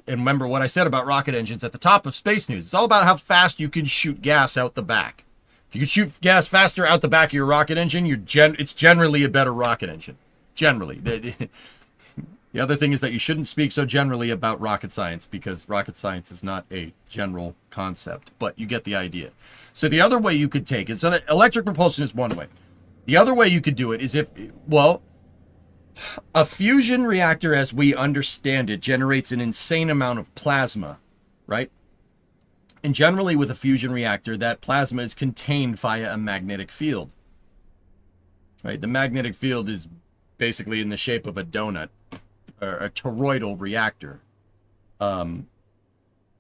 And remember what I said about rocket engines at the top of Space News. It's all about how fast you can shoot gas out the back. If you can shoot gas faster out the back of your rocket engine, it's generally a better rocket engine. Generally. The other thing is that you shouldn't speak so generally about rocket science because rocket science is not a general concept, but you get the idea. So the other way you could take it, so that electric propulsion is one way. The other way you could do it is a fusion reactor, as we understand it, generates an insane amount of plasma, right? And generally with a fusion reactor, that plasma is contained via a magnetic field, right? The magnetic field is basically in the shape of a donut, or a toroidal reactor, a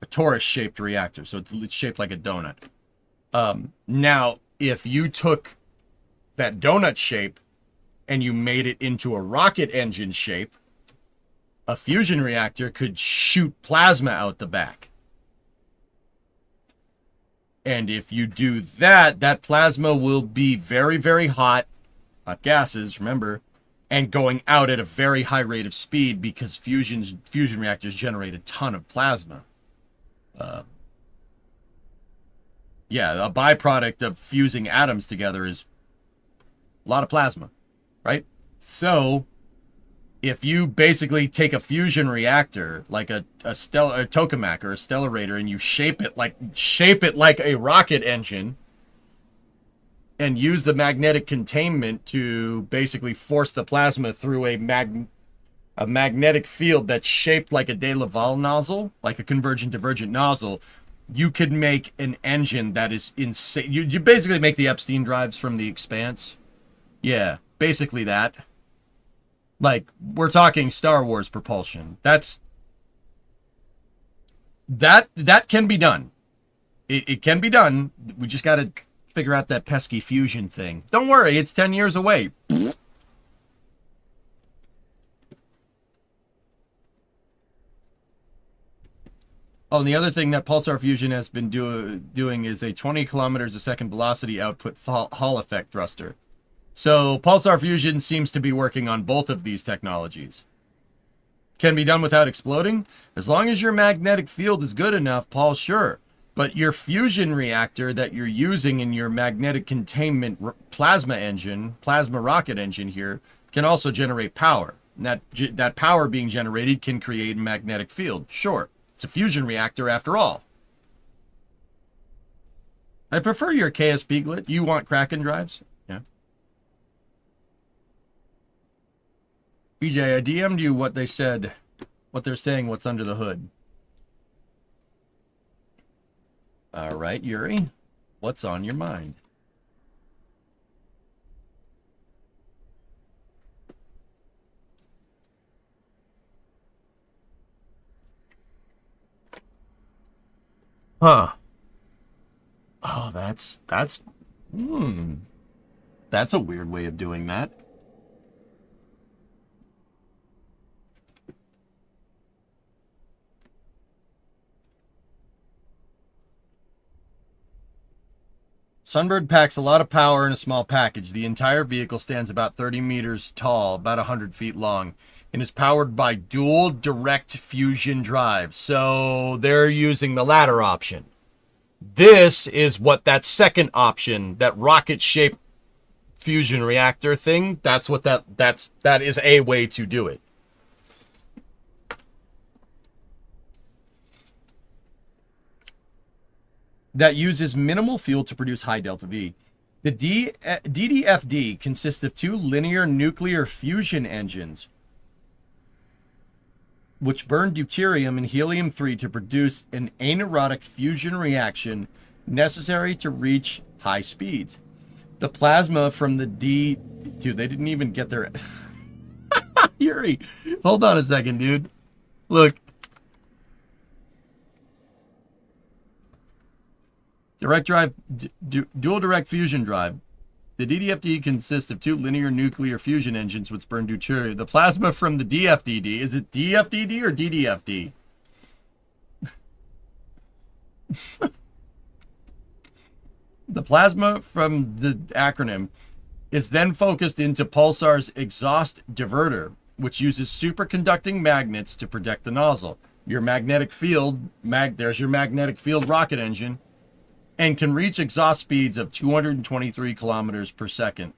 torus-shaped reactor, so it's shaped like a donut. Now, if you took that donut shape and you made it into a rocket engine shape, a fusion reactor could shoot plasma out the back. And if you do that, that plasma will be very, very hot gases, remember, and going out at a very high rate of speed because fusion reactors generate a ton of plasma. Yeah, a byproduct of fusing atoms together is a lot of plasma, right? So if you basically take a fusion reactor like a tokamak or a stellarator and you shape it like a rocket engine and use the magnetic containment to basically force the plasma through a magnetic field that's shaped like a de Laval nozzle, like a convergent divergent nozzle, you could make an engine that is insane. You basically make the Epstein drives from The Expanse. Yeah, basically that. Like, we're talking Star Wars propulsion. That can be done. It can be done. We just got to figure out that pesky fusion thing. Don't worry, it's 10 years away. Oh, and the other thing that Pulsar Fusion has been doing is a 20 kilometers a second velocity output Hall effect thruster. So Pulsar Fusion seems to be working on both of these technologies. Can be done without exploding? As long as your magnetic field is good enough, Paul, sure. But your fusion reactor that you're using in your magnetic containment plasma rocket engine here, can also generate power. And that power being generated can create a magnetic field. Sure, it's a fusion reactor after all. I prefer your KSP Glit. You want Kraken drives? Yeah. BJ, I DM'd you what they said, what they're saying, what's under the hood. All right, Yuri, what's on your mind? Huh. Oh, that's a weird way of doing that. Sunbird packs a lot of power in a small package. The entire vehicle stands about 30 meters tall, about 100 feet long, and is powered by dual direct fusion drives. So they're using the latter option. This is what that second option, that rocket-shaped fusion reactor thing, that is a way to do it. That uses minimal fuel to produce high delta V. The DDFD consists of two linear nuclear fusion engines, which burn deuterium and helium-3 to produce an anaerotic fusion reaction necessary to reach high speeds. The plasma from the Dude, they didn't even get their... Yuri, hold on a second, dude. Look. Direct drive, dual direct fusion drive. The DDFD consists of two linear nuclear fusion engines which burn deuterium. The plasma from the DFDD, is it DFDD or DDFD? The plasma from the acronym is then focused into Pulsar's exhaust diverter, which uses superconducting magnets to protect the nozzle. Your magnetic field, there's your magnetic field rocket engine, and can reach exhaust speeds of 223 kilometers per second.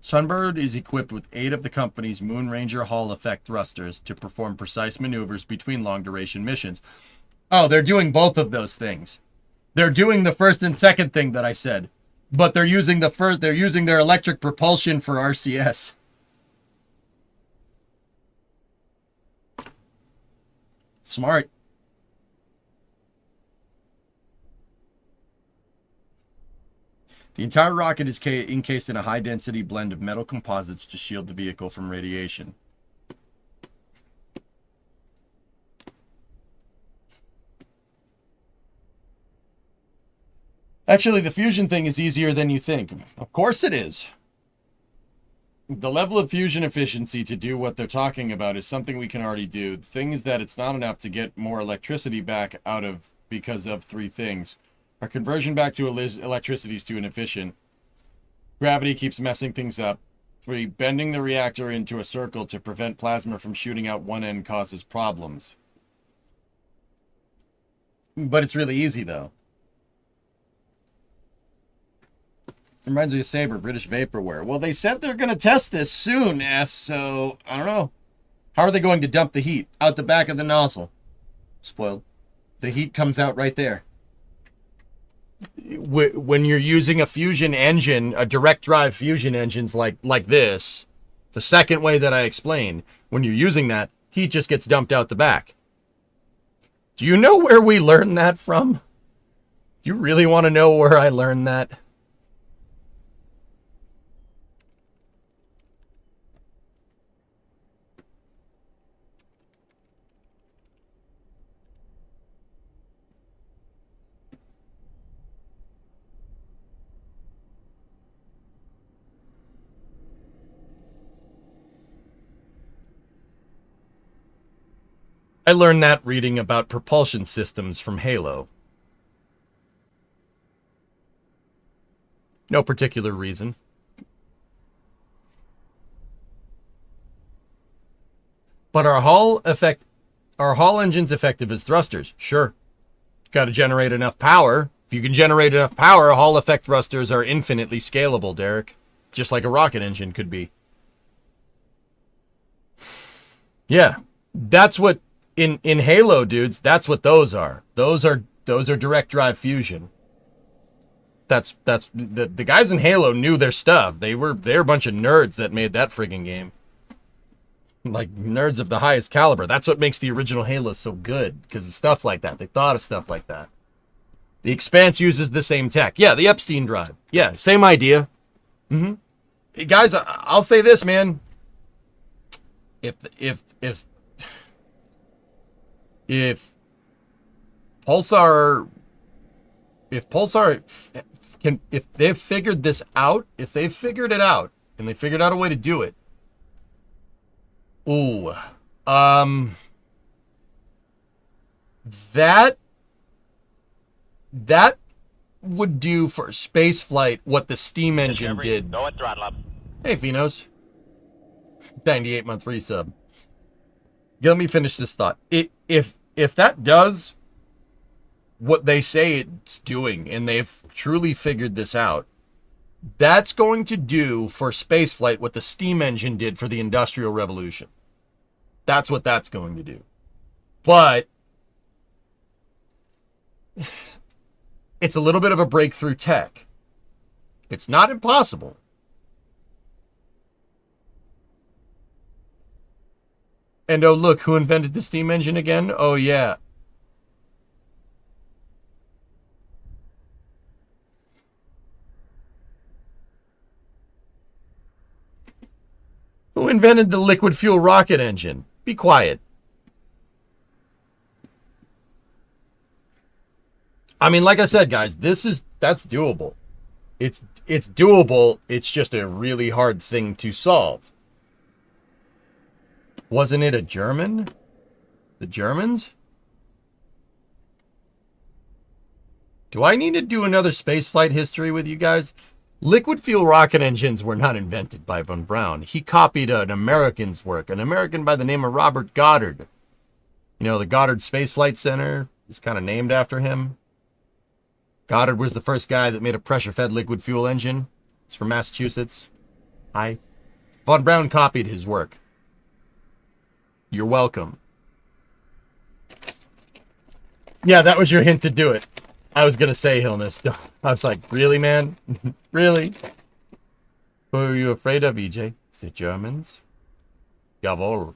Sunbird is equipped with 8 of the company's Moon Ranger Hall effect thrusters to perform precise maneuvers between long-duration missions. Oh, they're doing both of those things. They're doing the first and second thing that I said, but they're using their electric propulsion for RCS. Smart. The entire rocket is encased in a high-density blend of metal composites to shield the vehicle from radiation. Actually, the fusion thing is easier than you think. Of course it is. The level of fusion efficiency to do what they're talking about is something we can already do. The thing is that it's not enough to get more electricity back out of because of 3 things. Our conversion back to electricity is too inefficient. Gravity keeps messing things up. 3, bending the reactor into a circle to prevent plasma from shooting out one end causes problems. But it's really easy, though. Reminds me of Sabre, British Vaporware. Well, they said they're going to test this soon, so I don't know. How are they going to dump the heat? Out the back of the nozzle. Spoiled. The heat comes out right there. When you're using a fusion engine, a direct drive fusion engines like this, the second way that I explained, when you're using that, heat just gets dumped out the back. Do you know where we learned that from? Do you really want to know where I learned that? I learned that reading about propulsion systems from Halo. No particular reason. But are Hall engines effective as thrusters? Sure. Got to generate enough power. If you can generate enough power, Hall effect thrusters are infinitely scalable, Derek. Just like a rocket engine could be. Yeah. That's what in Halo, dudes, that's what those are. Those are direct drive fusion. That's the guys in Halo knew their stuff. They're a bunch of nerds that made that friggin' game. Like nerds of the highest caliber. That's what makes the original Halo so good, because of stuff like that. They thought of stuff like that. The Expanse uses the same tech. Yeah, the Epstein drive. Yeah, same idea. Hey, guys, I'll say this, man. If Pulsar can, if they've figured this out, if they've figured it out and they figured out a way to do it, that would do for space flight what the steam engine did. Go at throttle up. Hey, Finos. 98-month resub. Let me finish this thought. If that does what they say it's doing, and they've truly figured this out, that's going to do for spaceflight what the steam engine did for the Industrial Revolution. That's what that's going to do. But it's a little bit of a breakthrough tech. It's not impossible. And oh, look, who invented the steam engine again? Oh, yeah. Who invented the liquid fuel rocket engine? Be quiet. I mean, like I said, guys, that's doable. It's doable. It's just a really hard thing to solve. Wasn't it a German? The Germans? Do I need to do another spaceflight history with you guys? Liquid fuel rocket engines were not invented by von Braun. He copied an American's work, an American by the name of Robert Goddard. You know, the Goddard Space Flight Center is kind of named after him. Goddard was the first guy that made a pressure-fed liquid fuel engine. He's from Massachusetts. Von Braun copied his work. You're welcome. Yeah, that was your hint to do it. I was going to say, Hillness. I was like, really, man? Really? Who are you afraid of, EJ? It's the Germans? Jawohl.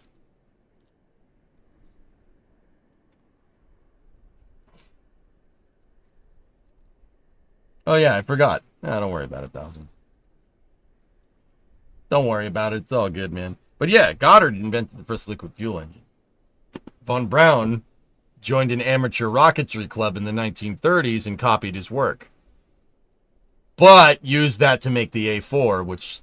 Oh, yeah, I forgot. Don't worry about it, 1,000. Don't worry about it. It's all good, man. But yeah, Goddard invented the first liquid fuel engine. Von Braun joined an amateur rocketry club in the 1930s and copied his work. But used that to make the A4, which...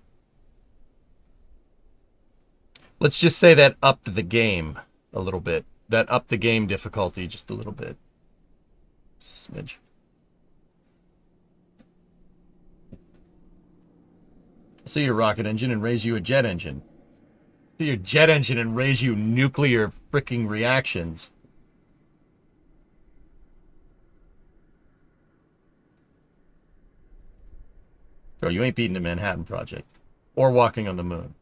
let's just say that upped the game a little bit. That upped the game difficulty just a little bit. Just a smidge. See your rocket engine and raise you a jet engine. See your jet engine and raise you nuclear freaking reactions. Bro, you ain't beating the Manhattan Project. Or walking on the moon.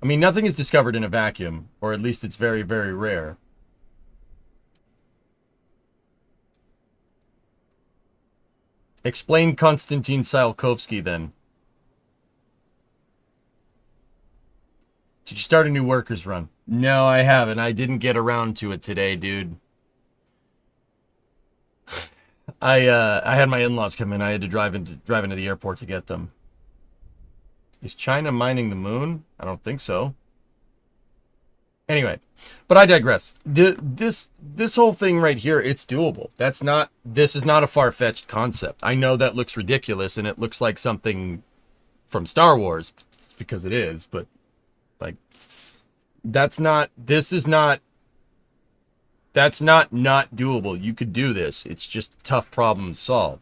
I mean, nothing is discovered in a vacuum. Or at least it's very, very rare. Explain Konstantin Tsiolkovsky, then. Did you start a new workers run? No, I haven't. I didn't get around to it today, dude. I had my in-laws come in. I had to drive into the airport to get them. Is China mining the moon? I don't think so. Anyway, but I digress. This whole thing right here, it's doable. This is not a far-fetched concept. I know that looks ridiculous and it looks like something from Star Wars, because it is, but like that's not doable. You could do this. It's just a tough problem to solve.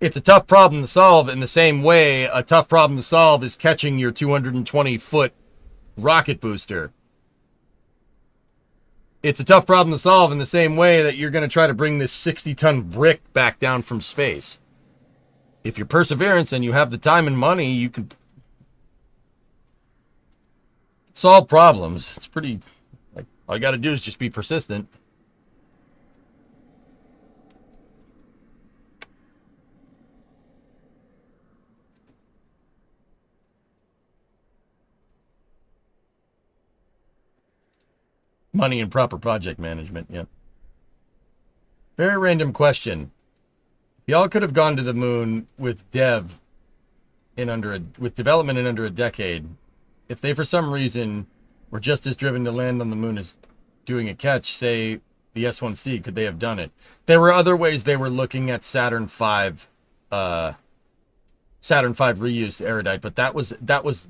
It's a tough problem to solve in the same way a tough problem to solve is catching your 220-foot rocket booster. It's a tough problem to solve in the same way that you're going to try to bring this 60-ton brick back down from space. If you're perseverance and you have the time and money, you can solve problems. It's pretty, like, all you got to do is just be persistent. Money and proper project management, yeah. Very random question. Y'all could have gone to the moon with development in under a decade. If they for some reason were just as driven to land on the moon as doing a catch, say the S1C, could they have done it? There were other ways they were looking at Saturn V reuse erudite, but that was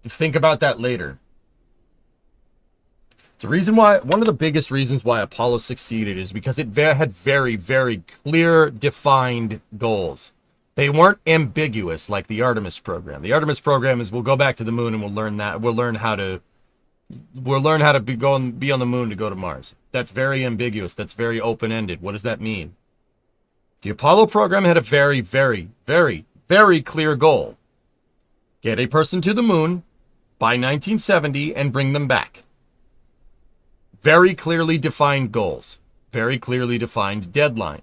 think about that later. The reason why, one of the biggest reasons why Apollo succeeded is because it had very, very clear, defined goals. They weren't ambiguous like the Artemis program. The Artemis program is we'll go back to the moon and we'll learn how to be on the moon to go to Mars. That's very ambiguous. That's very open-ended. What does that mean? The Apollo program had a very, very, very, very clear goal. Get a person to the moon by 1970 and bring them back. Very clearly defined goals, very clearly defined deadline.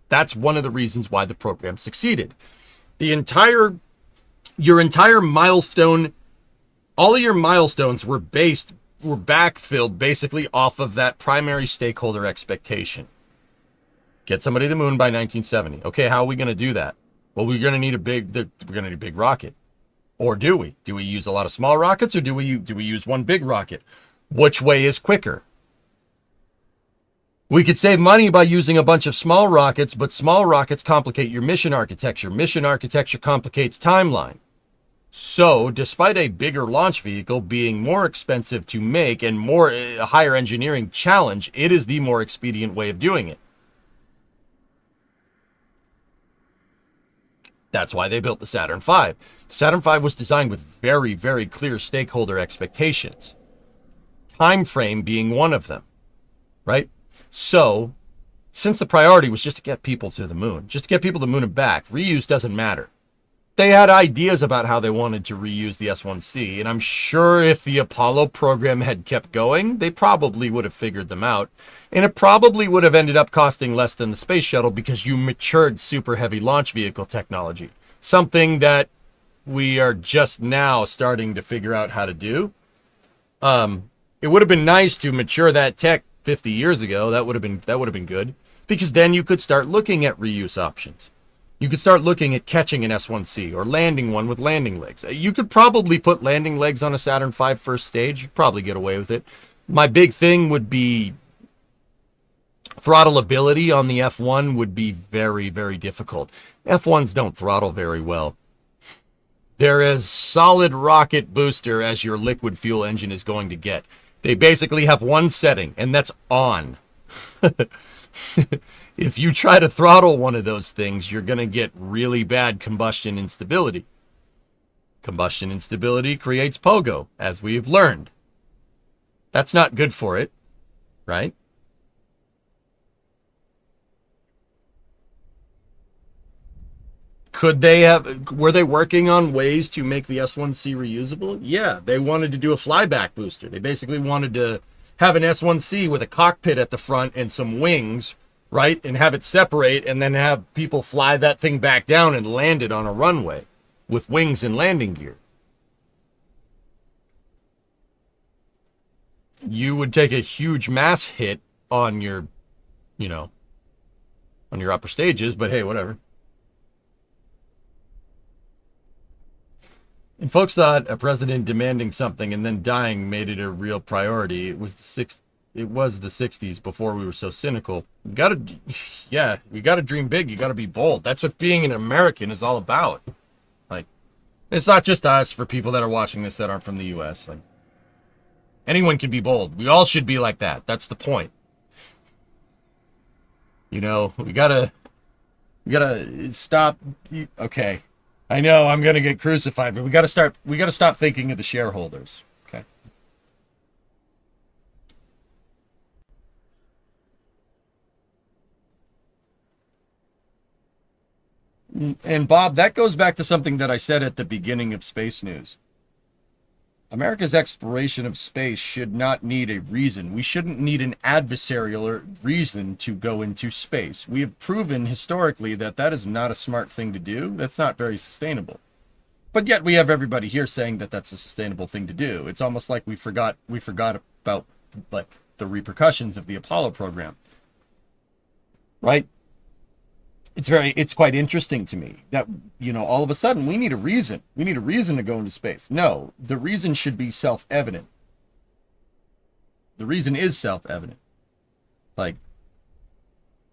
That's one of the reasons why the program succeeded. Your entire milestone, all of your milestones were backfilled basically off of that primary stakeholder expectation. Get somebody to the moon by 1970. Okay, how are we going to do that? Well, we're going to need a big rocket. Or do we? Do we use a lot of small rockets, or do we use one big rocket? Which way is quicker? We could save money by using a bunch of small rockets, but small rockets complicate your mission architecture. Mission architecture complicates timeline. So, despite a bigger launch vehicle being more expensive to make and a higher engineering challenge, it is the more expedient way of doing it. That's why they built the Saturn V. The Saturn V was designed with very, very clear stakeholder expectations. Time frame being one of them, right? So, since the priority was just to get people to the moon, just to get people to the moon and back, reuse doesn't matter. They had ideas about how they wanted to reuse the S1C, and I'm sure if the Apollo program had kept going, they probably would have figured them out, and it probably would have ended up costing less than the space shuttle because you matured super heavy launch vehicle technology, something that we are just now starting to figure out how to do. It would have been nice to mature that tech 50 years ago. That would have been good, because then you could start looking at reuse options. You could start looking at catching an S1C or landing one with landing legs. You could probably put landing legs on a Saturn V first stage. You'd probably get away with it. My big thing would be throttle ability on the F1 would be very, very difficult. F1s don't throttle very well. They're as solid rocket booster as your liquid fuel engine is going to get. They basically have one setting, and that's on. If you try to throttle one of those things, you're going to get really bad combustion instability. Combustion instability creates pogo, as we've learned. That's not good for it, right? Were they working on ways to make the S1C reusable? Yeah, they wanted to do a flyback booster. They basically wanted to have an S1C with a cockpit at the front and some wings, right? And have it separate and then have people fly that thing back down and land it on a runway with wings and landing gear. You would take a huge mass hit on your, on your upper stages, but hey, whatever. And folks thought a president demanding something and then dying made it a real priority. It was the 60s before we were so cynical. You gotta dream big. You gotta be bold. That's what being an American is all about. Like, it's not just us, for people that are watching this that aren't from the U.S. Like, anyone can be bold. We all should be like that. That's the point. You know, we gotta stop. Okay, I know I'm gonna get crucified, but we gotta stop thinking of the shareholders. Okay. And Bob, that goes back to something that I said at the beginning of Space News. America's exploration of space should not need a reason. We shouldn't need an adversarial reason to go into space. We have proven historically that that is not a smart thing to do. That's not very sustainable. But yet we have everybody here saying that that's a sustainable thing to do. It's almost like we forgot about like the repercussions of the Apollo program. Right? It's quite interesting to me that, you know, all of a sudden we need a reason. We need a reason to go into space. No, the reason should be self-evident. The reason is self-evident. Like,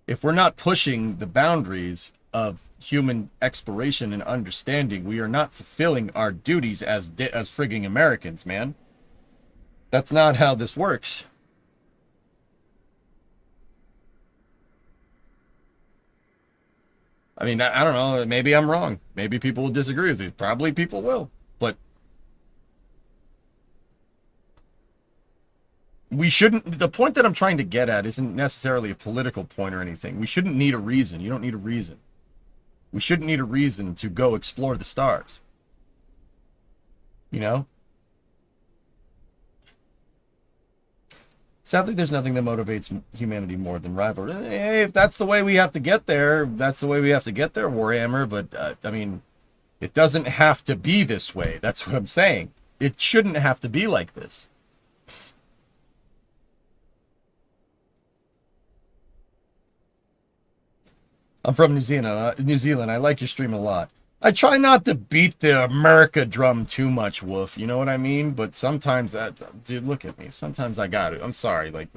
if we're not pushing the boundaries of human exploration and understanding, we are not fulfilling our duties as frigging Americans, man. That's not how this works. I mean, I don't know. Maybe I'm wrong. Maybe people will disagree with me. Probably people will. But we shouldn't. The point that I'm trying to get at isn't necessarily a political point or anything. We shouldn't need a reason. You don't need a reason. We shouldn't need a reason to go explore the stars. You know? Sadly, there's nothing that motivates humanity more than rivalry. Hey, if that's the way we have to get there, that's the way we have to get there, Warhammer. But, I mean, it doesn't have to be this way. That's what I'm saying. It shouldn't have to be like this. I'm from New Zealand. I like your stream a lot. I try not to beat the America drum too much, Wolf. You know what I mean? But sometimes, dude, look at me. Sometimes I got it. I'm sorry. Like,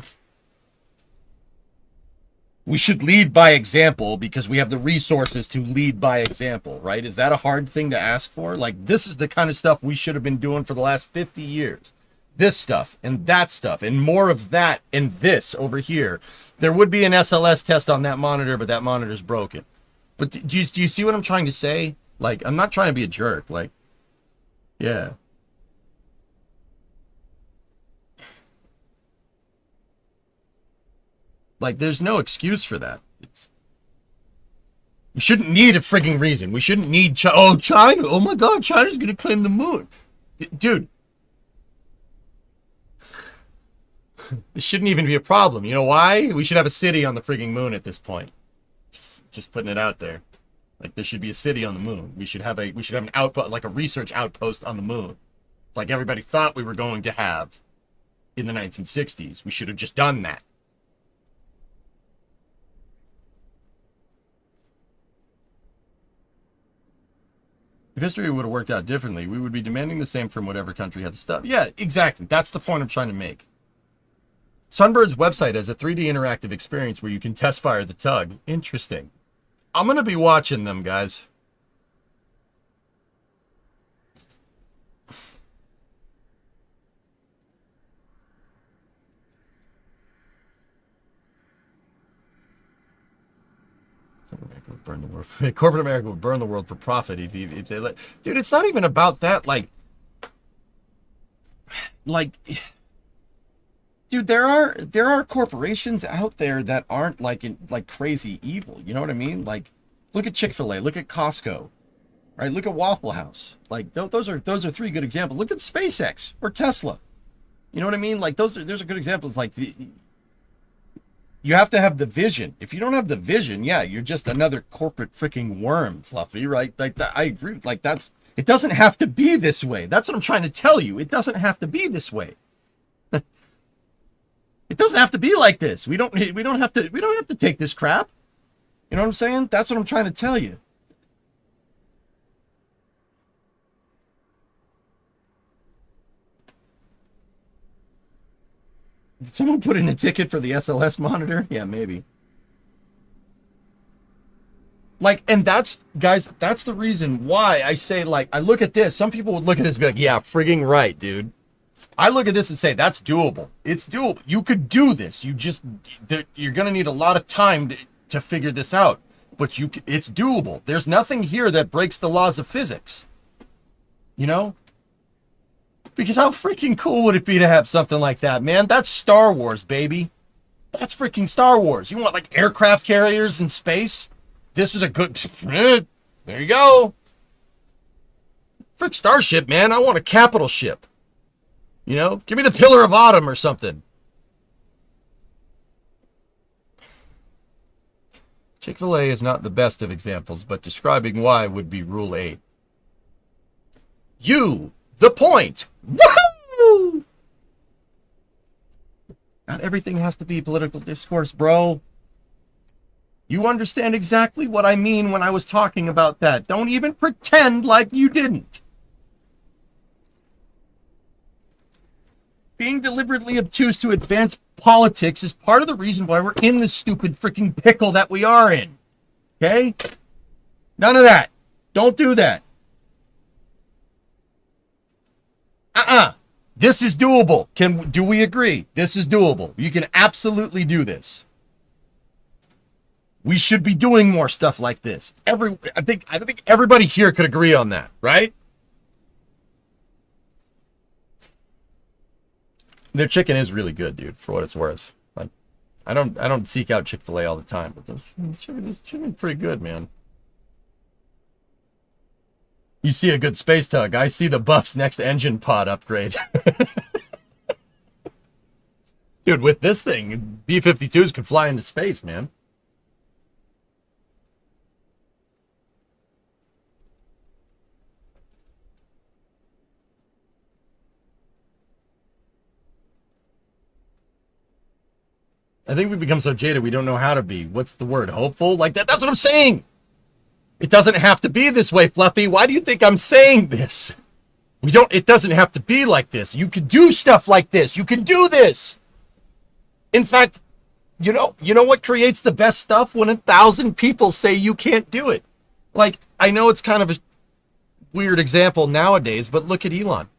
we should lead by example because we have the resources to lead by example, right? Is that a hard thing to ask for? Like, this is the kind of stuff we should have been doing for the last 50 years. This stuff and that stuff and more of that and this over here. There would be an SLS test on that monitor, but that monitor's broken. But do you see what I'm trying to say? Like, I'm not trying to be a jerk. Like, yeah. Like, there's no excuse for that. We shouldn't need a frigging reason. We shouldn't need China. Oh my God, China's going to claim the moon. Dude. This shouldn't even be a problem. You know why? We should have a city on the frigging moon at this point. Just putting it out there. Like, there should be a city on the moon. We should have an outpost, like a research outpost on the moon. Like everybody thought we were going to have in the 1960s. We should have just done that. If history would have worked out differently, we would be demanding the same from whatever country had the stuff. Yeah, exactly. That's the point I'm trying to make. Sunbird's website has a 3D interactive experience where you can test fire the tug. Interesting. I'm going to be watching them, guys. Burn the world. Corporate America would burn the world for profit if they let. Dude, it's not even about that. Like, dude, there are corporations out there that aren't like crazy evil. You know what I mean? Like, look at Chick-fil-A, look at Costco, right? Look at Waffle House. Like, those are three good examples. Look at SpaceX or Tesla. You know what I mean? Like, those are good examples. Like, you have to have the vision. If you don't have the vision, yeah, you're just another corporate freaking worm, Fluffy, right? Like, I agree. Like, it doesn't have to be this way. That's what I'm trying to tell you. It doesn't have to be this way. It doesn't have to be like this. We don't have to take this crap. You know what I'm saying? That's what I'm trying to tell you. Did someone put in a ticket for the SLS monitor? Yeah, maybe. Like, and that's, guys, that's the reason why I say, like, I look at this. Some people would look at this and be like, yeah, frigging right, dude. I look at this and say, that's doable. It's doable. You could do this. You just, you're going to need a lot of time to figure this out. But it's doable. There's nothing here that breaks the laws of physics. You know? Because how freaking cool would it be to have something like that, man? That's Star Wars, baby. That's freaking Star Wars. You want, like, aircraft carriers in space? This is a good... There you go. Frick Starship, man. I want a capital ship. You know? Give me the Pillar of Autumn or something. Chick-fil-A is not the best of examples, but describing why would be Rule 8. You, the point. Woohoo! Not everything has to be political discourse, bro. You understand exactly what I mean when I was talking about that. Don't even pretend like you didn't. Being deliberately obtuse to advance politics is part of the reason why we're in this stupid freaking pickle that we are in. Okay? None of that. Don't do that. This is doable. Do we agree? This is doable. You can absolutely do this. We should be doing more stuff like this. I think everybody here could agree on that, right? Their chicken is really good, dude, for what it's worth. Like, I don't seek out Chick-fil-A all the time, but this chicken's pretty good, man. You see a good space tug. I see the Buff's next engine pod upgrade. Dude, with this thing, B-52s could fly into space, man. I think we become so jaded we don't know how to be. What's the word? Hopeful? Like that? That's what I'm saying. It doesn't have to be this way, Fluffy. Why do you think I'm saying this? It doesn't have to be like this. You can do stuff like this. You can do this. In fact, you know what creates the best stuff? When 1,000 people say you can't do it. Like, I know it's kind of a weird example nowadays, but look at Elon.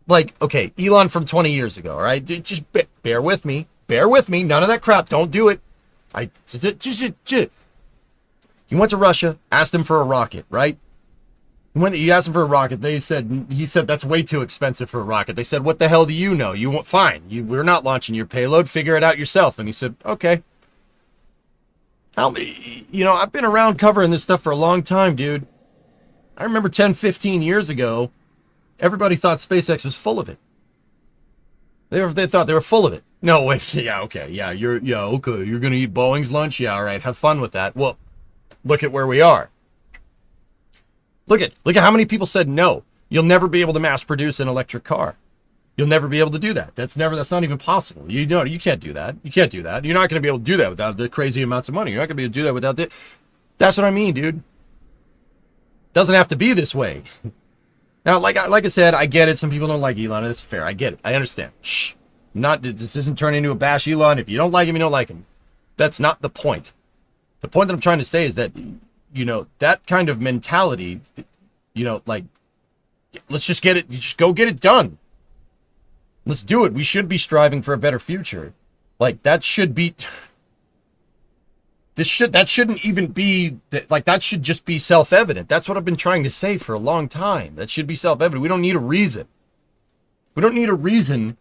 Like, okay, Elon from 20 years ago, all right? Just bear with me. Bear with me. None of that crap. Don't do it. He went to Russia, asked him for a rocket, right? He asked him for a rocket. He said that's way too expensive for a rocket. They said, what the hell do you know? Fine. We're not launching your payload. Figure it out yourself. And he said, okay. I've been around covering this stuff for a long time, dude. I remember 10, 15 years ago, everybody thought SpaceX was full of it. They thought they were full of it. No, wait, yeah, okay, yeah, okay, you're gonna eat Boeing's lunch? Yeah, all right, have fun with that. Well, look at where we are. Look at how many people said no. You'll never be able to mass produce an electric car. You'll never be able to do that. That's not even possible. You can't do that. You can't do that. You're not gonna be able to do that without the crazy amounts of money. You're not gonna be able to do that without the... That's what I mean, dude. Doesn't have to be this way. Now, like I said, I get it. Some people don't like Elon. It's fair. I get it. I understand. Shh. This isn't turning into a bash Elon. If you don't like him, you don't like him. That's not the point. The point that I'm trying to say is that, that kind of mentality, like, let's just get it. You just go get it done. Let's do it. We should be striving for a better future. Like, that should be... That shouldn't even be, like, that should just be self-evident. That's what I've been trying to say for a long time. That should be self-evident. We don't need a reason. We don't need a reason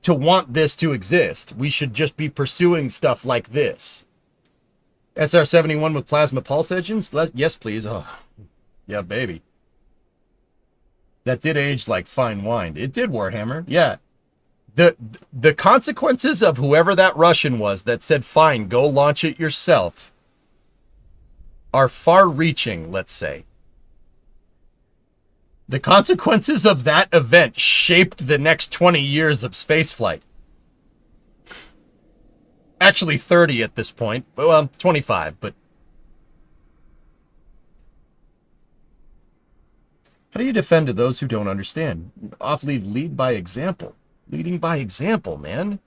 to want this to exist. We should just be pursuing stuff like this. SR-71 with plasma pulse engines? Yes, please. Oh, yeah, baby. That did age like fine wine. It did, Warhammer. Yeah. The consequences of whoever that Russian was that said, fine, go launch it yourself, are far-reaching, let's say. The consequences of that event shaped the next 20 years of spaceflight. Actually 30 at this point. Well, 25, but... How do you defend to those who don't understand? Awfully lead by example. Leading by example, man.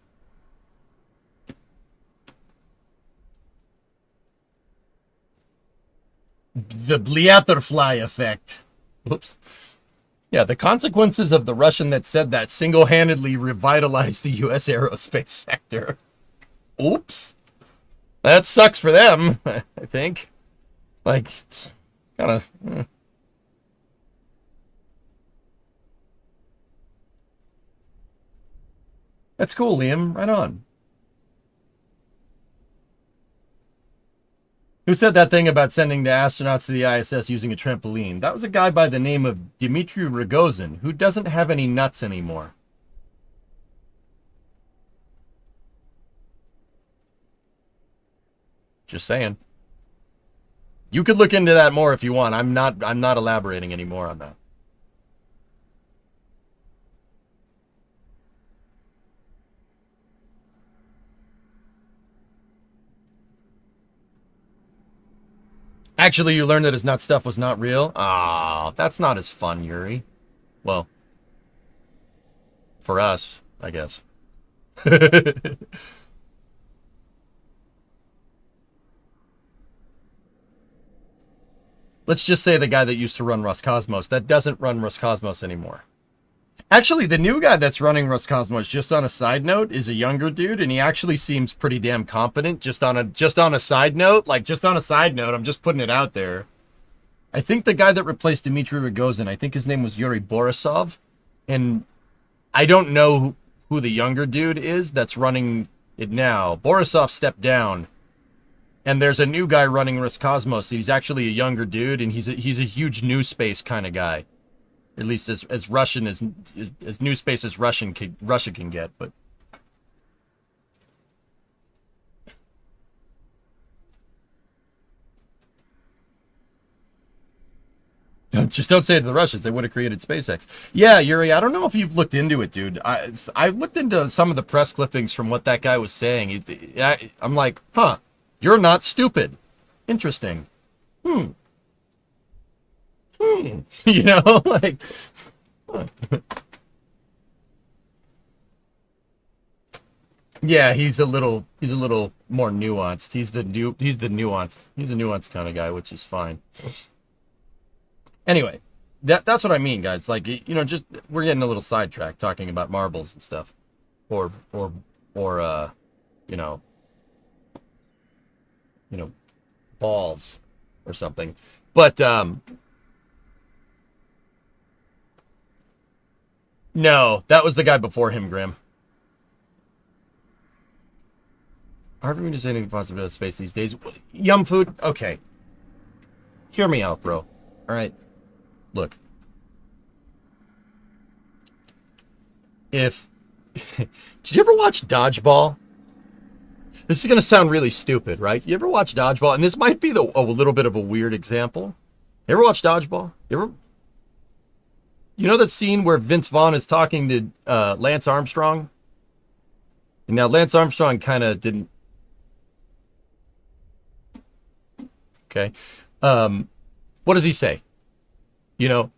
The Blätterfly effect. Whoops. Yeah, the consequences of the Russian that said that single-handedly revitalized the U.S. aerospace sector. Oops. That sucks for them, I think. Like, it's kind of... That's cool, Liam. Right on. Who said that thing about sending the astronauts to the ISS using a trampoline? That was a guy by the name of Dmitry Rogozin, who doesn't have any nuts anymore. Just saying. You could look into that more if you want. I'm not elaborating anymore on that. Actually, you learned that his nut stuff was not real? Ah, that's not as fun, Yuri. Well, for us, I guess. Let's just say the guy that used to run Roscosmos, that doesn't run Roscosmos anymore. Actually, the new guy that's running Roscosmos, just on a side note, is a younger dude, and he actually seems pretty damn competent. Just on a side note, I'm just putting it out there. I think the guy that replaced Dmitry Rogozin, I think his name was Yuri Borisov, and I don't know who the younger dude is that's running it now. Borisov stepped down, and there's a new guy running Roscosmos. He's actually a younger dude, and he's a huge new space kind of guy. At least as Russian as new space as Russia can get, but just don't say it to the Russians. They would have created SpaceX. Yeah, Yuri, I don't know if you've looked into it, dude. I looked into some of the press clippings from what that guy was saying. I'm like, huh, you're not stupid. Interesting. You know, like, yeah, he's a little more nuanced. He's a nuanced kind of guy, which is fine. Anyway, that's what I mean, guys. Like, you know, just we're getting a little sidetracked talking about marbles and stuff, or you know, balls or something, but no, that was the guy before him, Graham. Hard for me to say anything positive about space these days. Yum food? Okay. Hear me out, bro. Alright. Look. Did you ever watch Dodgeball? This is going to sound really stupid, right? You ever watch Dodgeball? And this might be a little bit of a weird example. You ever watch Dodgeball? You know that scene where Vince Vaughn is talking to Lance Armstrong? And now Lance Armstrong kind of didn't... Okay. What does he say? You know,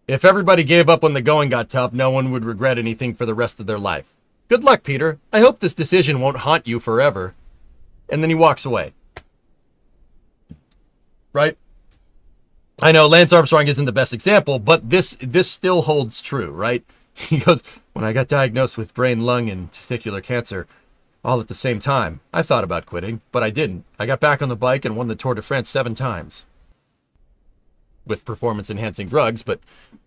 if everybody gave up when the going got tough, no one would regret anything for the rest of their life. Good luck, Peter. I hope this decision won't haunt you forever. And then he walks away. Right? I know Lance Armstrong isn't the best example, but this still holds true, right? He goes, when I got diagnosed with brain, lung, and testicular cancer all at the same time, I thought about quitting, but I didn't. I got back on the bike and won the Tour de France 7 times. With performance-enhancing drugs, but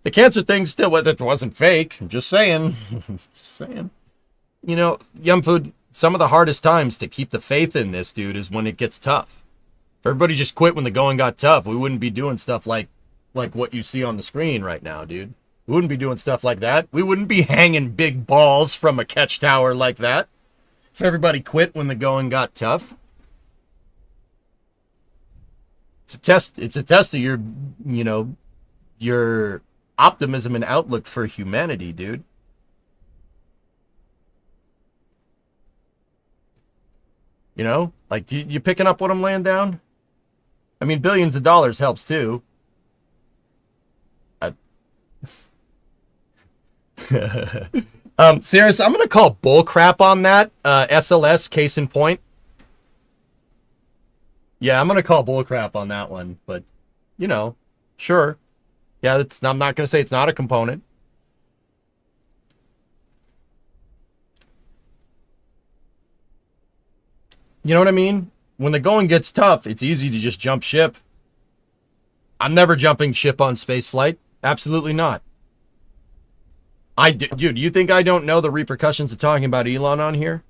the cancer thing still, it wasn't fake. I'm just saying. Just saying. You know, Yum Food, some of the hardest times to keep the faith in this, dude, is when it gets tough. If everybody just quit when the going got tough, we wouldn't be doing stuff like what you see on the screen right now, dude. We wouldn't be doing stuff like that. We wouldn't be hanging big balls from a catch tower like that. If everybody quit when the going got tough. It's a test of your optimism and outlook for humanity, dude. You know? Like, you picking up what I'm laying down? I mean, billions of dollars helps too. Serious, I'm gonna call bull crap on that. SLS, case in point. Yeah, I'm going to call bullcrap on that one, but, you know, sure. Yeah, I'm not going to say it's not a component. You know what I mean? When the going gets tough, it's easy to just jump ship. I'm never jumping ship on space flight. Absolutely not. Dude, you think I don't know the repercussions of talking about Elon on here?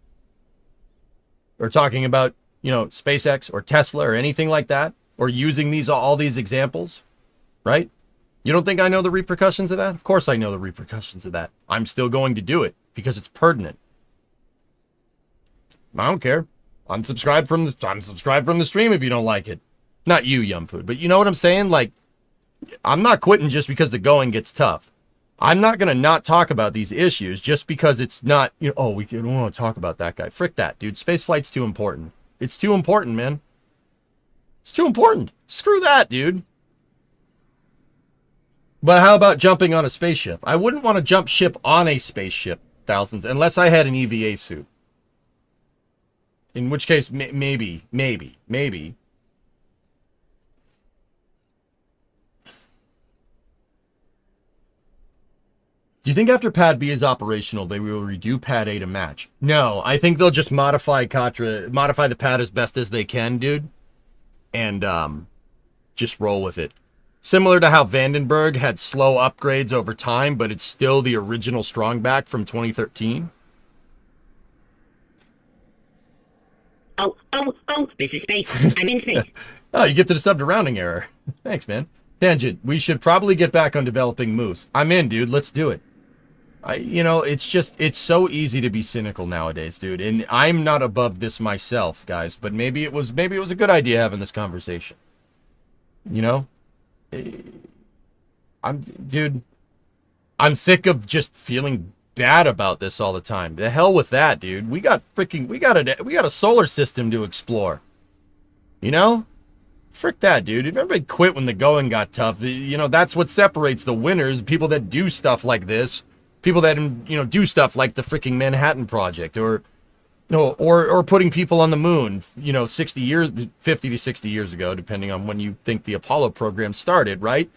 Or talking about, you know, SpaceX or Tesla or anything like that? Or using all these examples? Right? You don't think I know the repercussions of that? Of course I know the repercussions of that. I'm still going to do it because it's pertinent. I don't care. Unsubscribe from the stream if you don't like it. Not you, Yum Food, but you know what I'm saying? Like, I'm not quitting just because the going gets tough. I'm not going to not talk about these issues just because it's not, you know, oh, we don't want to talk about that guy. Frick that, dude. Space flight's too important. It's too important, man. It's too important. Screw that, dude. But how about jumping on a spaceship? I wouldn't want to jump ship on a spaceship, thousands, unless I had an EVA suit. In which case, maybe. Do you think after Pad B is operational, they will redo Pad A to match? No, I think they'll just modify the pad as best as they can, dude. And just roll with it. Similar to how Vandenberg had slow upgrades over time, but it's still the original Strongback from 2013. Oh, this is space. I'm in space. Oh, you get to the sub-rounding error. Thanks, man. Tangent, we should probably get back on developing Moose. I'm in, dude. Let's do it. You know, it's so easy to be cynical nowadays, dude. And I'm not above this myself, guys. But maybe it was a good idea having this conversation. You know? I'm sick of just feeling bad about this all the time. The hell with that, dude. We got a solar system to explore. You know? Frick that, dude. Everybody quit when the going got tough. You know, that's what separates the winners, people that do stuff like this, people that, you know, do stuff like the freaking Manhattan Project or putting people on the moon, you know, 50 to 60 years ago, depending on when you think the Apollo program started, right?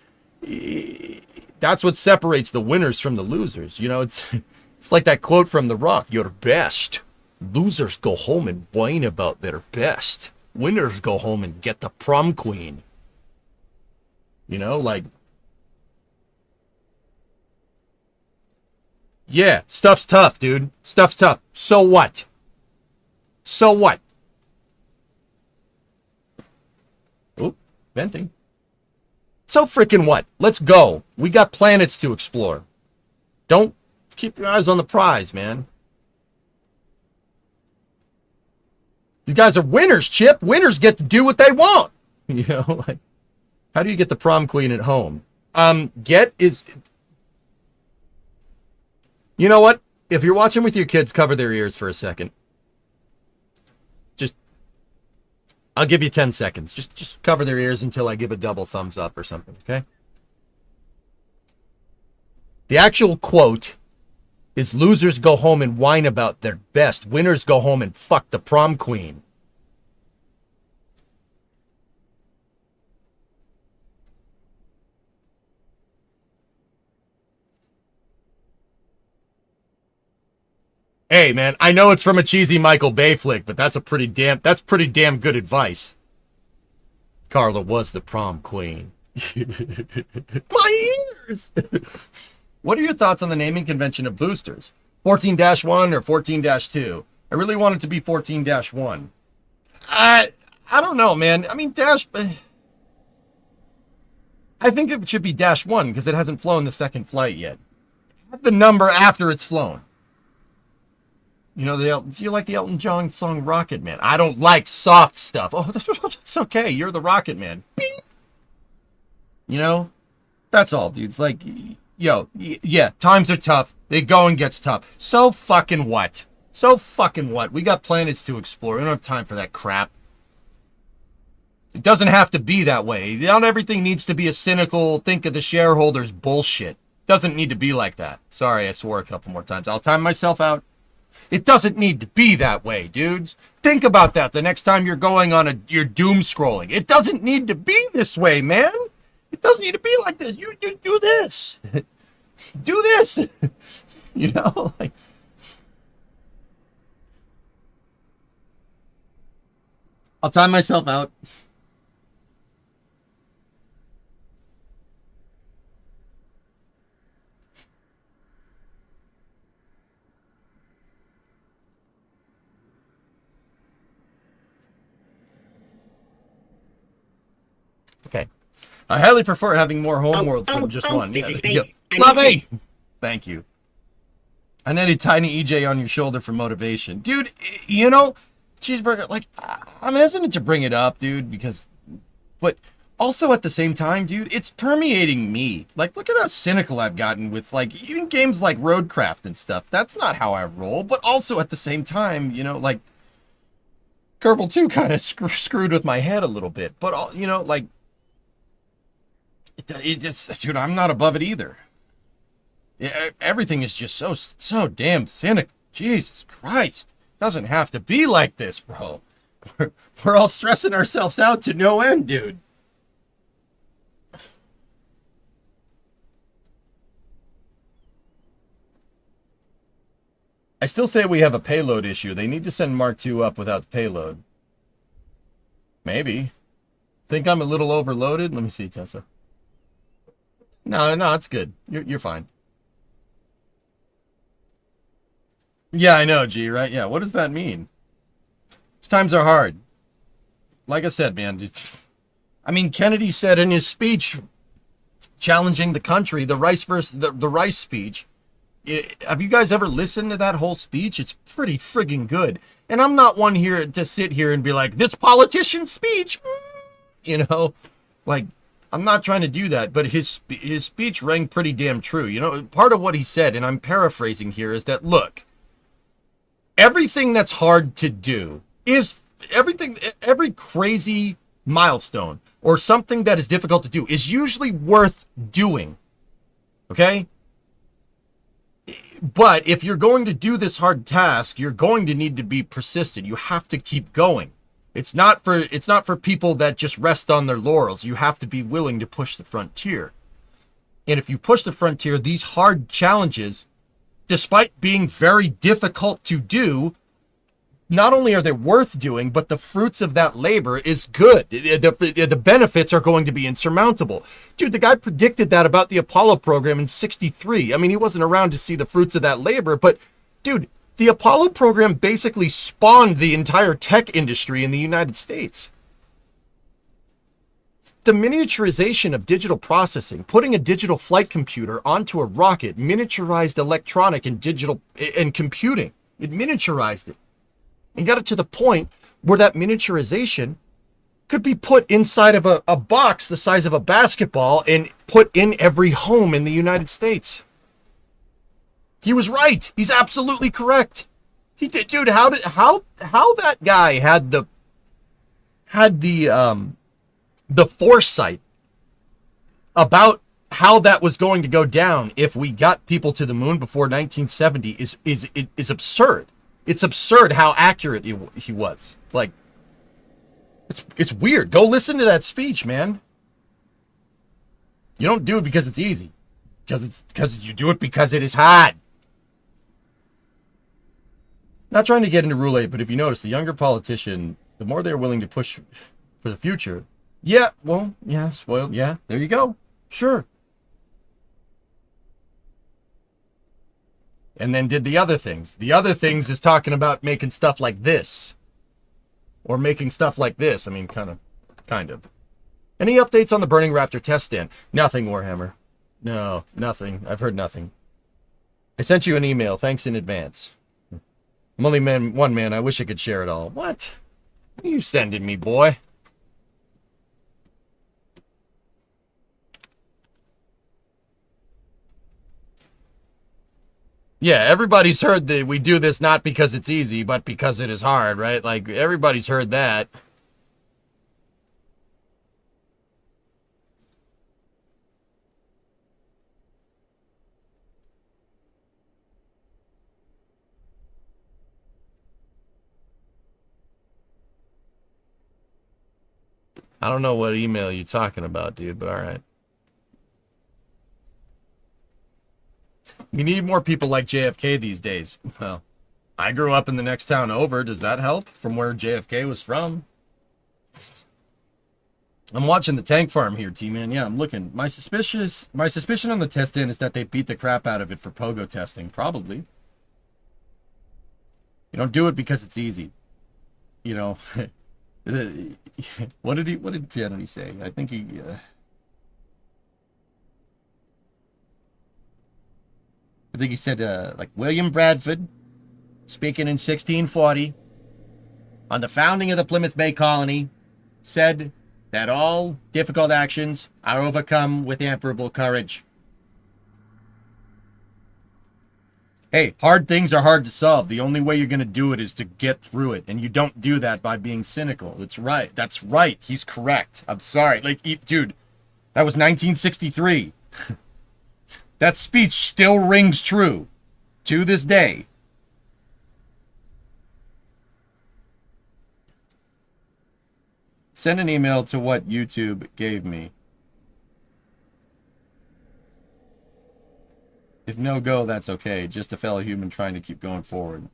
That's what separates the winners from the losers. You know, it's like that quote from The Rock, "You're best. Losers go home and whine about their best. Winners go home and get the prom queen." You know, like, yeah, stuff's tough, dude. Stuff's tough. So what? So what? Oop, venting. So freaking what? Let's go. We got planets to explore. Don't keep your eyes on the prize, man. These guys are winners, Chip. Winners get to do what they want. You know, like, how do you get the prom queen at home? You know what? If you're watching with your kids, cover their ears for a second. I'll give you 10 seconds. Just cover their ears until I give a double thumbs up or something, okay? The actual quote is, "Losers go home and whine about their best. Winners go home and fuck the prom queen." Hey, man, I know it's from a cheesy Michael Bay flick, but that's pretty damn good advice. Carla was the prom queen. My ears! What are your thoughts on the naming convention of boosters? 14-1 or 14-2? I really want it to be 14-1. I don't know, man. I mean, I think it should be -1 because it hasn't flown the second flight yet. Have the number after it's flown. You know, do you like the Elton John song Rocket Man? I don't like soft stuff. Oh, that's okay. You're the Rocket Man. Beep. You know? That's all, dude. It's like, yo, yeah, times are tough. The going gets tough. So fucking what? So fucking what? We got planets to explore. We don't have time for that crap. It doesn't have to be that way. Not everything needs to be a cynical, think of the shareholders bullshit. Doesn't need to be like that. Sorry, I swore a couple more times. I'll time myself out. It doesn't need to be that way, dudes. Think about that the next time you're going on your doom scrolling. It doesn't need to be this way, man. It doesn't need to be like this. You do this. Do this. You know, like. I'll time myself out. Okay. I highly prefer having more homeworlds than just one. This is Yeah. space. I'm Love in me. space. Thank you. I need a tiny EJ on your shoulder for motivation. Dude, you know, Cheeseburger, like, I'm hesitant to bring it up, dude, because, but also at the same time, dude, it's permeating me. Like, look at how cynical I've gotten with, like, even games like Roadcraft and stuff. That's not how I roll, but also at the same time, you know, like, Kerbal 2 kind of screwed with my head a little bit, but, you know, like, it just, dude, I'm not above it either. Everything is just so damn cynical. Jesus Christ. Doesn't have to be like this, bro. We're all stressing ourselves out to no end, dude. I still say we have a payload issue. They need to send Mark II up without the payload. Maybe. Think I'm a little overloaded? Let me see, Tessa. No, it's good. You're fine. Yeah, I know, G, right? Yeah, what does that mean? These times are hard. Like I said, man. I mean, Kennedy said in his speech challenging the country, the Rice speech. Have you guys ever listened to that whole speech? It's pretty friggin' good. And I'm not one here to sit here and be like, this politician's speech, you know? Like, I'm not trying to do that, but his speech rang pretty damn true. You know, part of what he said, and I'm paraphrasing here, is that, look, everything that's hard to do is every crazy milestone or something that is difficult to do is usually worth doing. Okay? But if you're going to do this hard task, you're going to need to be persistent. You have to keep going. It's not for people that just rest on their laurels. You have to be willing to push the frontier. And if you push the frontier, these hard challenges, despite being very difficult to do, not only are they worth doing, but the fruits of that labor is good. The benefits are going to be insurmountable. Dude, the guy predicted that about the Apollo program in '63. I mean, he wasn't around to see the fruits of that labor, but dude, the Apollo program basically spawned the entire tech industry in the United States. The miniaturization of digital processing, putting a digital flight computer onto a rocket, miniaturized electronic and digital and computing. It miniaturized it and got it to the point where that miniaturization could be put inside of a box the size of a basketball and put in every home in the United States. He was right. He's absolutely correct. He did, dude. How that guy had the foresight about how that was going to go down if we got people to the moon before 1970 is absurd. It's absurd how accurate he was. Like, it's weird. Go listen to that speech, man. You don't do it because it's easy. Because you do it because it is hard. Not trying to get into roulette, but if you notice, the younger politician, the more they're willing to push for the future. Yeah, well, yeah, spoiled. Yeah, there you go. Sure. And then did the other things. The other things is talking about making stuff like this. Or making stuff like this. I mean, kind of. Any updates on the Burning Raptor test stand? Nothing, Warhammer. No, nothing. I've heard nothing. I sent you an email. Thanks in advance. I'm only one man. I wish I could share it all. What? What are you sending me, boy? Yeah, everybody's heard that we do this not because it's easy, but because it is hard, right? Like, everybody's heard that. I don't know what email you're talking about, dude, but all right. We need more people like JFK these days. Well, I grew up in the next town over. Does that help from where JFK was from? I'm watching the tank farm here, T-Man. Yeah, I'm looking. My suspicion on the test stand is that they beat the crap out of it for pogo testing. Probably. You don't do it because it's easy. You know. What did Kennedy say? I think he said, like William Bradford, speaking in 1640, on the founding of the Plymouth Bay Colony, said that all difficult actions are overcome with admirable courage. Hey, hard things are hard to solve. The only way you're going to do it is to get through it. And you don't do that by being cynical. That's right. That's right. He's correct. I'm sorry. Like, dude, that was 1963. That speech still rings true to this day. Send an email to what YouTube gave me. If no go, that's okay. Just a fellow human trying to keep going forward.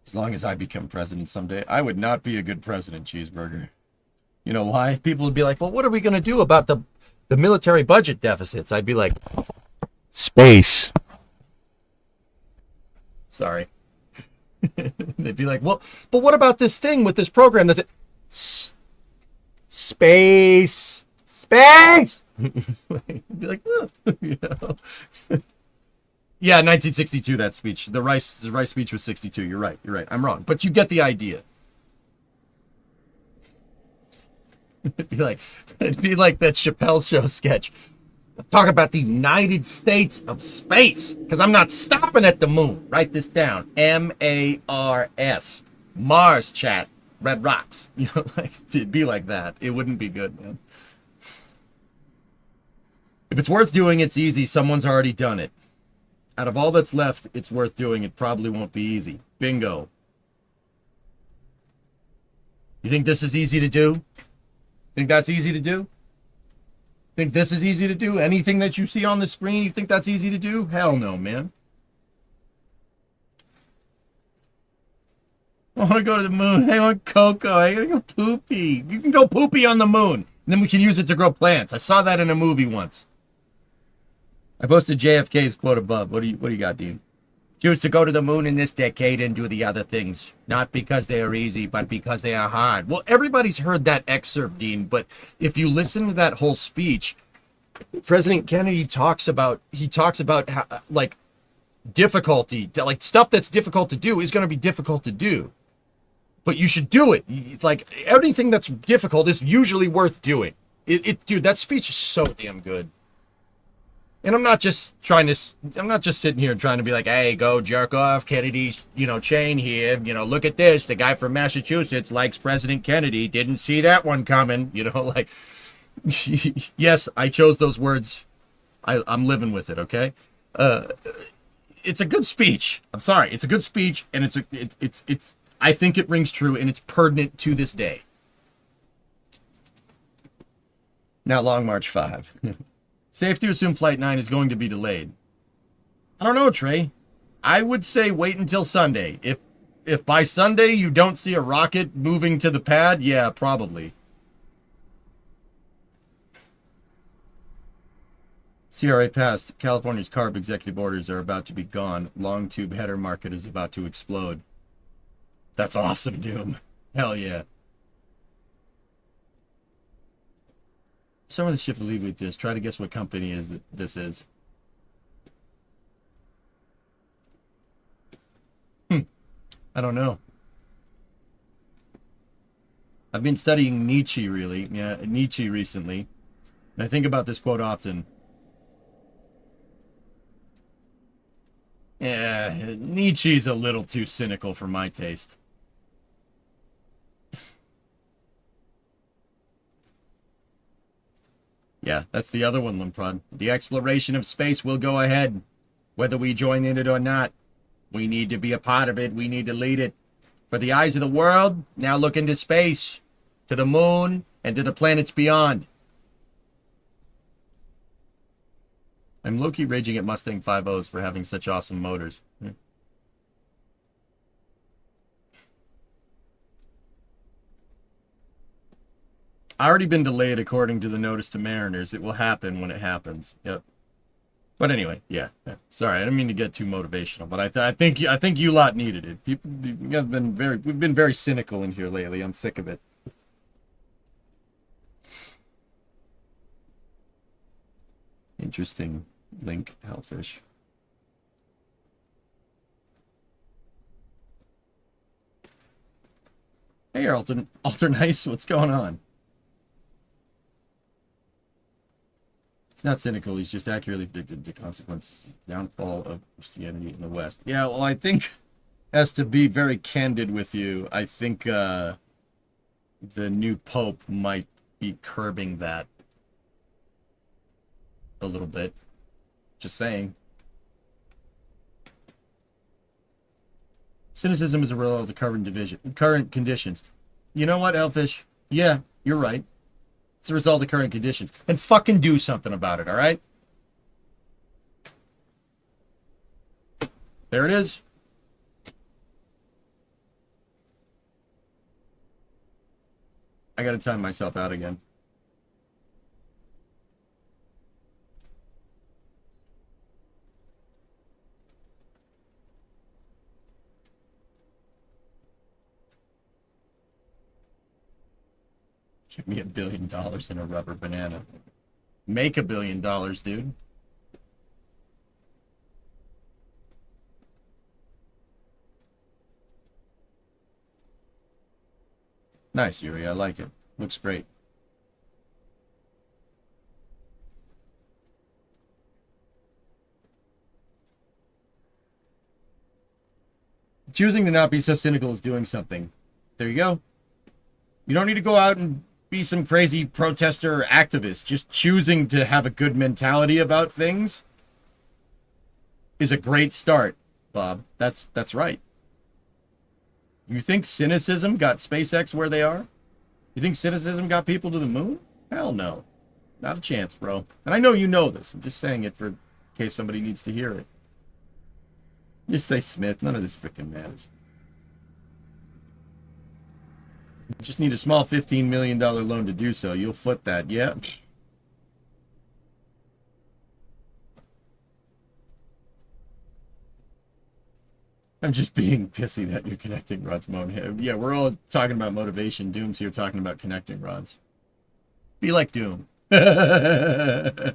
As long as I become president someday, I would not be a good president, Cheeseburger. You know why? People would be like, well, what are we going to do about the military budget deficits? I'd be like, space. Sorry. They'd be like, well, but what about this thing with this program that's it? Space. Space. Be like, oh, you know. Yeah, 1962. That speech. The Rice speech was 62. You're right. You're right. I'm wrong, but you get the idea. It'd be like that Chappelle Show sketch. Talk about the United States of space, because I'm not stopping at the moon. Write this down. M-A-R-S. Mars, chat. Red rocks. You know, like, it'd be like that. It wouldn't be good, man. If it's worth doing, it's easy. Someone's already done it. Out of all that's left, it's worth doing. It probably won't be easy. Bingo. You think this is easy to do? Think that's easy to do? Think this is easy to do? Anything that you see on the screen, you think that's easy to do? Hell no, man. I want to go to the moon. I want cocoa. I gotta go poopy. You can go poopy on the moon. And then we can use it to grow plants. I saw that in a movie once. I posted JFK's quote above. What do you got, Dean? Choose to go to the moon in this decade and do the other things. Not because they are easy, but because they are hard. Well, everybody's heard that excerpt, Dean, but if you listen to that whole speech, President Kennedy talks about how, like, difficulty, like stuff that's difficult to do is going to be difficult to do. But you should do it. Like, everything that's difficult is usually worth doing. Dude, that speech is so damn good. And I'm not just sitting here trying to be like, hey, go jerk off Kennedy's, chain here. Look at this. The guy from Massachusetts likes President Kennedy. Didn't see that one coming. Like, yes, I chose those words. I'm living with it, okay? It's a good speech. I'm sorry. It's a good speech, and it's I think it rings true, and it's pertinent to this day. Now, Long March 5. Safe to assume Flight 9 is going to be delayed. I don't know, Trey. I would say wait until Sunday. If by Sunday you don't see a rocket moving to the pad, yeah, probably. CRA passed. California's CARB executive orders are about to be gone. Long tube header market is about to explode. That's awesome, Doom. Hell yeah. Some of the shift to leave with this. Try to guess what company this is. I don't know. I've been studying Nietzsche recently. And I think about this quote often. Yeah, Nietzsche's a little too cynical for my taste. Yeah, that's the other one, Limprod. The exploration of space will go ahead, whether we join in it or not. We need to be a part of it. We need to lead it. For the eyes of the world, now look into space, to the moon, and to the planets beyond. I'm low-key raging at Mustang 5.0s for having such awesome motors. Already been delayed according to the notice to mariners. It will happen when it happens. Yep. But anyway, yeah. Sorry, I didn't mean to get too motivational, but I think you lot needed it. We've been very cynical in here lately. I'm sick of it. Interesting link, Hellfish. Hey, Alter Nice, what's going on? He's not cynical, he's just accurately predicted the consequences of the downfall of Christianity in the West. Yeah, well, I think, as to be very candid with you, I think the new Pope might be curbing that a little bit. Just saying. Cynicism is a result of the current conditions. You know what, Elfish? Yeah, you're right. It's a result of current conditions. And fucking do something about it, alright? There it is. I gotta time myself out again. Give me $1 billion in a rubber banana. Make $1 billion, dude. Nice, Yuri. I like it. Looks great. Choosing to not be so cynical is doing something. There you go. You don't need to go out and be some crazy protester or activist. Just choosing to have a good mentality about things is a great start, Bob. That's right. You think cynicism got SpaceX where they are? You think cynicism got people to the moon? Hell no. Not a chance, bro. And I know you know this. I'm just saying it for in case somebody needs to hear it. Just say Smith. None of this freaking matters. You just need a small $15 million loan to do so. You'll foot that, yeah? I'm just being pissy that you're connecting rods, Moan. Yeah, we're all talking about motivation. Doom's here talking about connecting rods. Be like Doom. The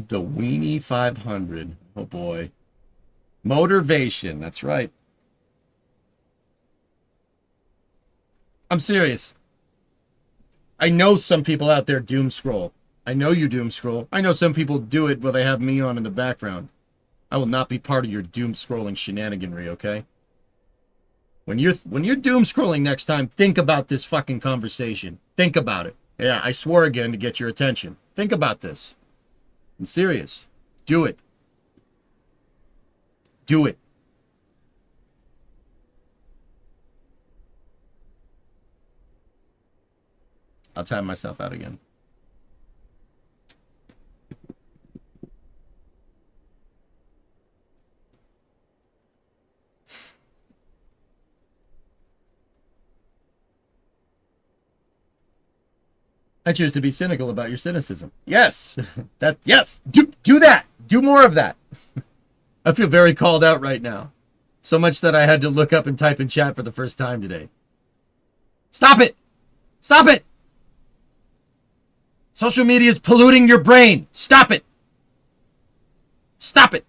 Weenie 500. Oh boy. Motivation, that's right. I'm serious. I know some people out there doom scroll. I know you doom scroll. I know some people do it while they have me on in the background. I will not be part of your doom scrolling shenaniganry, okay? When you're doom scrolling next time, think about this fucking conversation. Think about it. Yeah, I swore again to get your attention. Think about this. I'm serious. Do it. Do it. I'll time myself out again. I choose to be cynical about your cynicism. Yes. Yes. Do that. Do more of that. I feel very called out right now. So much that I had to look up and type in chat for the first time today. Stop it. Stop it. Social media is polluting your brain. Stop it. Stop it.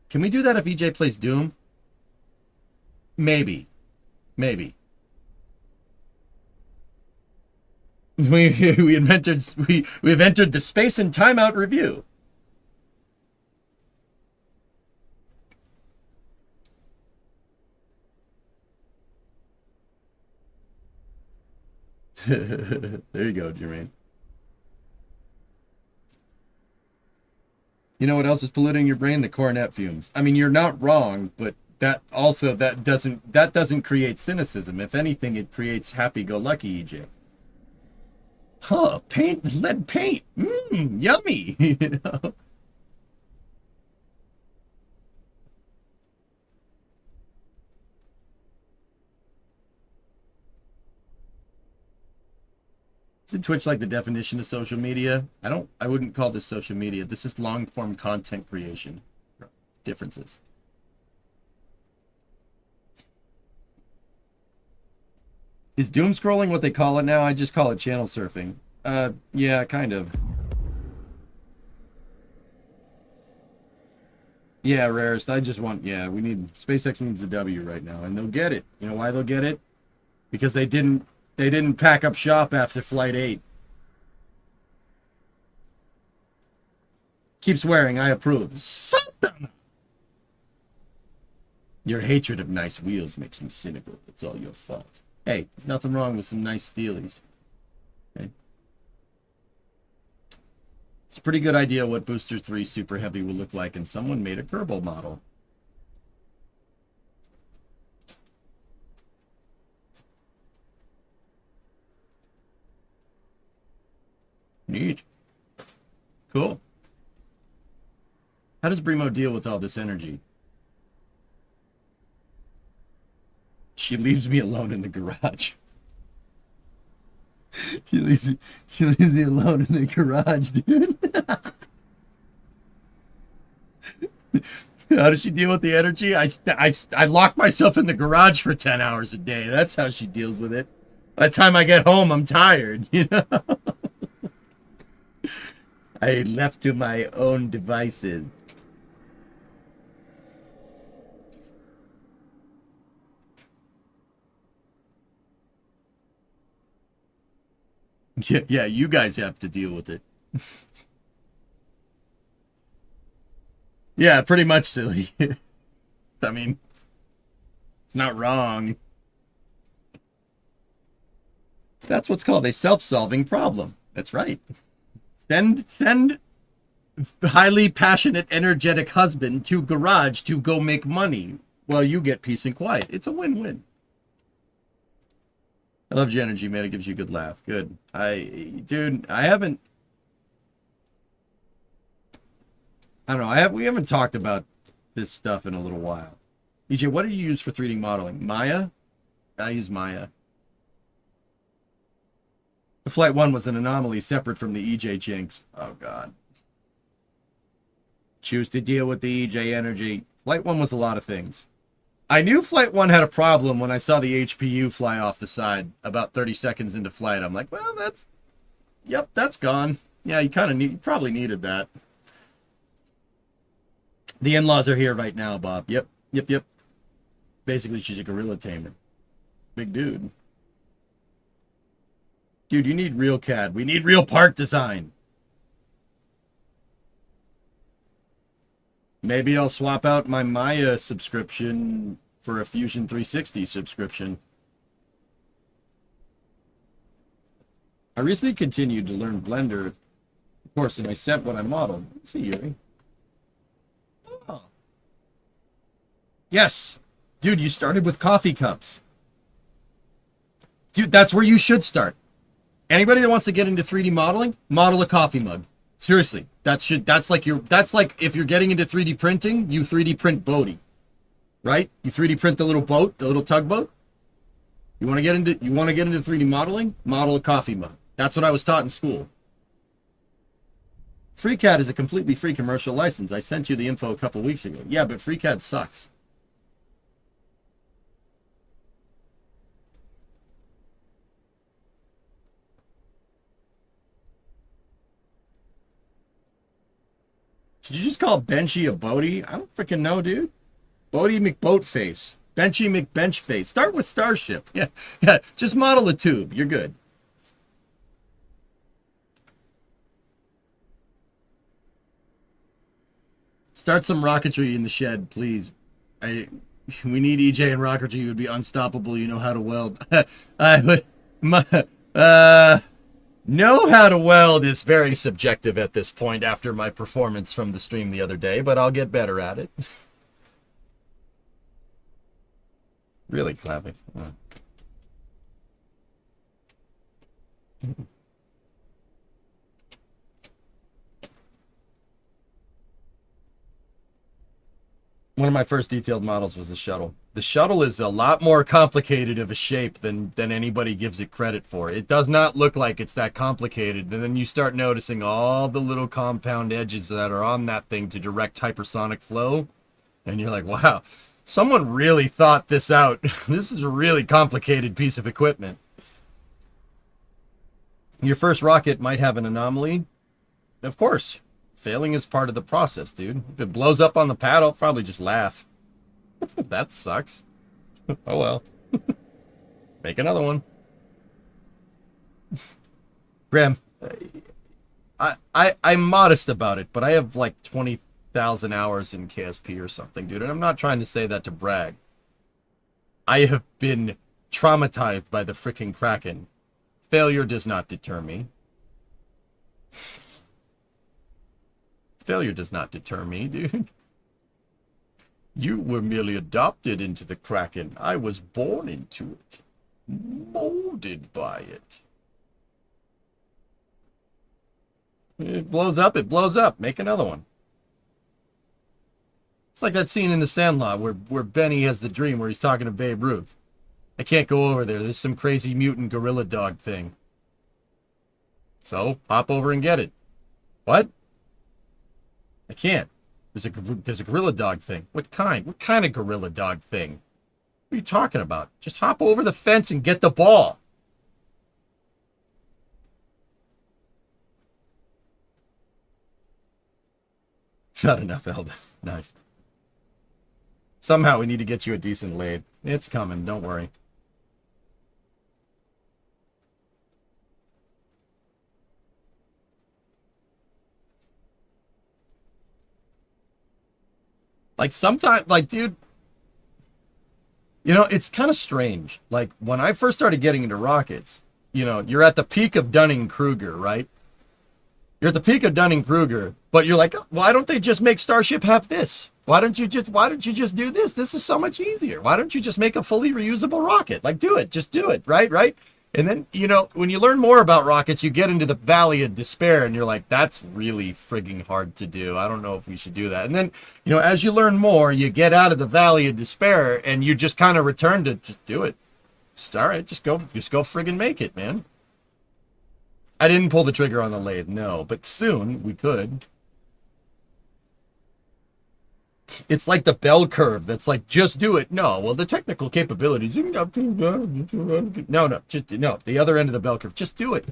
Can we do that if EJ plays Doom? Maybe. Maybe. We've entered the Space and Timeout Review. There you go, Jermaine. You know what else is polluting your brain? The cornet fumes. I mean, you're not wrong, but that doesn't create cynicism. If anything, it creates happy-go-lucky, EJ. Huh, lead paint. Yummy. You know? Isn't Twitch like the definition of social media? I wouldn't call this social media. This is long-form content creation. Differences. Is doom scrolling what they call it now? I just call it channel surfing. Yeah, kind of. Yeah, Rarest, we need, SpaceX needs a W right now, and they'll get it. You know why they'll get it? Because they didn't pack up shop after Flight 8. Keep swearing, I approve. Something! Your hatred of nice wheels makes me cynical. It's all your fault. Hey, there's nothing wrong with some nice steelies. Okay. It's a pretty good idea what Booster 3 Super Heavy will look like, and someone made a Kerbal model. Neat. Cool. How does Brimo deal with all this energy? She leaves me alone in the garage. She leaves me alone in the garage, dude. How does she deal with the energy? I lock myself in the garage for 10 hours a day. That's how she deals with it. By the time I get home, I'm tired, you know? I left to my own devices. Yeah, you guys have to deal with it. Yeah, pretty much, silly. I mean, it's not wrong. That's what's called a self-solving problem. That's right. Send highly passionate, energetic husband to garage to go make money while you get peace and quiet. It's a win-win. I love your energy, man. It gives you a good laugh. Good. Dude, I don't know. We haven't talked about this stuff in a little while. EJ, what do you use for 3D modeling? Maya? I use Maya. The Flight 1 was an anomaly separate from the EJ jinx. Oh, God. Choose to deal with the EJ energy. Flight 1 was a lot of things. I knew Flight 1 had a problem when I saw the HPU fly off the side about 30 seconds into flight. I'm like, well, that's gone. Yeah, you probably needed that. The in-laws are here right now, Bob. Yep. Basically, she's a gorilla tamer. Big dude. Dude, you need real CAD. We need real part design. Maybe I'll swap out my Maya subscription for a Fusion 360 subscription. I recently continued to learn Blender, of course, and I sent what I modeled. Let's see, Yuri. Oh. Yes. Dude, you started with coffee cups. Dude, that's where you should start. Anybody that wants to get into 3D modeling, model a coffee mug. Seriously, that's like if you're getting into 3D printing, you 3D print Bodhi. Right? You 3D print the little boat, the little tugboat. You want to get into 3D modeling? Model a coffee mug. That's what I was taught in school. FreeCAD is a completely free commercial license. I sent you the info a couple weeks ago. Yeah, but FreeCAD sucks. Did you just call Benchy a Bodhi? I don't freaking know, dude. Bodhi McBoatface. Benchy McBenchface. Start with Starship. Yeah. Just model a tube. You're good. Start some rocketry in the shed, please. We need EJ and rocketry. You would be unstoppable. You know how to weld. Know how to weld is very subjective at this point after my performance from the stream the other day, but I'll get better at it. Really clapping. Oh. One of my first detailed models was the shuttle. The shuttle is a lot more complicated of a shape than anybody gives it credit for. It does not look like it's that complicated. And then you start noticing all the little compound edges that are on that thing to direct hypersonic flow. And you're like, wow, someone really thought this out. This is a really complicated piece of equipment. Your first rocket might have an anomaly. Of course. Failing is part of the process, dude. If it blows up on the pad, I'll probably just laugh. That sucks. Oh well. Make another one. Graham, I'm modest about it, but I have like 20,000 hours in KSP or something, dude. And I'm not trying to say that to brag. I have been traumatized by the freaking Kraken. Failure does not deter me. Failure does not deter me, dude. You were merely adopted into the Kraken. I was born into it. Molded by it. It blows up, it blows up. Make another one. It's like that scene in The Sandlot where Benny has the dream where he's talking to Babe Ruth. I can't go over there. There's some crazy mutant gorilla dog thing. So, hop over and get it. What? I can't. There's a gorilla dog thing. What kind? What kind of gorilla dog thing? What are you talking about? Just hop over the fence and get the ball. Not enough, Elvis. Nice. Somehow we need to get you a decent lathe. It's coming. Don't worry. Like sometimes, like, dude, you know, it's kind of strange. Like when I first started getting into rockets, you know, you're at the peak of Dunning-Kruger, right? You're at the peak of Dunning-Kruger, but you're like, why don't they just make Starship have this? Why don't you just do this? This is so much easier. Why don't you just make a fully reusable rocket? Like, do it. Just do it. Right? And then, you know, when you learn more about rockets, you get into the valley of despair and you're like, that's really frigging hard to do. I don't know if we should do that. And then, you know, as you learn more, you get out of the valley of despair and you just kind of return to just do it. Just, all right, just go friggin' make it, man. I didn't pull the trigger on the lathe, no, but soon we could. It's like the bell curve that's like, just do it. No, well, the technical capabilities. No, just no. The other end of the bell curve. Just do it.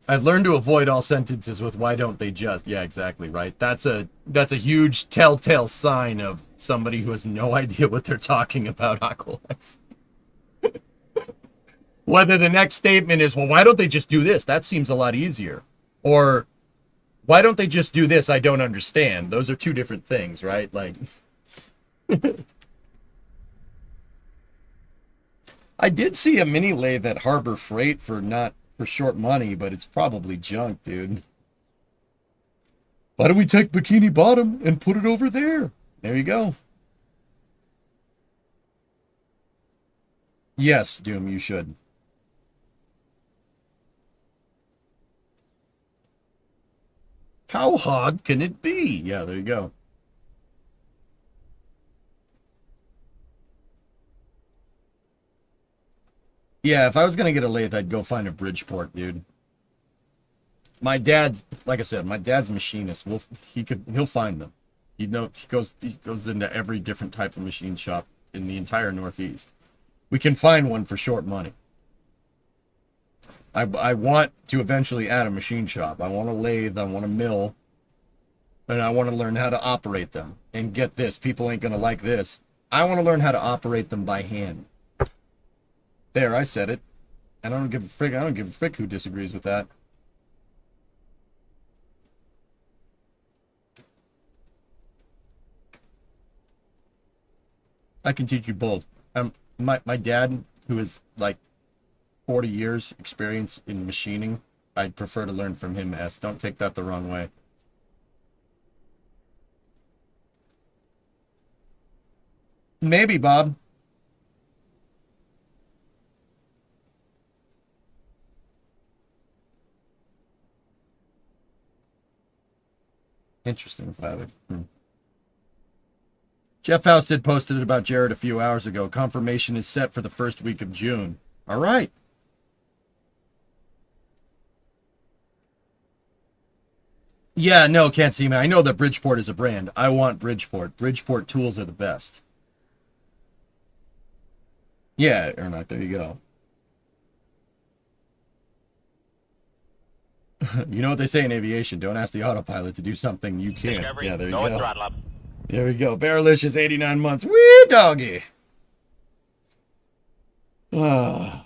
I've learned to avoid all sentences with "why don't they just?" Yeah, exactly, right. That's a huge telltale sign of somebody who has no idea what they're talking about, Aqualex. Whether the next statement is, well, why don't they just do this? That seems a lot easier. Or, why don't they just do this? I don't understand. Those are two different things, right? Like, I did see a mini lathe at Harbor Freight for short money, but it's probably junk, dude. Why don't we take Bikini Bottom and put it over there? There you go. Yes, Doom, you should. How hard can it be? Yeah, there you go. Yeah, if I was gonna get a lathe, I'd go find a Bridgeport, dude. My dad, like I said, my dad's a machinist. He'll find them. He goes into every different type of machine shop in the entire Northeast. We can find one for short money. I want to eventually add a machine shop. I want a lathe, I want a mill, and I want to learn how to operate them. And get this, people ain't going to like this. I want to learn how to operate them by hand. There, I said it. I don't give a frick who disagrees with that. I can teach you both. My dad who is like 40 years experience in machining, I'd prefer to learn from him, S. Don't take that the wrong way. Maybe, Bob. Interesting, Cloud. Jeff Houston posted it about Jared a few hours ago. Confirmation is set for the first week of June. All right. Yeah, no, can't see me. I know that Bridgeport is a brand. I want Bridgeport. Bridgeport tools are the best. Yeah, or not. There you go. You know what they say in aviation. Don't ask the autopilot to do something you can't. Discovery, Yeah, there you go and go. throttle up. There we go. Barrelicious, 89 months. Wee doggy. I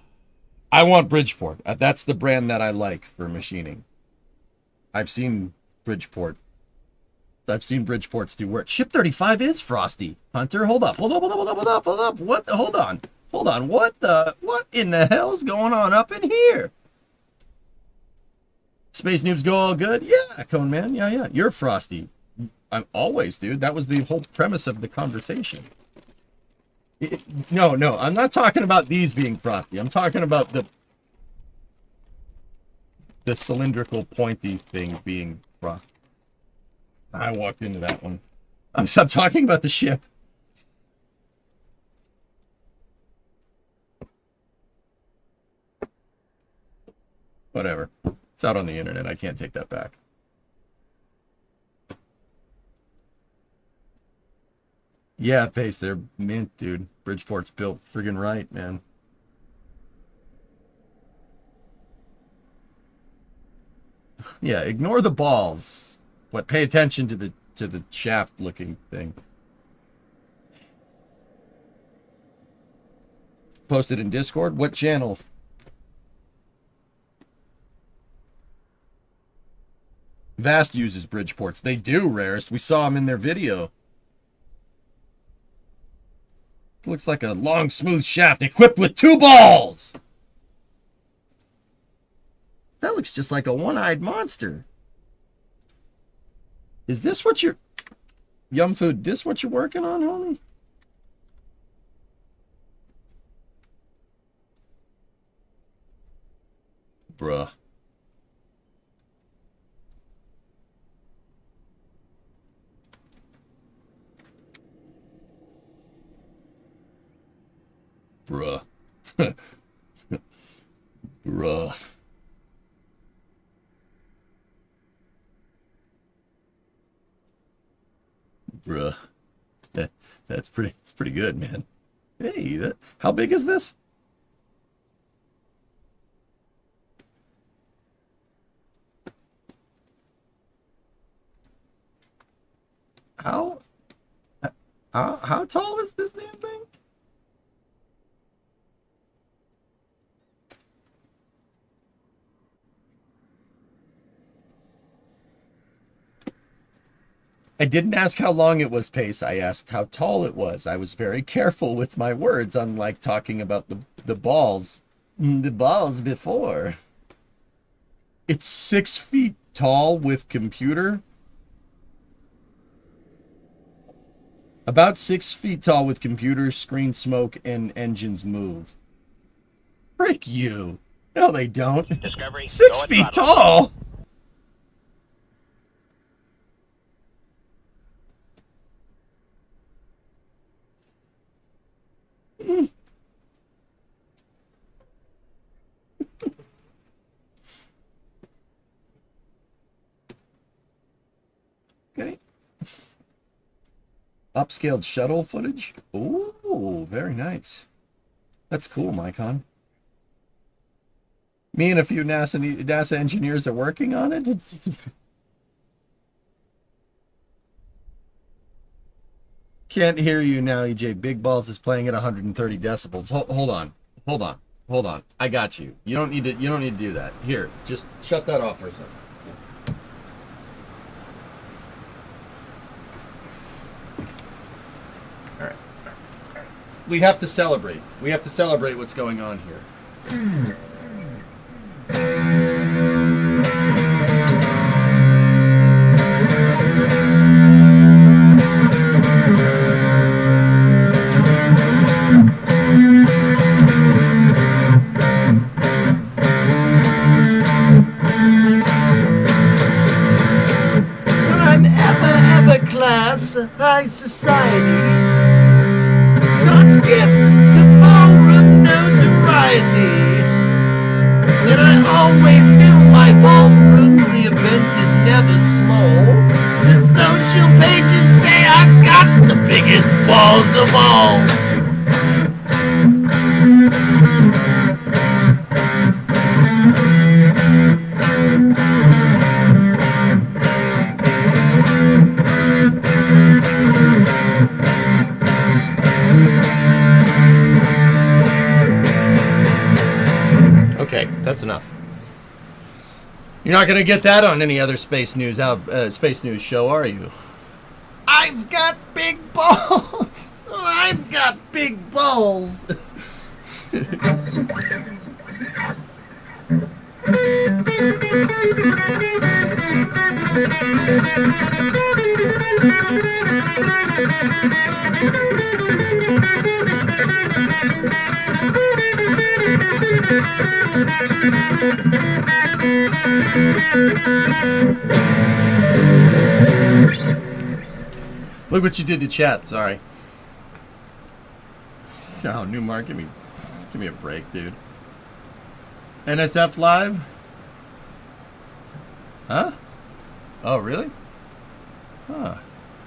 want Bridgeport. That's the brand that I like for machining. I've seen Bridgeport. I've seen Bridgeports do work. Ship 35 is frosty. Hunter, hold up. Hold up. What? Hold on. What in the hell's going on up in here? Space noobs go all good? Yeah, Cone Man. Yeah. You're frosty. I'm always, dude. That was the whole premise of the conversation. No, I'm not talking about these being frosty. I'm talking about the cylindrical pointy thing being frosty. I walked into that one. I'm talking about the ship. Whatever. It's out on the internet. I can't take that back. Yeah, Pace, they're mint, dude. Bridgeport's built friggin' right, man. Yeah, ignore the balls. But pay attention to the shaft looking thing. Posted in Discord? What channel? Vast uses Bridgeports. They do, Rarest. We saw them in their video. Looks like a long, smooth shaft equipped with 2 balls. That looks just like a one-eyed monster. Is this what you're... Yum Food, this what you're working on, homie? Bruh. Bruh. Bruh. Bruh. It's pretty good, man. Hey, how big is this? How tall is this damn thing? I didn't ask how long it was, Pace. I asked how tall it was. I was very careful with my words, unlike talking about the balls. The balls before. It's 6 feet tall with computer. About 6 feet tall with computer, screen smoke, and engines move. Frick you. No, they don't. Discovery, 6 go and feet throttle. tall? Okay. Upscaled shuttle footage. Ooh, very nice. That's cool, Mycon. Me and a few NASA engineers are working on it. Can't hear you now, EJ. Big Balls is playing at 130 decibels. Hold on. I got you. You don't need to do that. Here, just shut that off for a second. All right. we have to celebrate. We have to celebrate what's going on here. I'm ever class, high society. God's gift to ballroom notoriety. And I always fill my ballrooms, the event is never small. The social pages say I've got the biggest balls of all. Okay, that's enough. You're not gonna get that on any other space news show, are you? I've got big balls. I've got big balls. Look what you did to chat. Sorry. Oh, Newmark, give me a break, dude. NSF live? Huh? Oh, really? Huh.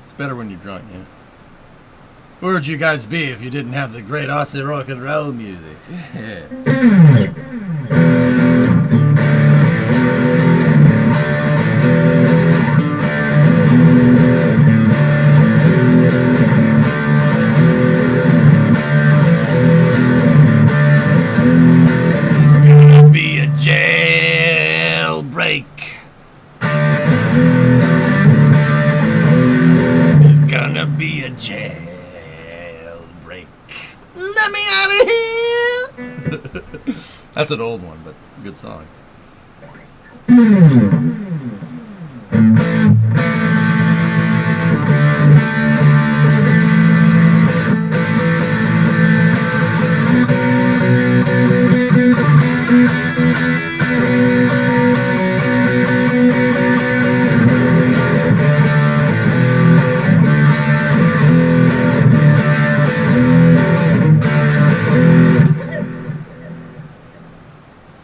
It's better when you're drunk, yeah. Where would you guys be if you didn't have the great Aussie rock and roll music? It's gonna be a jailbreak. It's gonna be a jailbreak. Let me out of here. That's an old one, but it's a good song.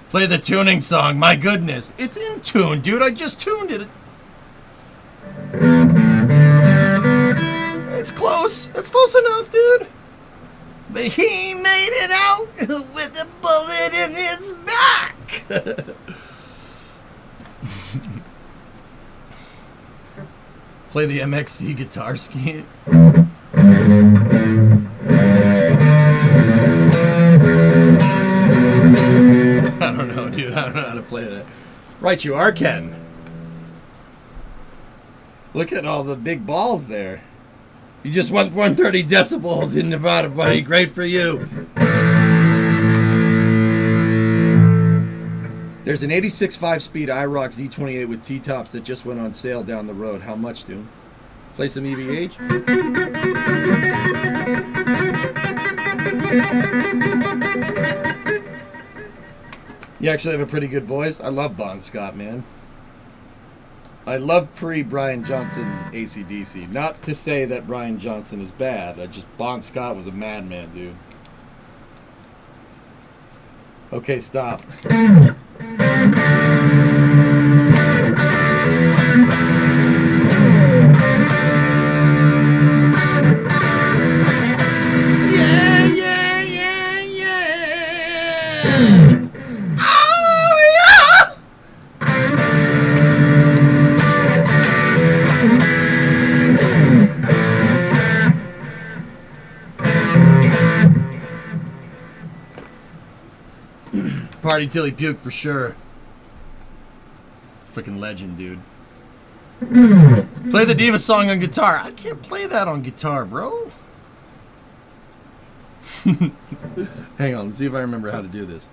Play the tuning song. My goodness. It's in tune, dude. I just tuned it. It's close. It's close enough, dude. But he made it out with a bullet in his back. Play the MXC guitar scheme. I don't know, dude. I don't know how to play that. Right, you are, Ken. Look at all the big balls there. You just went 130 decibels in Nevada, buddy. Great for you. There's an 86 5-speed IROC Z28 with T-tops that just went on sale down the road. How much, dude? Play some EVH? You actually have a pretty good voice. I love Bon Scott, man. I love pre-Brian Johnson AC/DC. Not to say that Brian Johnson is bad. Bon Scott was a madman, dude. Okay, stop. Party till he puked for sure. Freaking legend, dude. Play the Diva song on guitar. I can't play that on guitar, bro. Hang on, let's see if I remember how to do this.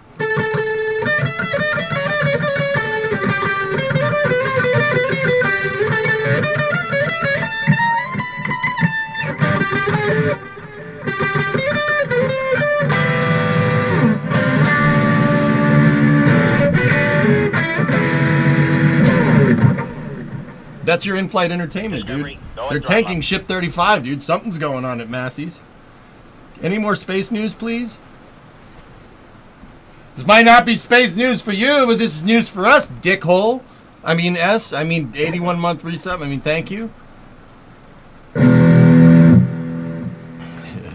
That's your in-flight entertainment, dude. They're tanking Ship 35, dude. Something's going on at Massey's. Any more space news, please? This might not be space news for you, but this is news for us, dickhole. I mean, 81-month reset. I mean, thank you.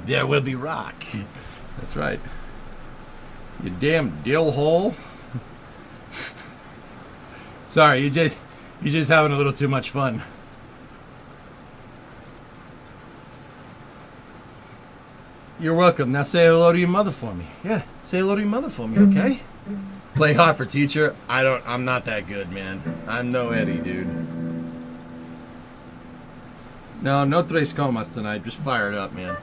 There will be rock. That's right. You damn dill hole. Sorry, you're just having a little too much fun. You're welcome. Now say hello to your mother for me. Yeah, say hello to your mother for me, okay? Play hot for teacher. I'm not that good, man. I'm no Eddie, dude. No tres comas tonight. Just fire it up, man.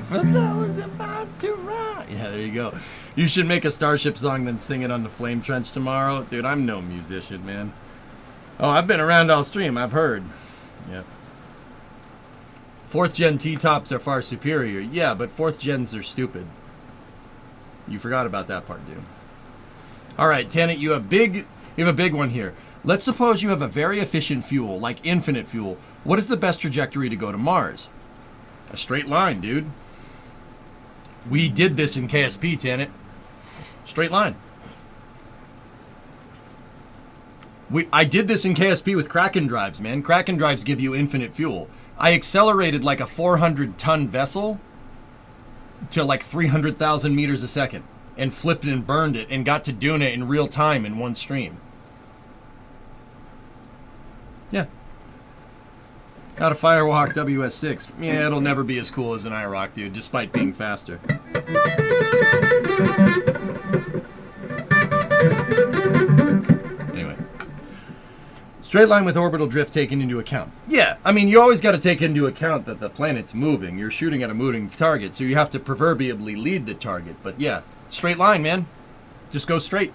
For those about to rock. Yeah, there you go. You should make a Starship song, then sing it on the Flame Trench tomorrow. Dude, I'm no musician, man. Oh, I've been around all stream. I've heard. Yep. 4th gen T-tops are far superior. Yeah, but 4th gens are stupid. You forgot about that part, dude. All right, Tenet, you have a big one here. Let's suppose you have a very efficient fuel, like infinite fuel. What is the best trajectory to go to Mars? A straight line, dude. We did this in KSP, Tenet. Straight line. I did this in KSP with Kraken drives, man. Kraken drives give you infinite fuel. I accelerated like a 400-ton vessel to like 300,000 meters a second and flipped it and burned it and got to doing it in real time in one stream. Yeah. Got a Firehawk WS6. Yeah, it'll never be as cool as an IROC, dude, despite being faster. Anyway. Straight line with orbital drift taken into account. Yeah, I mean, you always got to take into account that the planet's moving. You're shooting at a moving target, so you have to proverbially lead the target. But yeah, straight line, man. Just go straight.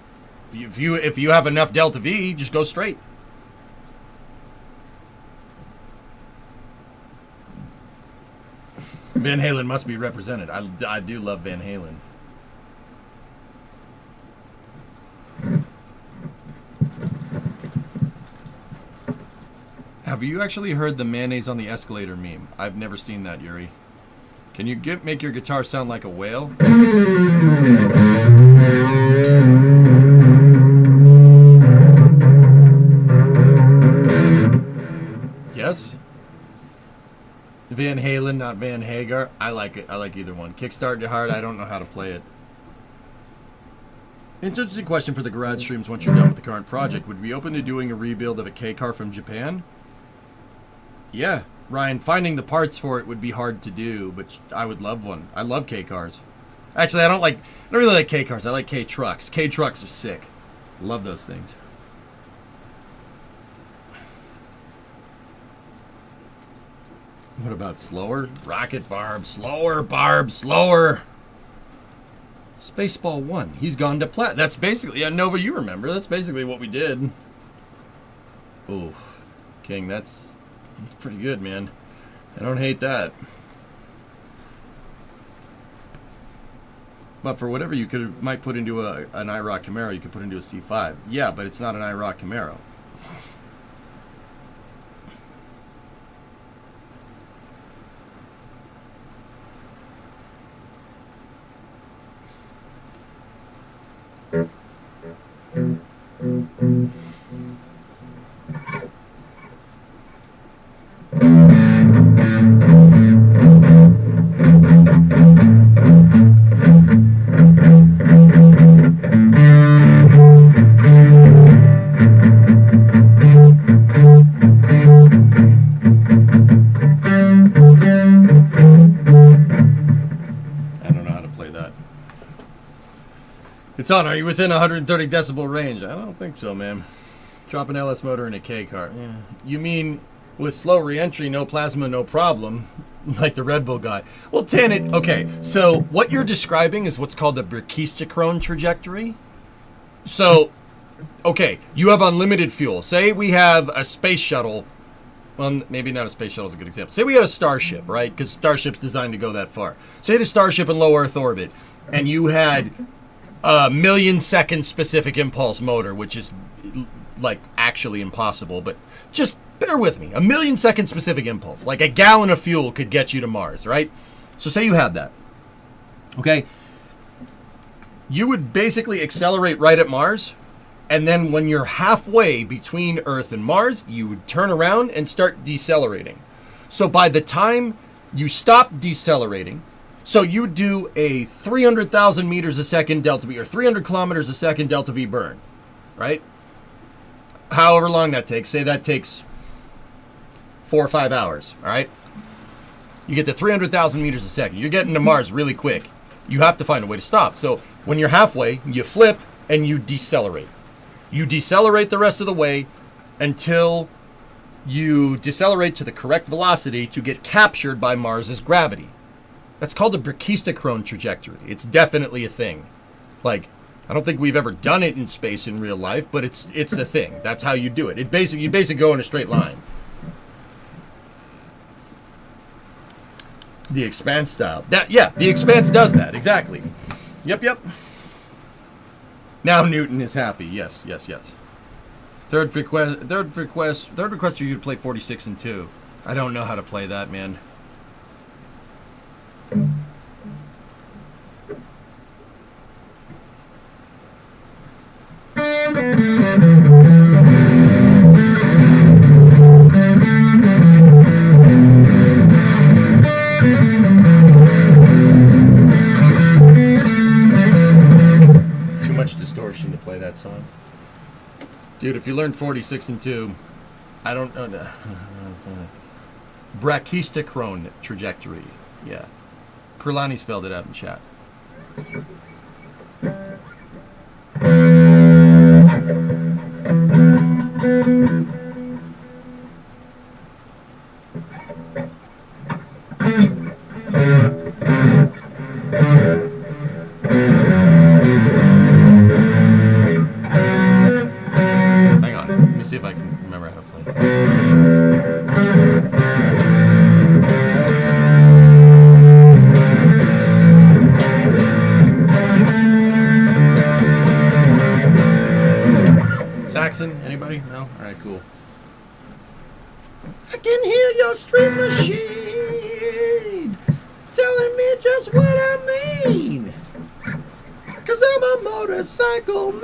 If you have enough delta V, just go straight. Van Halen must be represented. I do love Van Halen. Have you actually heard the mayonnaise on the escalator meme? I've never seen that, Yuri. Can you make your guitar sound like a whale? Yes? Van Halen, not Van Hagar. I like it. I like either one. Kickstart your heart. I don't know how to play it. Interesting question for the garage streams once you're done with the current project. Would you be open to doing a rebuild of a K car from Japan? Yeah, Ryan, finding the parts for it would be hard to do, but I would love one. I love K cars. Actually, I don't really like K cars. I like K trucks. K trucks are sick. Love those things. What about slower? Rocket Barb, slower, Barb, slower. Spaceball 1. He's gone to plat. That's basically, yeah, Nova, you remember. That's basically what we did. Ooh, King, that's pretty good, man. I don't hate that. But for whatever you might put into an IROC Camaro, you could put into a C5. Yeah, but it's not an IROC Camaro. It's on. Are you within 130 decibel range? I don't think so, man. Drop an LS motor in a K car. Yeah. You mean with slow reentry, no plasma, no problem, like the Red Bull guy? Well, Tanit, okay, so what you're describing is what's called the brachistochrone trajectory. So, okay, you have unlimited fuel. Say we have a space shuttle. Well, maybe not a space shuttle is a good example. Say we had a Starship, right? Because Starship's designed to go that far. Say the Starship in low Earth orbit, and you had a 1,000,000-second specific impulse motor, which is like actually impossible, but just bear with me. 1,000,000-second specific impulse, like a gallon of fuel could get you to Mars, right? So say you had that, okay? You would basically accelerate right at Mars, and then when you're halfway between Earth and Mars, you would turn around and start decelerating. So by the time you stop decelerating, so you do a 300,000 meters a second delta V, or 300 kilometers a second delta V burn, right? However long that takes. Say that takes 4 or 5 hours, all right? You get to 300,000 meters a second. You're getting to Mars really quick. You have to find a way to stop. So when you're halfway, you flip and you decelerate. You decelerate the rest of the way until you decelerate to the correct velocity to get captured by Mars's gravity. That's called the brachistochrone trajectory. It's definitely a thing. Like, I don't think we've ever done it in space in real life, but it's a thing. That's how you do it. You basically go in a straight line. The Expanse style. The Expanse does that, exactly. Yep. Now Newton is happy. Yes. Third request for you to play 46 and 2. I don't know how to play that, man. Too much distortion to play that song. Dude, if you learned 46 and 2, I don't know. Brachistochrone trajectory. Yeah. Kurlani spelled it out in chat. Hang on, let me see if I can remember how to play. Saxon? Anybody? No? Alright, cool. I can hear your stream machine telling me just what I mean. 'Cause I'm a motorcycle man.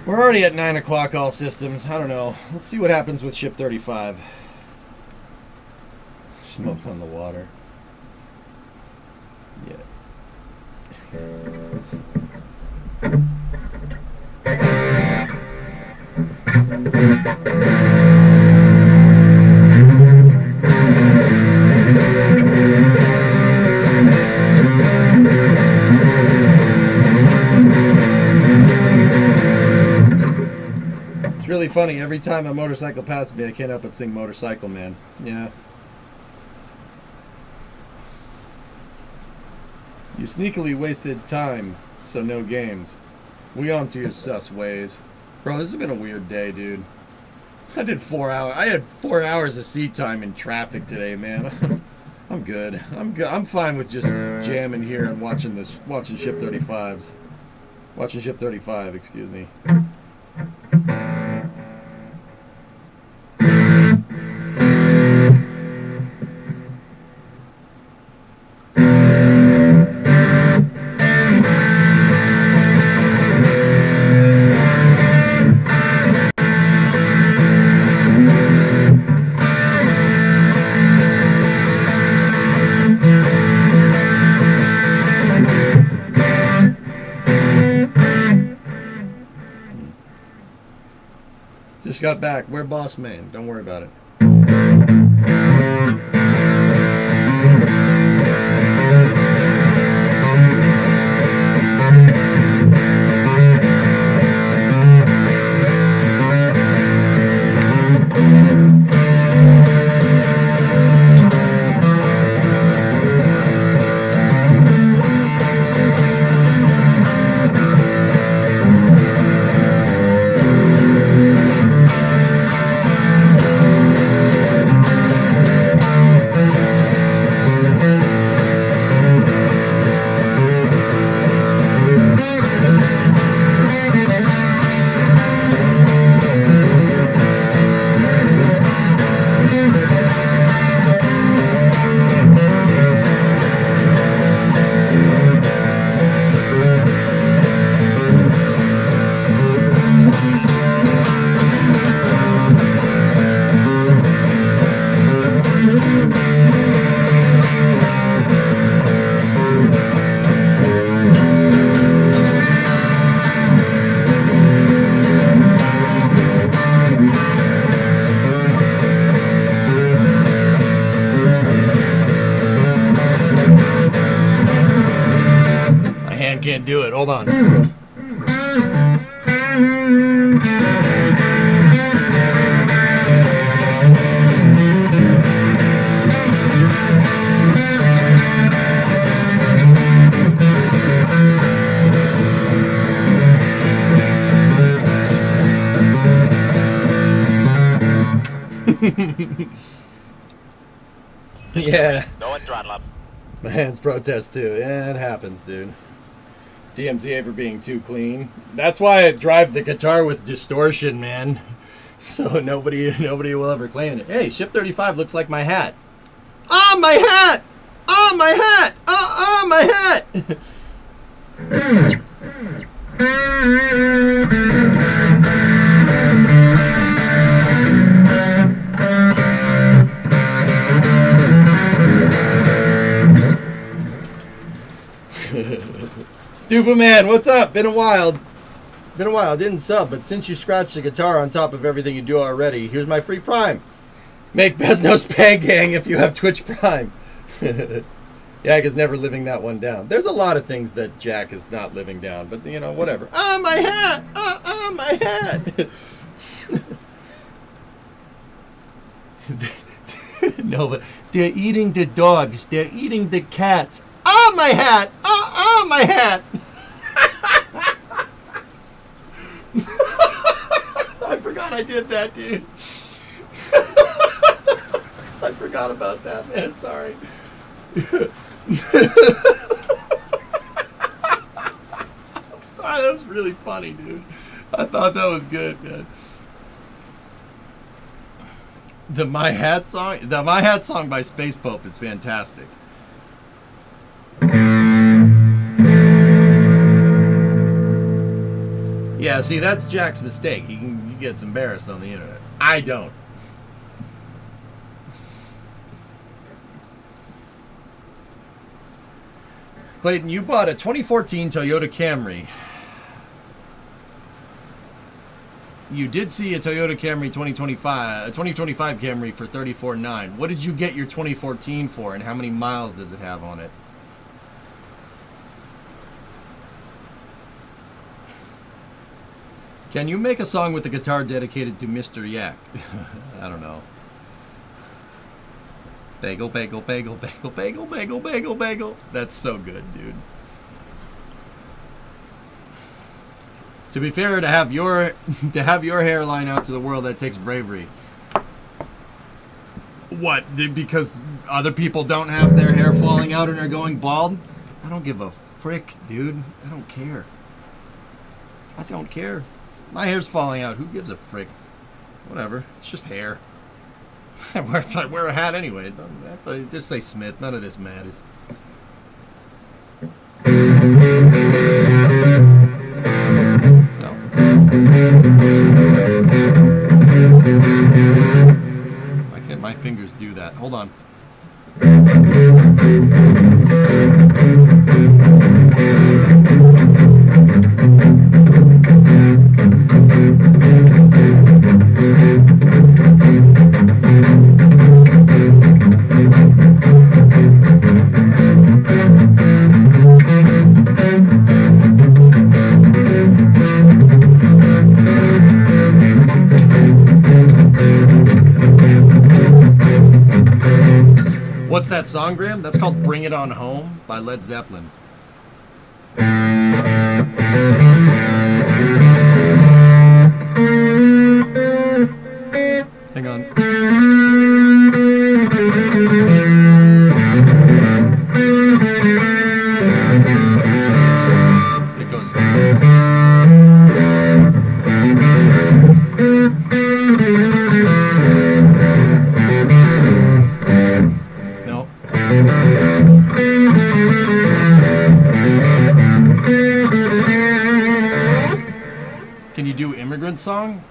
We're already at 9 o'clock all systems. I don't know. Let's see what happens with ship 35. Smoke on the water. Yeah. It's really funny. Every time a motorcycle passes me, I can't help but sing Motorcycle Man. Yeah. You sneakily wasted time, so no games. We on to your sus ways. Bro, this has been a weird day, dude. I did 4 hours. I had 4 hours of seat time in traffic today, man. I'm good. I'm fine with just jamming here and watching Ship 35s. Watching Ship 35, excuse me. Just got back. We're boss man. Don't worry about it. Can't do it. Hold on. Yeah. Go and throttle up. My hands protest too. Yeah, it happens, dude. DMZA for being too clean. That's why I drive the guitar with distortion, man. So nobody will ever claim it. Hey, Ship 35 looks like my hat. Ah, my hat! Ah, my hat! Ah, my hat! Stupid man, what's up? Been a while. Didn't sub, but since you scratched the guitar on top of everything you do already, here's my free Prime. Make Beznos pay, gang, if you have Twitch Prime. Jack is never living that one down. There's a lot of things that Jack is not living down, but you know, whatever. Ah, my hat! Ah, my hat! No, but they're eating the dogs. They're eating the cats. Ah, my hat! Ah, my hat! I forgot I did that, dude. I forgot about that, man. Sorry. I'm sorry. That was really funny, dude. I thought that was good, man. The My Hat song by Space Pope is fantastic. Yeah, see, that's Jack's mistake. He gets embarrassed on the internet. I don't. Clayton, you bought a 2014 Toyota Camry. You did see a Toyota Camry 2025 Camry for $34,900. What did you get your 2014 for, and how many miles does it have on it? Can you make a song with the guitar dedicated to Mr. Yak? I don't know. Bagel, bagel, bagel, bagel, bagel, bagel, bagel, bagel. That's so good, dude. To be fair, to have your hairline out to the world, that takes bravery. What? Because other people don't have their hair falling out and are going bald? I don't give a frick, dude. I don't care. I don't care. My hair's falling out. Who gives a frick? Whatever. It's just hair. I wear a hat anyway. Just say Smith. None of this matters. No. Why can't my fingers do that? Hold on. What's that song, Graham? That's called Bring It On Home by Led Zeppelin. Hang on. It goes. No. Can you do Immigrant Song?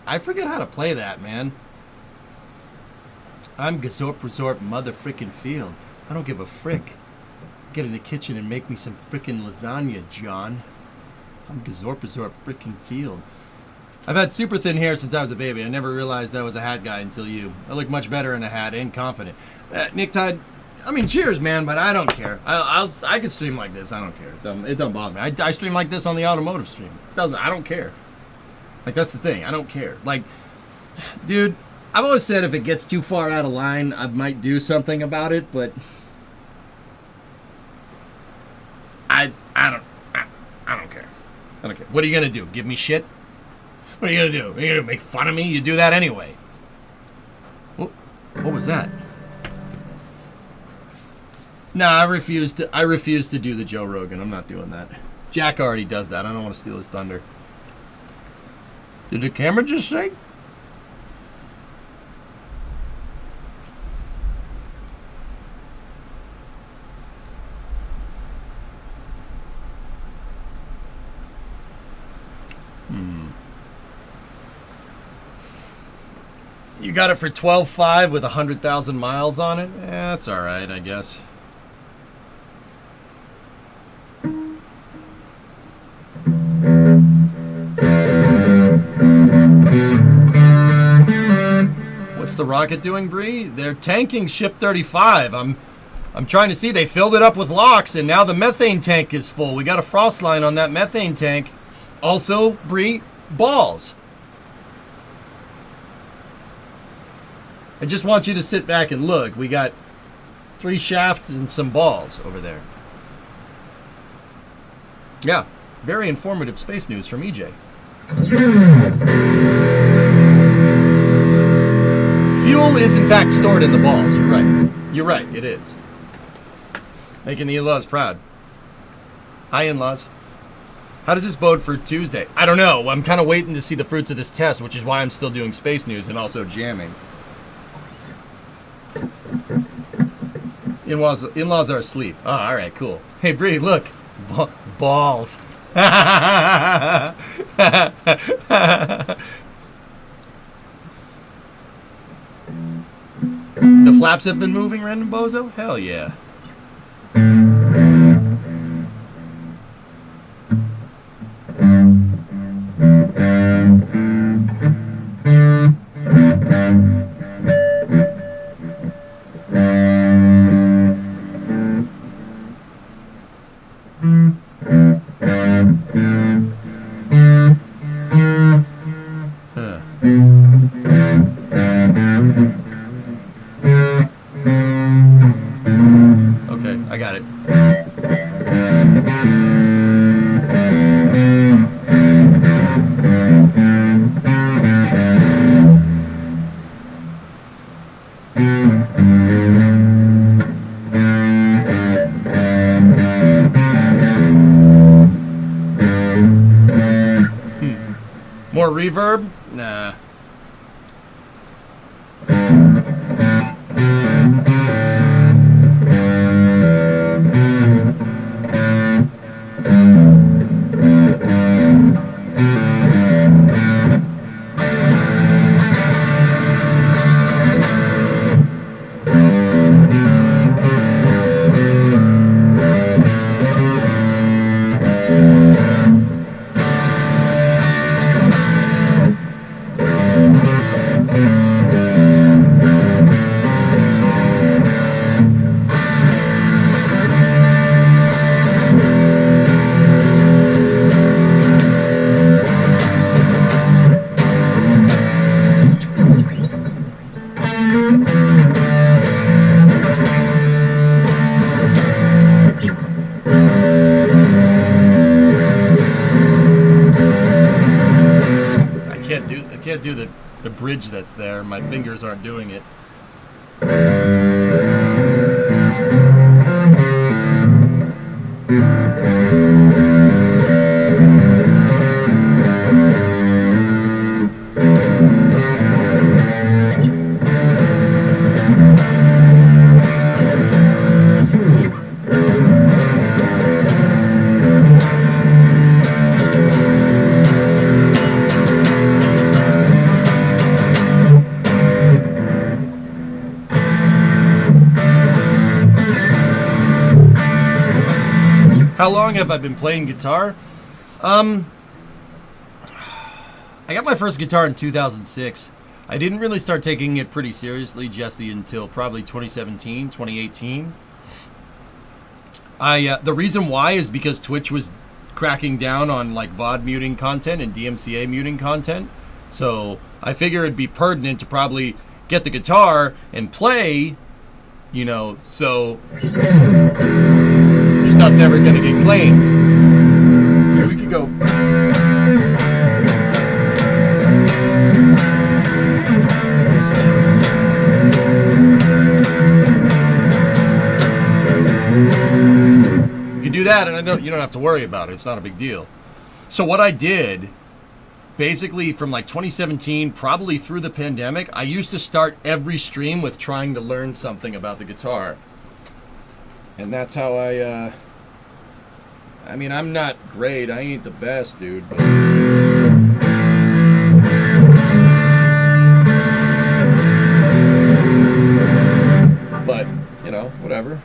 I forget how to play that, man. I'm Gazorp Resort Mother Frickin' Field. I don't give a frick. Get in the kitchen and make me some frickin' lasagna, John. I'm Gazorp Resort Frickin' Field. I've had super thin hair since I was a baby. I never realized I was a hat guy until you. I look much better in a hat and confident. Nick Tide, I mean, cheers, man, but I don't care. I can stream like this. I don't care. It don't bother me. I stream like this on the automotive stream. I don't care. Like, that's the thing. I don't care. Like, dude, I've always said if it gets too far out of line, I might do something about it, but I don't care. I don't care. What are you gonna do? Give me shit? What are you gonna do? Are you gonna make fun of me? You do that anyway. What was that? No, I refuse to do the Joe Rogan. I'm not doing that. Jack already does that. I don't want to steal his thunder. Did the camera just say? You got it for $12,500 with 100,000 miles on it? That's all right, I guess. What's the rocket doing, Bree? They're tanking Ship 35. I'm trying to see. They filled it up with LOX, and now the methane tank is full. We got a frost line on that methane tank. Also, Bree, balls. I just want you to sit back and look. We got 3 shafts and some balls over there. Yeah, very informative space news from EJ. Fuel is in fact stored in the balls. You're right. You're right, it is. Making the in-laws proud. Hi, in-laws. How does this bode for Tuesday? I don't know. I'm kind of waiting to see the fruits of this test, which is why I'm still doing space news and also jamming. In-laws are asleep. Oh, all right, cool. Hey, Bree, look. Balls. The flaps have been moving, Random Bozo? Hell yeah. Okay, I got it. More reverb? Nah. bridge that's there. My fingers aren't doing it. How long have I been playing guitar? I got my first guitar in 2006. I didn't really start taking it pretty seriously, Jesse, until probably 2017, 2018. The reason why is because Twitch was cracking down on like VOD muting content and DMCA muting content. So I figure it'd be pertinent to probably get the guitar and play, you know, so your stuff never gonna get claimed. Here we could go. You can do that, and you don't have to worry about it. It's not a big deal. So what I did, basically from like 2017, probably through the pandemic, I used to start every stream with trying to learn something about the guitar. And that's how I mean, I'm not great. I ain't the best, dude, but... But, you know, whatever.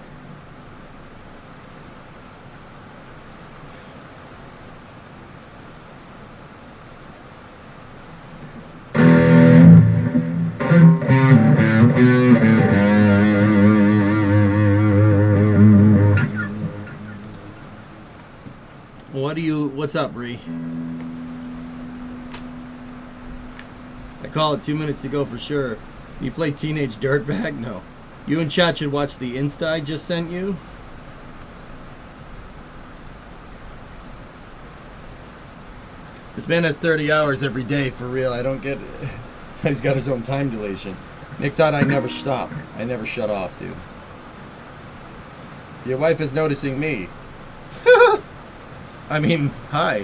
What's up, Bree? I call it 2 minutes to go for sure. You play Teenage Dirtbag? No. You and chat should watch the Insta I just sent you. This man has 30 hours every day, for real. I don't get it. He's got his own time dilation. Nick thought I never stop. I never shut off, dude. Your wife is noticing me. I mean, hi.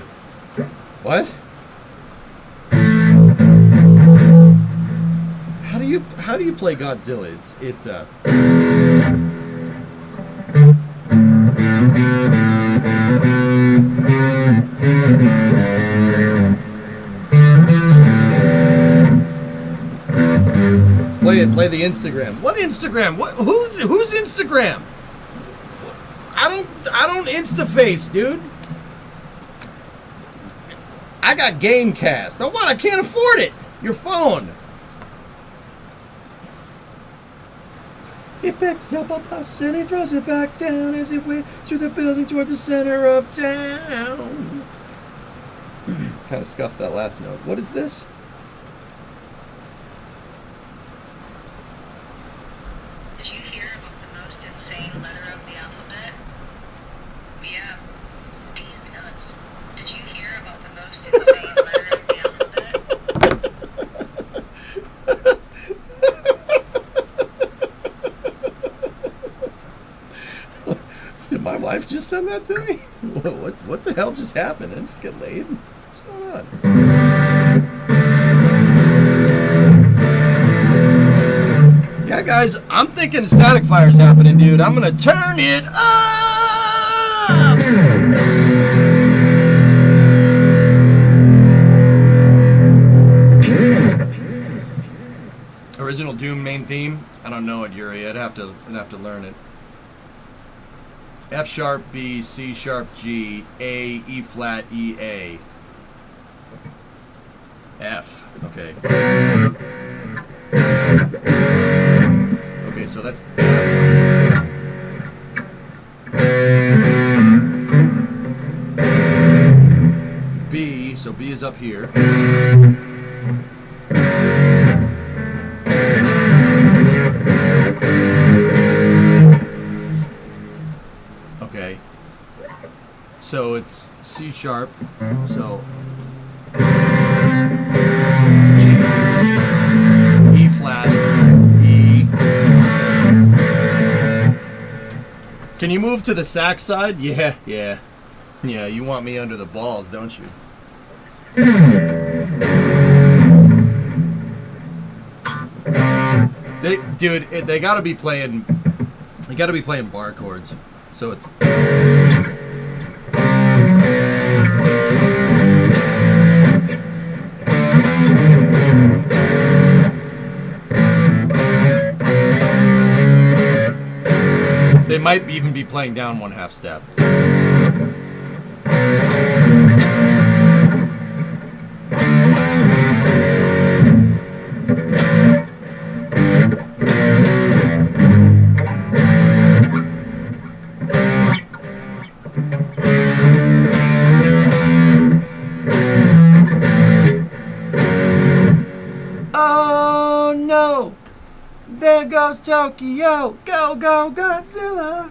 What? How do you play Godzilla? It's a play the Instagram. What Instagram? What who's Instagram? I don't Instaface, dude. I got Gamecast. Now what? I can't afford it. Your phone. He picks up a bus and he throws it back down as he waits through the building toward the center of town. Kind of scuffed that last note. What is this? Did you hear about the most insane letter of the alphabet? Yeah, these nuts. Did you hear about the most insane letter of the alphabet? Did my wife just send that to me? What the hell just happened? Did I just get laid? What's going on? Yeah, guys, I'm thinking a static fire's happening, dude. I'm gonna turn it up! Original Doom main theme? I don't know it, Yuri. I'd have to learn it. F sharp B, C sharp G, A, E flat, E, A. F. Okay. Okay, so that's F. B, so B is up here. Okay. So it's C sharp. So G. Can you move to the sack side? Yeah, yeah. Yeah, you want me under the balls, don't you? They gotta be playing. They gotta be playing bar chords, so it's. They might even be playing down 1/2 step. Oh no! There goes Tokyo! Go, go, Godzilla!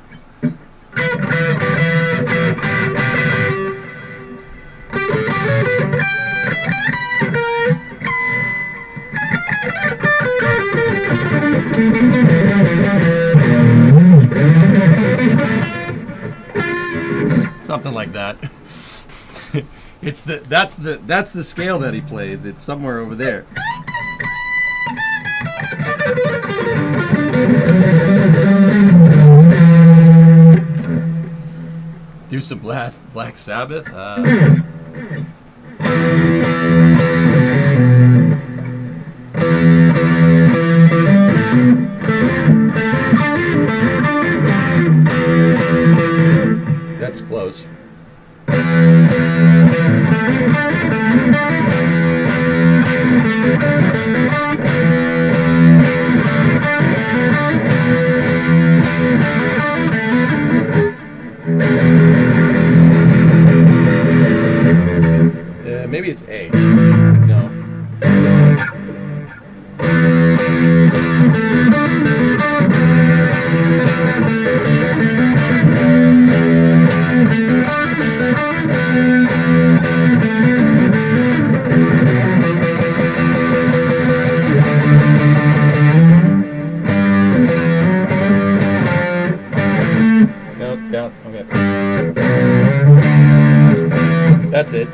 Something like that. That's the scale that he plays. It's somewhere over there. Do some Black Sabbath. That's close. Maybe it's A. No. No, down. Okay. That's it.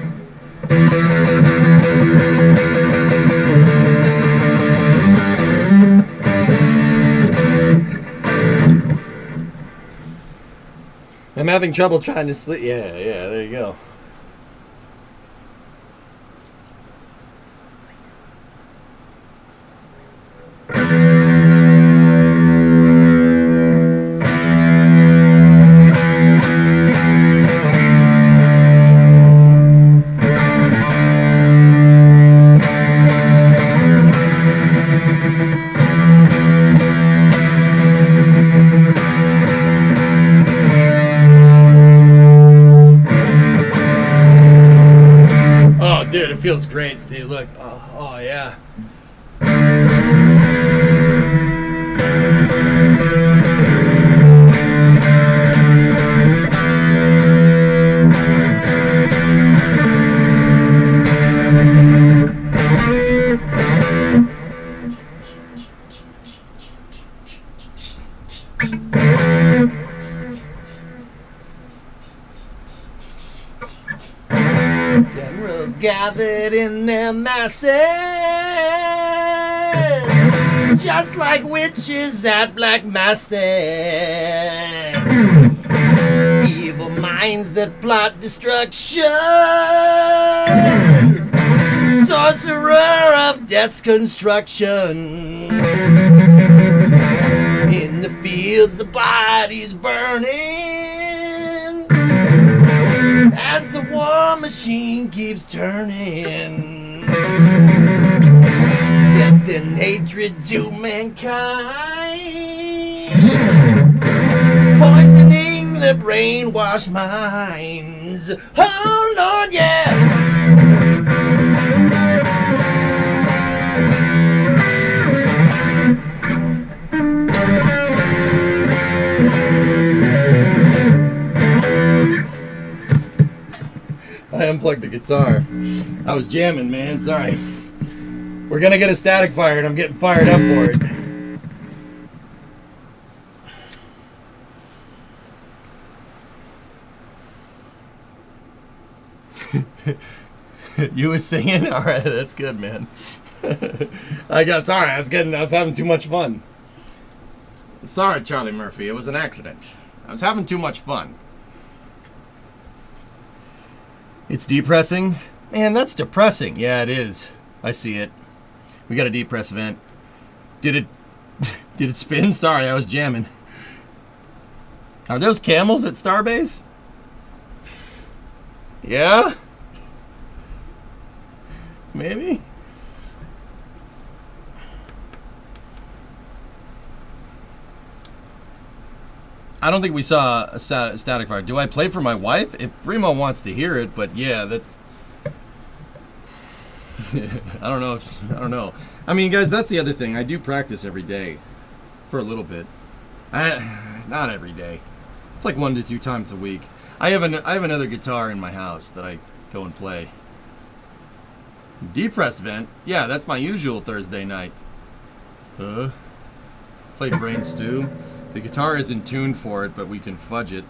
I'm having trouble trying to sleep. Yeah, there you go. Dude, it feels great, Steve. Look. Oh yeah. Generals gathered in their masses, just like witches at black masses. Evil minds that plot destruction, sorcerer of death's construction. In the fields the bodies burning, as the war machine keeps turning. Death and hatred to mankind, poisoning the brainwashed minds. Oh Lord, yeah. I unplugged the guitar. I was jamming, man. Sorry. We're gonna get a static fire, and I'm getting fired up for it. You was singing? All right, that's good, man. Sorry, I was having too much fun. Sorry, Charlie Murphy, it was an accident. I was having too much fun. It's depressing? Man, that's depressing. Yeah, it is. I see it. We got a depress event. Did it spin? Sorry, I was jamming. Are those camels at Starbase? Yeah? Maybe? I don't think we saw a static fire. Do I play for my wife? If Primo wants to hear it, but yeah, that's... I don't know. I mean, guys, that's the other thing. I do practice every day for a little bit. Not every day. It's like 1 to 2 times a week. I have another guitar in my house that I go and play. Depressed vent? Yeah, that's my usual Thursday night. Play Brain Stew. The guitar isn't tuned for it, but we can fudge it.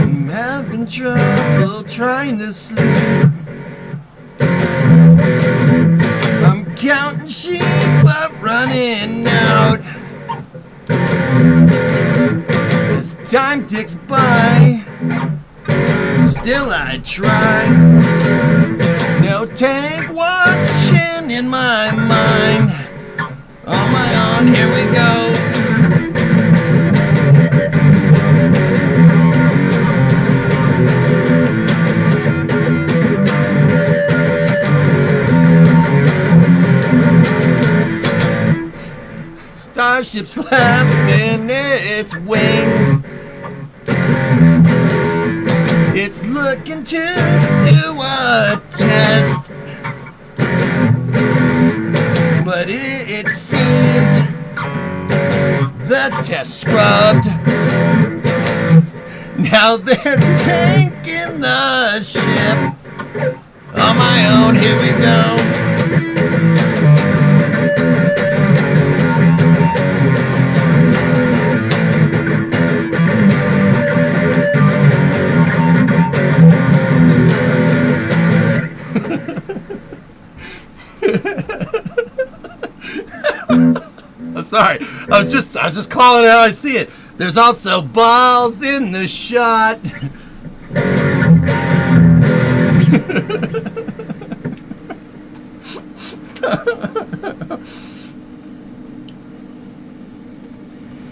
I'm having trouble trying to sleep. I'm counting sheep but running out. As time ticks by, still I try. No tank watching in my mind. On my own, here we go. Starship's flapping its wings. It's looking to do a test, but it seems the test scrubbed. Now they're tanking the ship. On my own, here we go. Sorry, I was just calling it how I see it. There's also balls in the shot.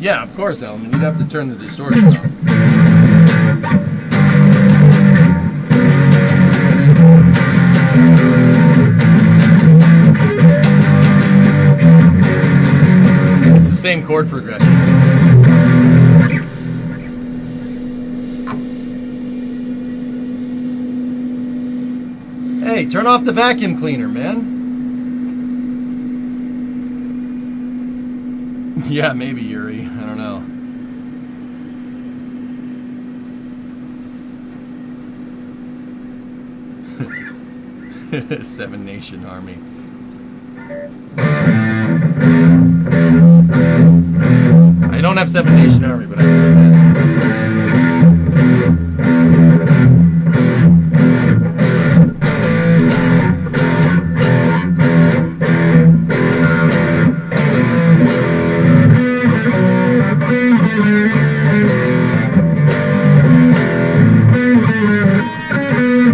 Yeah, of course, Elman. You'd have to turn the distortion on. Same chord progression. Hey, turn off the vacuum cleaner, man. Yeah, maybe, Yuri. I don't know. Seven Nation Army. I don't have Seven Nation Army, but I do this.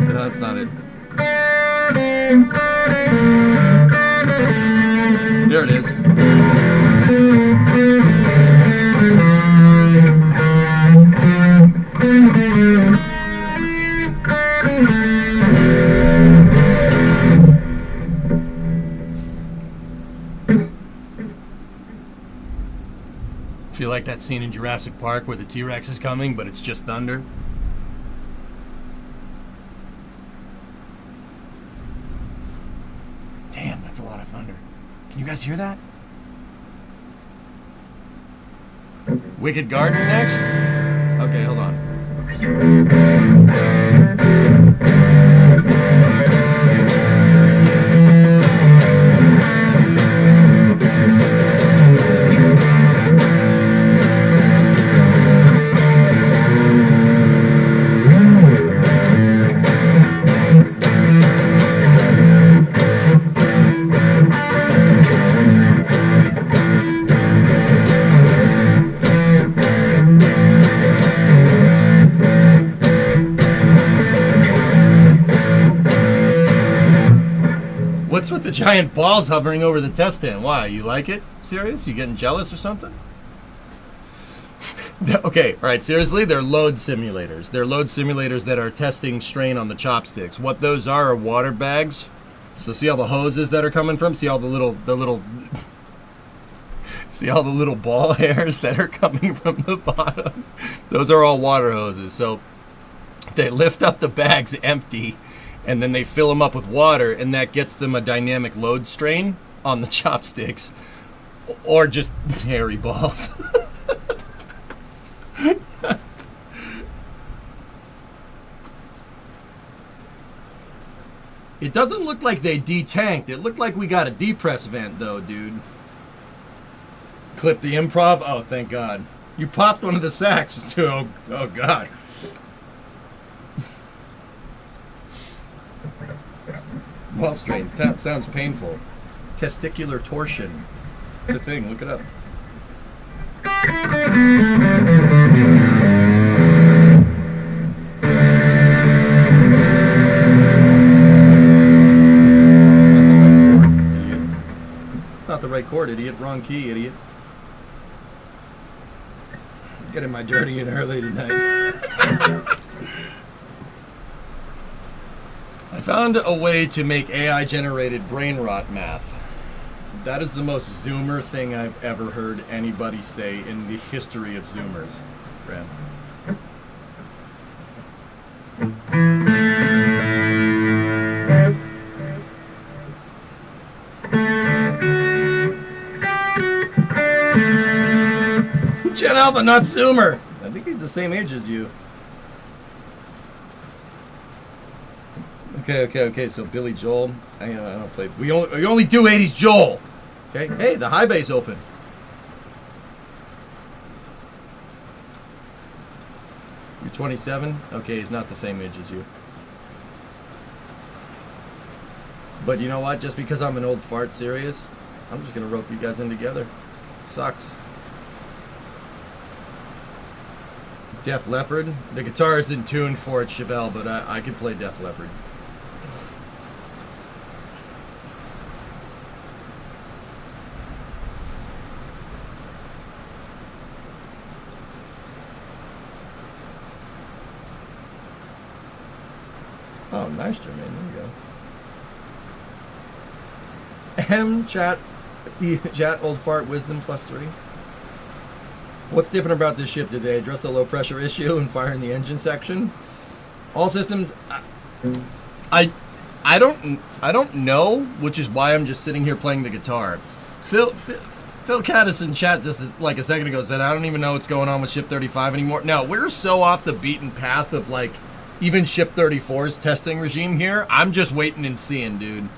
No, that's not it. There it is. Feel like that scene in Jurassic Park where the T-Rex is coming, but it's just thunder? Damn, that's a lot of thunder. Can you guys hear that? Wicked Garden next? Okay, hold on. Look, the giant balls hovering over the test stand. Why? You like it? Serious? You getting jealous or something? Okay, all right, seriously, they're load simulators. They're load simulators that are testing strain on the chopsticks. What those are water bags. So see all the hoses that are coming from? See all the little see all the little ball hairs that are coming from the bottom? Those are all water hoses. So they lift up the bags empty, and then they fill them up with water, and that gets them a dynamic load strain on the chopsticks, or just hairy balls. It doesn't look like they detanked. It looked like we got a depress vent, though, dude. Clip the improv? Oh, thank God. You popped one of the sacks, too. Oh God. Well strain. Sounds painful. Testicular torsion. It's a thing. Look it up. It's not the right chord, idiot. Wrong key, idiot. Getting my dirty in early tonight. I found a way to make AI-generated brain rot math. That is the most Zoomer thing I've ever heard anybody say in the history of Zoomers. Graham. Gen Alpha, not Zoomer. I think he's the same age as you. Okay. So Billy Joel. I don't play. We only do 80s Joel. Okay. Hey, the high bay's open. You're 27. Okay, he's not the same age as you. But you know what? Just because I'm an old fart serious, I'm just gonna rope you guys in together. Sucks. Def Leppard. The guitar isn't tuned for it, Chevelle, but I could play Def Leppard. Oh, nice, Jermaine. There you go. Chat, old fart, wisdom +3. What's different about this ship? Did they address the low pressure issue and fire in the engine section? All systems. I don't know, which is why I'm just sitting here playing the guitar. Phil Caddis in chat just like a second ago said, I don't even know what's going on with Ship 35 anymore. No, we're so off the beaten path of like even Ship 34's testing regime here. I'm just waiting and seeing, dude.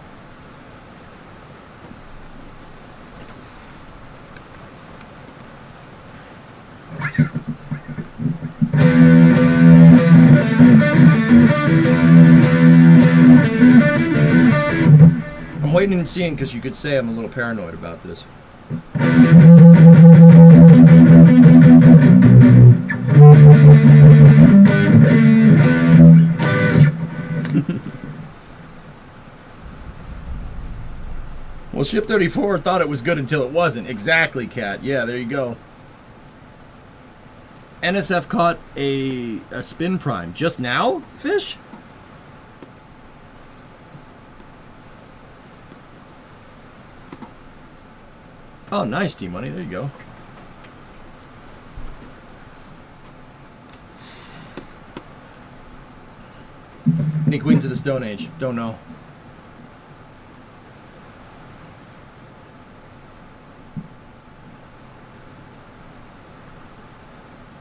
I'm waiting and seeing because you could say I'm a little paranoid about this. Well, Ship 34 thought it was good until it wasn't. Exactly, Kat. Yeah, there you go. NSF caught a spin prime just now, Fish? Oh, nice, T-Money. There you go. Any Queens of the Stone Age? Don't know.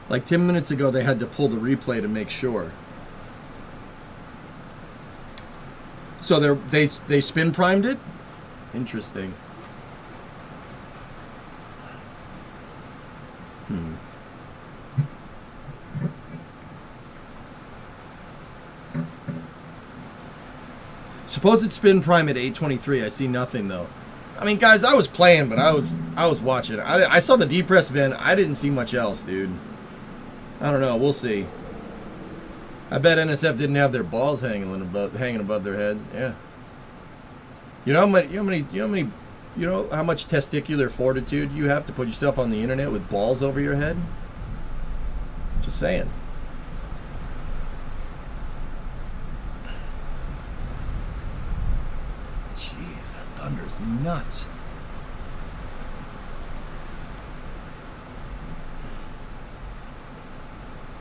Like 10 minutes ago, they had to pull the replay to make sure. So they spin primed it? Interesting. Supposed spin prime at 8:23. I see nothing though. I mean, guys, I was playing, but I was watching. I saw the depress vent. I didn't see much else, dude. I don't know. We'll see. I bet NSF didn't have their balls hanging above their heads. Yeah. You know how much testicular fortitude you have to put yourself on the internet with balls over your head? Just saying. Jeez, that thunder's nuts.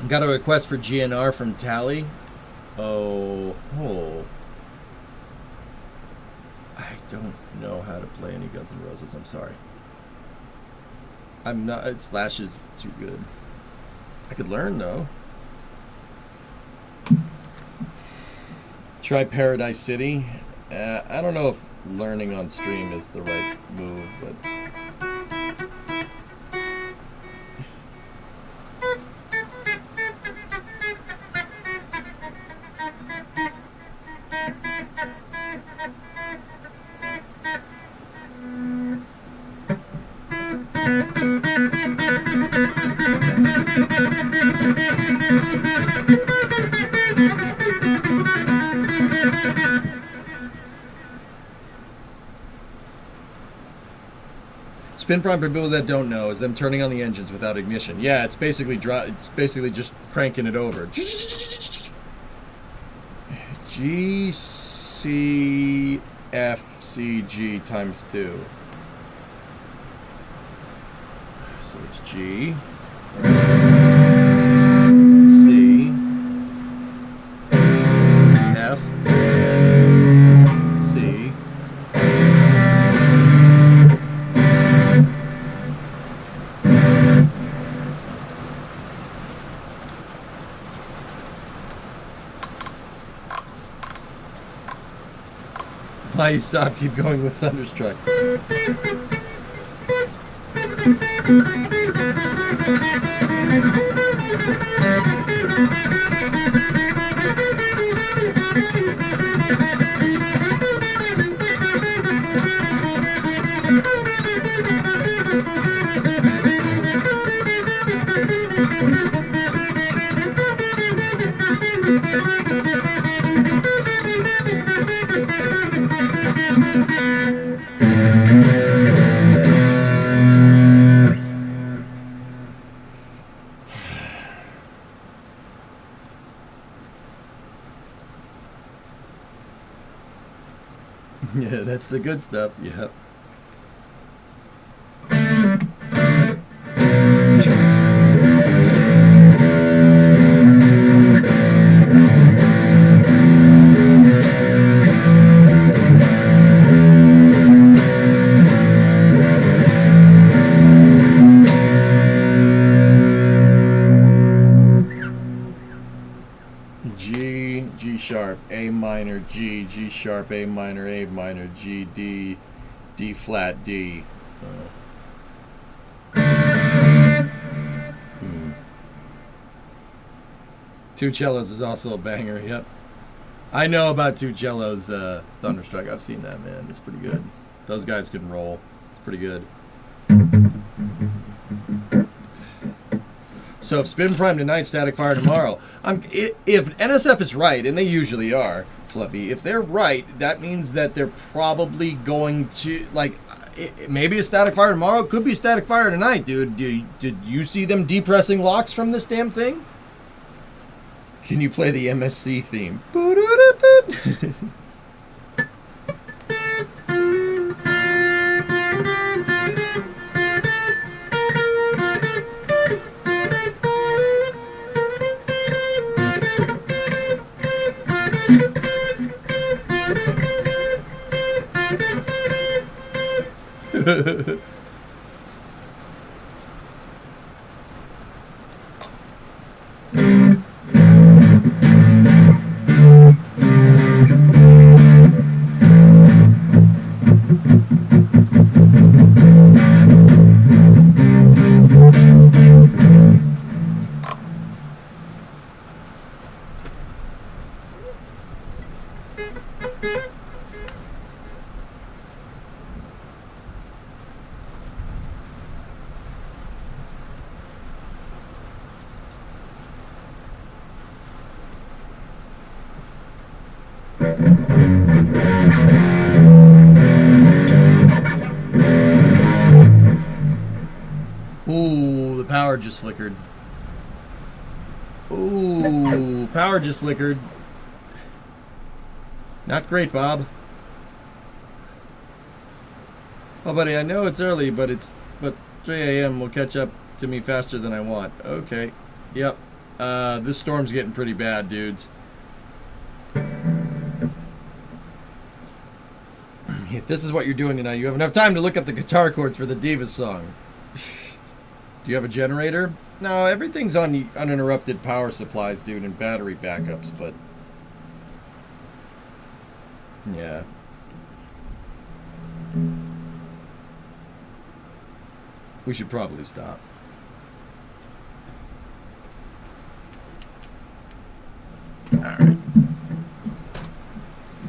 Got a request for GNR from Tally. Oh. I don't know how to play any Guns N' Roses. I'm sorry. I'm not. Slash is too good. I could learn though. Try Paradise City. I don't know if learning on stream is the right move, but. Spin prime, for people that don't know, is them turning on the engines without ignition. Yeah, it's basically just cranking it over. GCFCG times 2. So it's G, C, F, C, why you stop, keep going with Thunderstruck. Yeah, that's the good stuff. Yep. G sharp, A minor, G sharp, A minor, G, D flat, D. Two Cellos is also a banger, yep. I know about Two Cellos, Thunderstruck. I've seen that, man. It's pretty good. Those guys can roll. It's pretty good. So if spin prime tonight, static fire tomorrow. If NSF is right, and they usually are, Fluffy, if they're right, that means that they're probably going to, like, maybe a static fire tomorrow. Could be static fire tonight, dude. Did you see them depressing locks from this damn thing? Can you play the MSC theme? Ooh, the power just flickered. Ooh, power just flickered. Not great, Bob. Oh, buddy, I know it's early, but 3 a.m. will catch up to me faster than I want. Okay. Yep. This storm's getting pretty bad, dudes. If this is what you're doing tonight, you have enough time to look up the guitar chords for the Divas song. Do you have a generator? No, everything's on uninterrupted power supplies, dude, and battery backups, but... yeah. We should probably stop. Alright.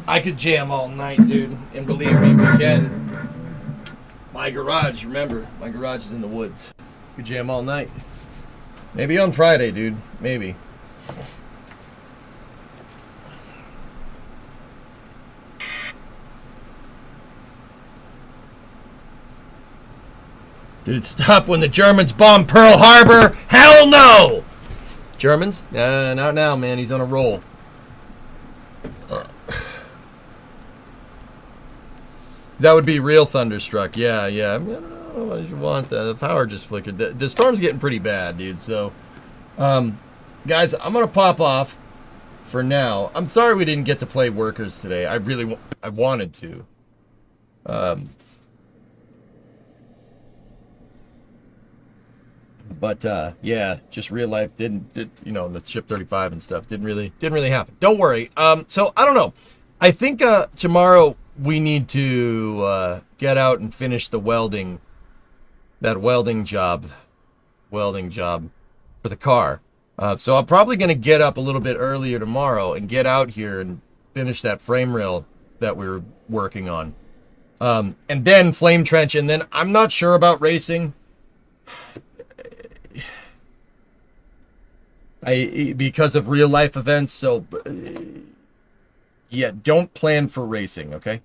I could jam all night, dude. And believe me, we can. My garage, remember, my garage is in the woods. We could jam all night. Maybe on Friday, dude. Maybe. Did it stop when the Germans bombed Pearl Harbor? Hell no! Germans? Not now, man. He's on a roll. That would be real thunderstruck. Yeah. I don't know what you want. The power just flickered. The storm's getting pretty bad, dude. So, guys, I'm going to pop off for now. I'm sorry we didn't get to play Workers today. I wanted to. But yeah, just real life didn't you know, the Ship 35 and stuff didn't really happen. Don't worry. So I don't know. I think tomorrow we need to get out and finish the welding job for the car. So I'm probably going to get up a little bit earlier tomorrow and get out here and finish that frame rail that we were working on. And then flame trench, and then I'm not sure about racing. Because of real life events, so yeah, don't plan for racing, okay?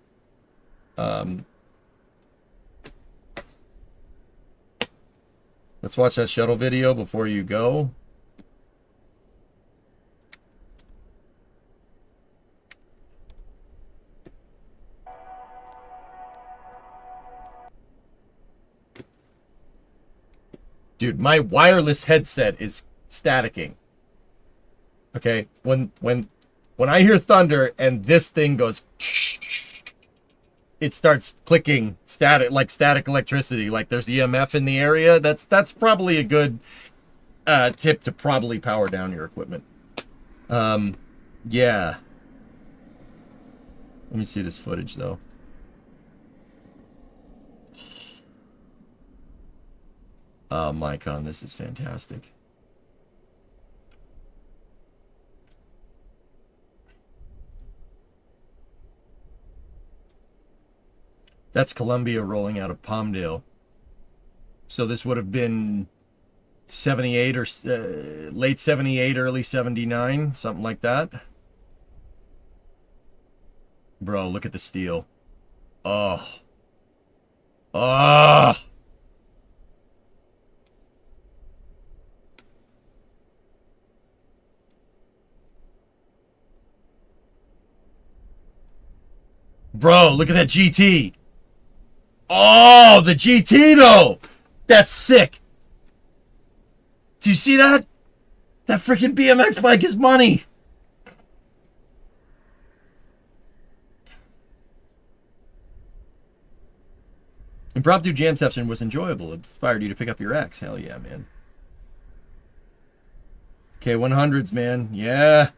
Let's watch that shuttle video before you go. Dude, my wireless headset is staticking. Okay, when I hear thunder and this thing goes, it starts clicking like static electricity, like there's EMF in the area. That's probably a good tip to probably power down your equipment. Yeah. Let me see this footage though. Oh, Mycon, this is fantastic. That's Columbia rolling out of Palmdale. So this would have been 78 or late 78, early 79, something like that. Bro, look at the steel. Oh. Oh. Bro, look at that GT. Oh, the GT though. That's sick. Do you see that? That freaking BMX bike is money. Impromptu jam session was enjoyable. It inspired you to pick up your axe. Hell yeah, man. K100s, man. Yeah.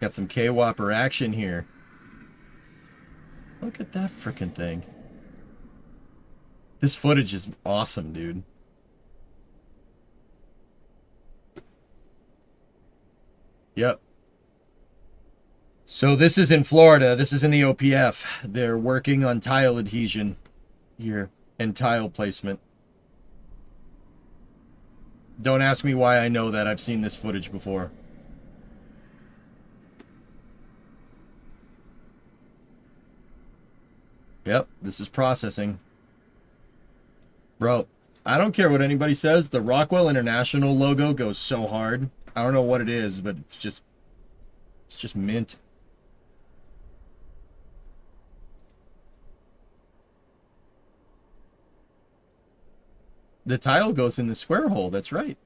Got some K-Whopper action here. Look at that freaking thing. This footage is awesome, dude. Yep. So this is in Florida. This is in the OPF. They're working on tile adhesion here and tile placement. Don't ask me why I know that. I've seen this footage before. Yep, this is processing. Bro, I don't care what anybody says. The Rockwell International logo goes so hard. I don't know what it is, but it's just mint. The tile goes in the square hole. That's right.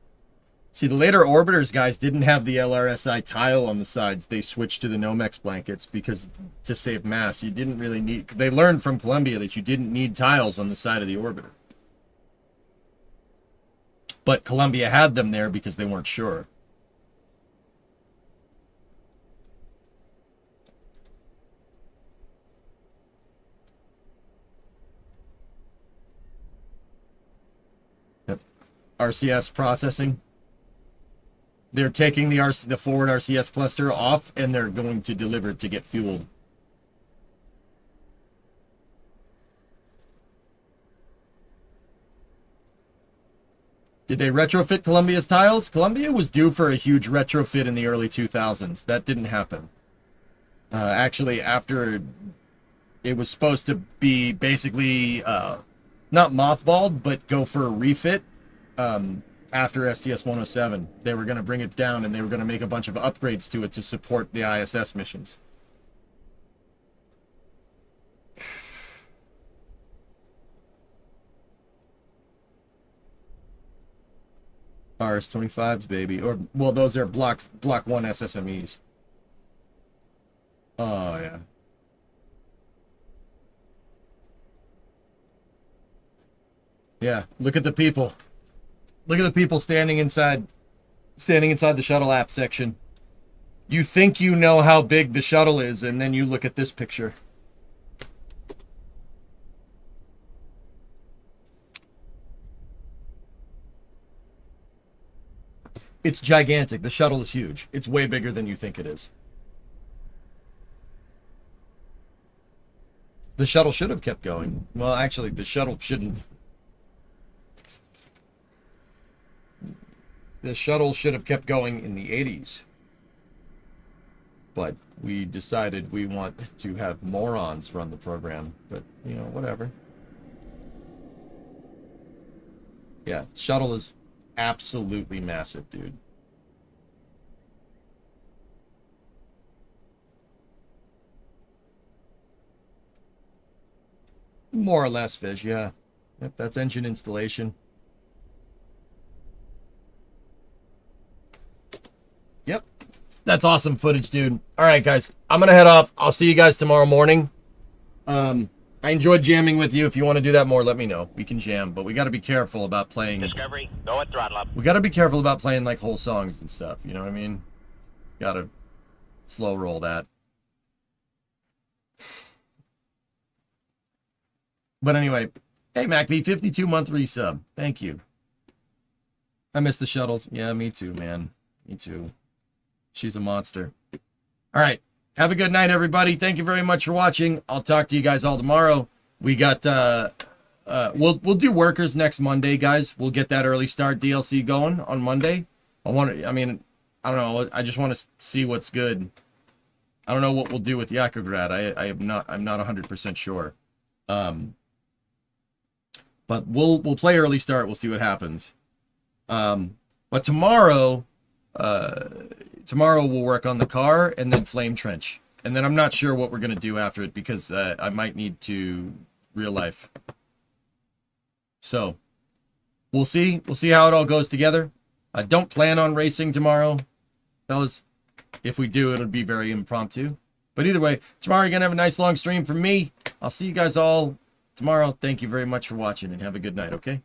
See, the later orbiters guys didn't have the LRSI tile on the sides. They switched to the Nomex blankets because to save mass, you didn't really need. They learned from Columbia that you didn't need tiles on the side of the orbiter. But Columbia had them there because they weren't sure. Yep. RCS processing. They're taking the forward RCS cluster off, and they're going to deliver it to get fueled. Did they retrofit Columbia's tiles? Columbia was due for a huge retrofit in the early 2000s. That didn't happen. Actually, after it was supposed to be basically not mothballed, but go for a refit. After STS-107, they were going to bring it down and they were going to make a bunch of upgrades to it to support the ISS missions. RS-25s, baby. Or, well, those are Block 1 SSMEs. Oh, yeah. Yeah, look at the people. Look at the people standing inside the shuttle aft section. You think you know how big the shuttle is, and then you look at this picture. It's gigantic. The shuttle is huge. It's way bigger than you think it is. The shuttle should have kept going. Well, actually, the shuttle shouldn't. The shuttle should have kept going in the 80s. But we decided we want to have morons run the program. But, you know, whatever. Yeah, shuttle is absolutely massive, dude. More or less, Fish, yeah. Yep, that's engine installation. Yep. That's awesome footage, dude. All right, guys. I'm going to head off. I'll see you guys tomorrow morning. I enjoyed jamming with you. If you want to do that more, let me know. We can jam, but we got to be careful about playing. Discovery, go at throttle up. We got to be careful about playing like whole songs and stuff. You know what I mean? Got to slow roll that. But anyway, hey, MacV, 52-month resub. Thank you. I miss the shuttles. Yeah, me too, man. Me too. She's a monster. All right. Have a good night, everybody. Thank you very much for watching. I'll talk to you guys all tomorrow. We got, we'll do workers next Monday, guys. We'll get that early start DLC going on Monday. I don't know. I just want to see what's good. I don't know what we'll do with Yakograd. I'm not 100% sure. But we'll play early start. We'll see what happens. But tomorrow we'll work on the car and then Flame Trench. And then I'm not sure what we're going to do after it because I might need to real life. So we'll see. We'll see how it all goes together. I don't plan on racing tomorrow, fellas. If we do, it'll be very impromptu. But either way, tomorrow you're going to have a nice long stream from me. I'll see you guys all tomorrow. Thank you very much for watching and have a good night, okay?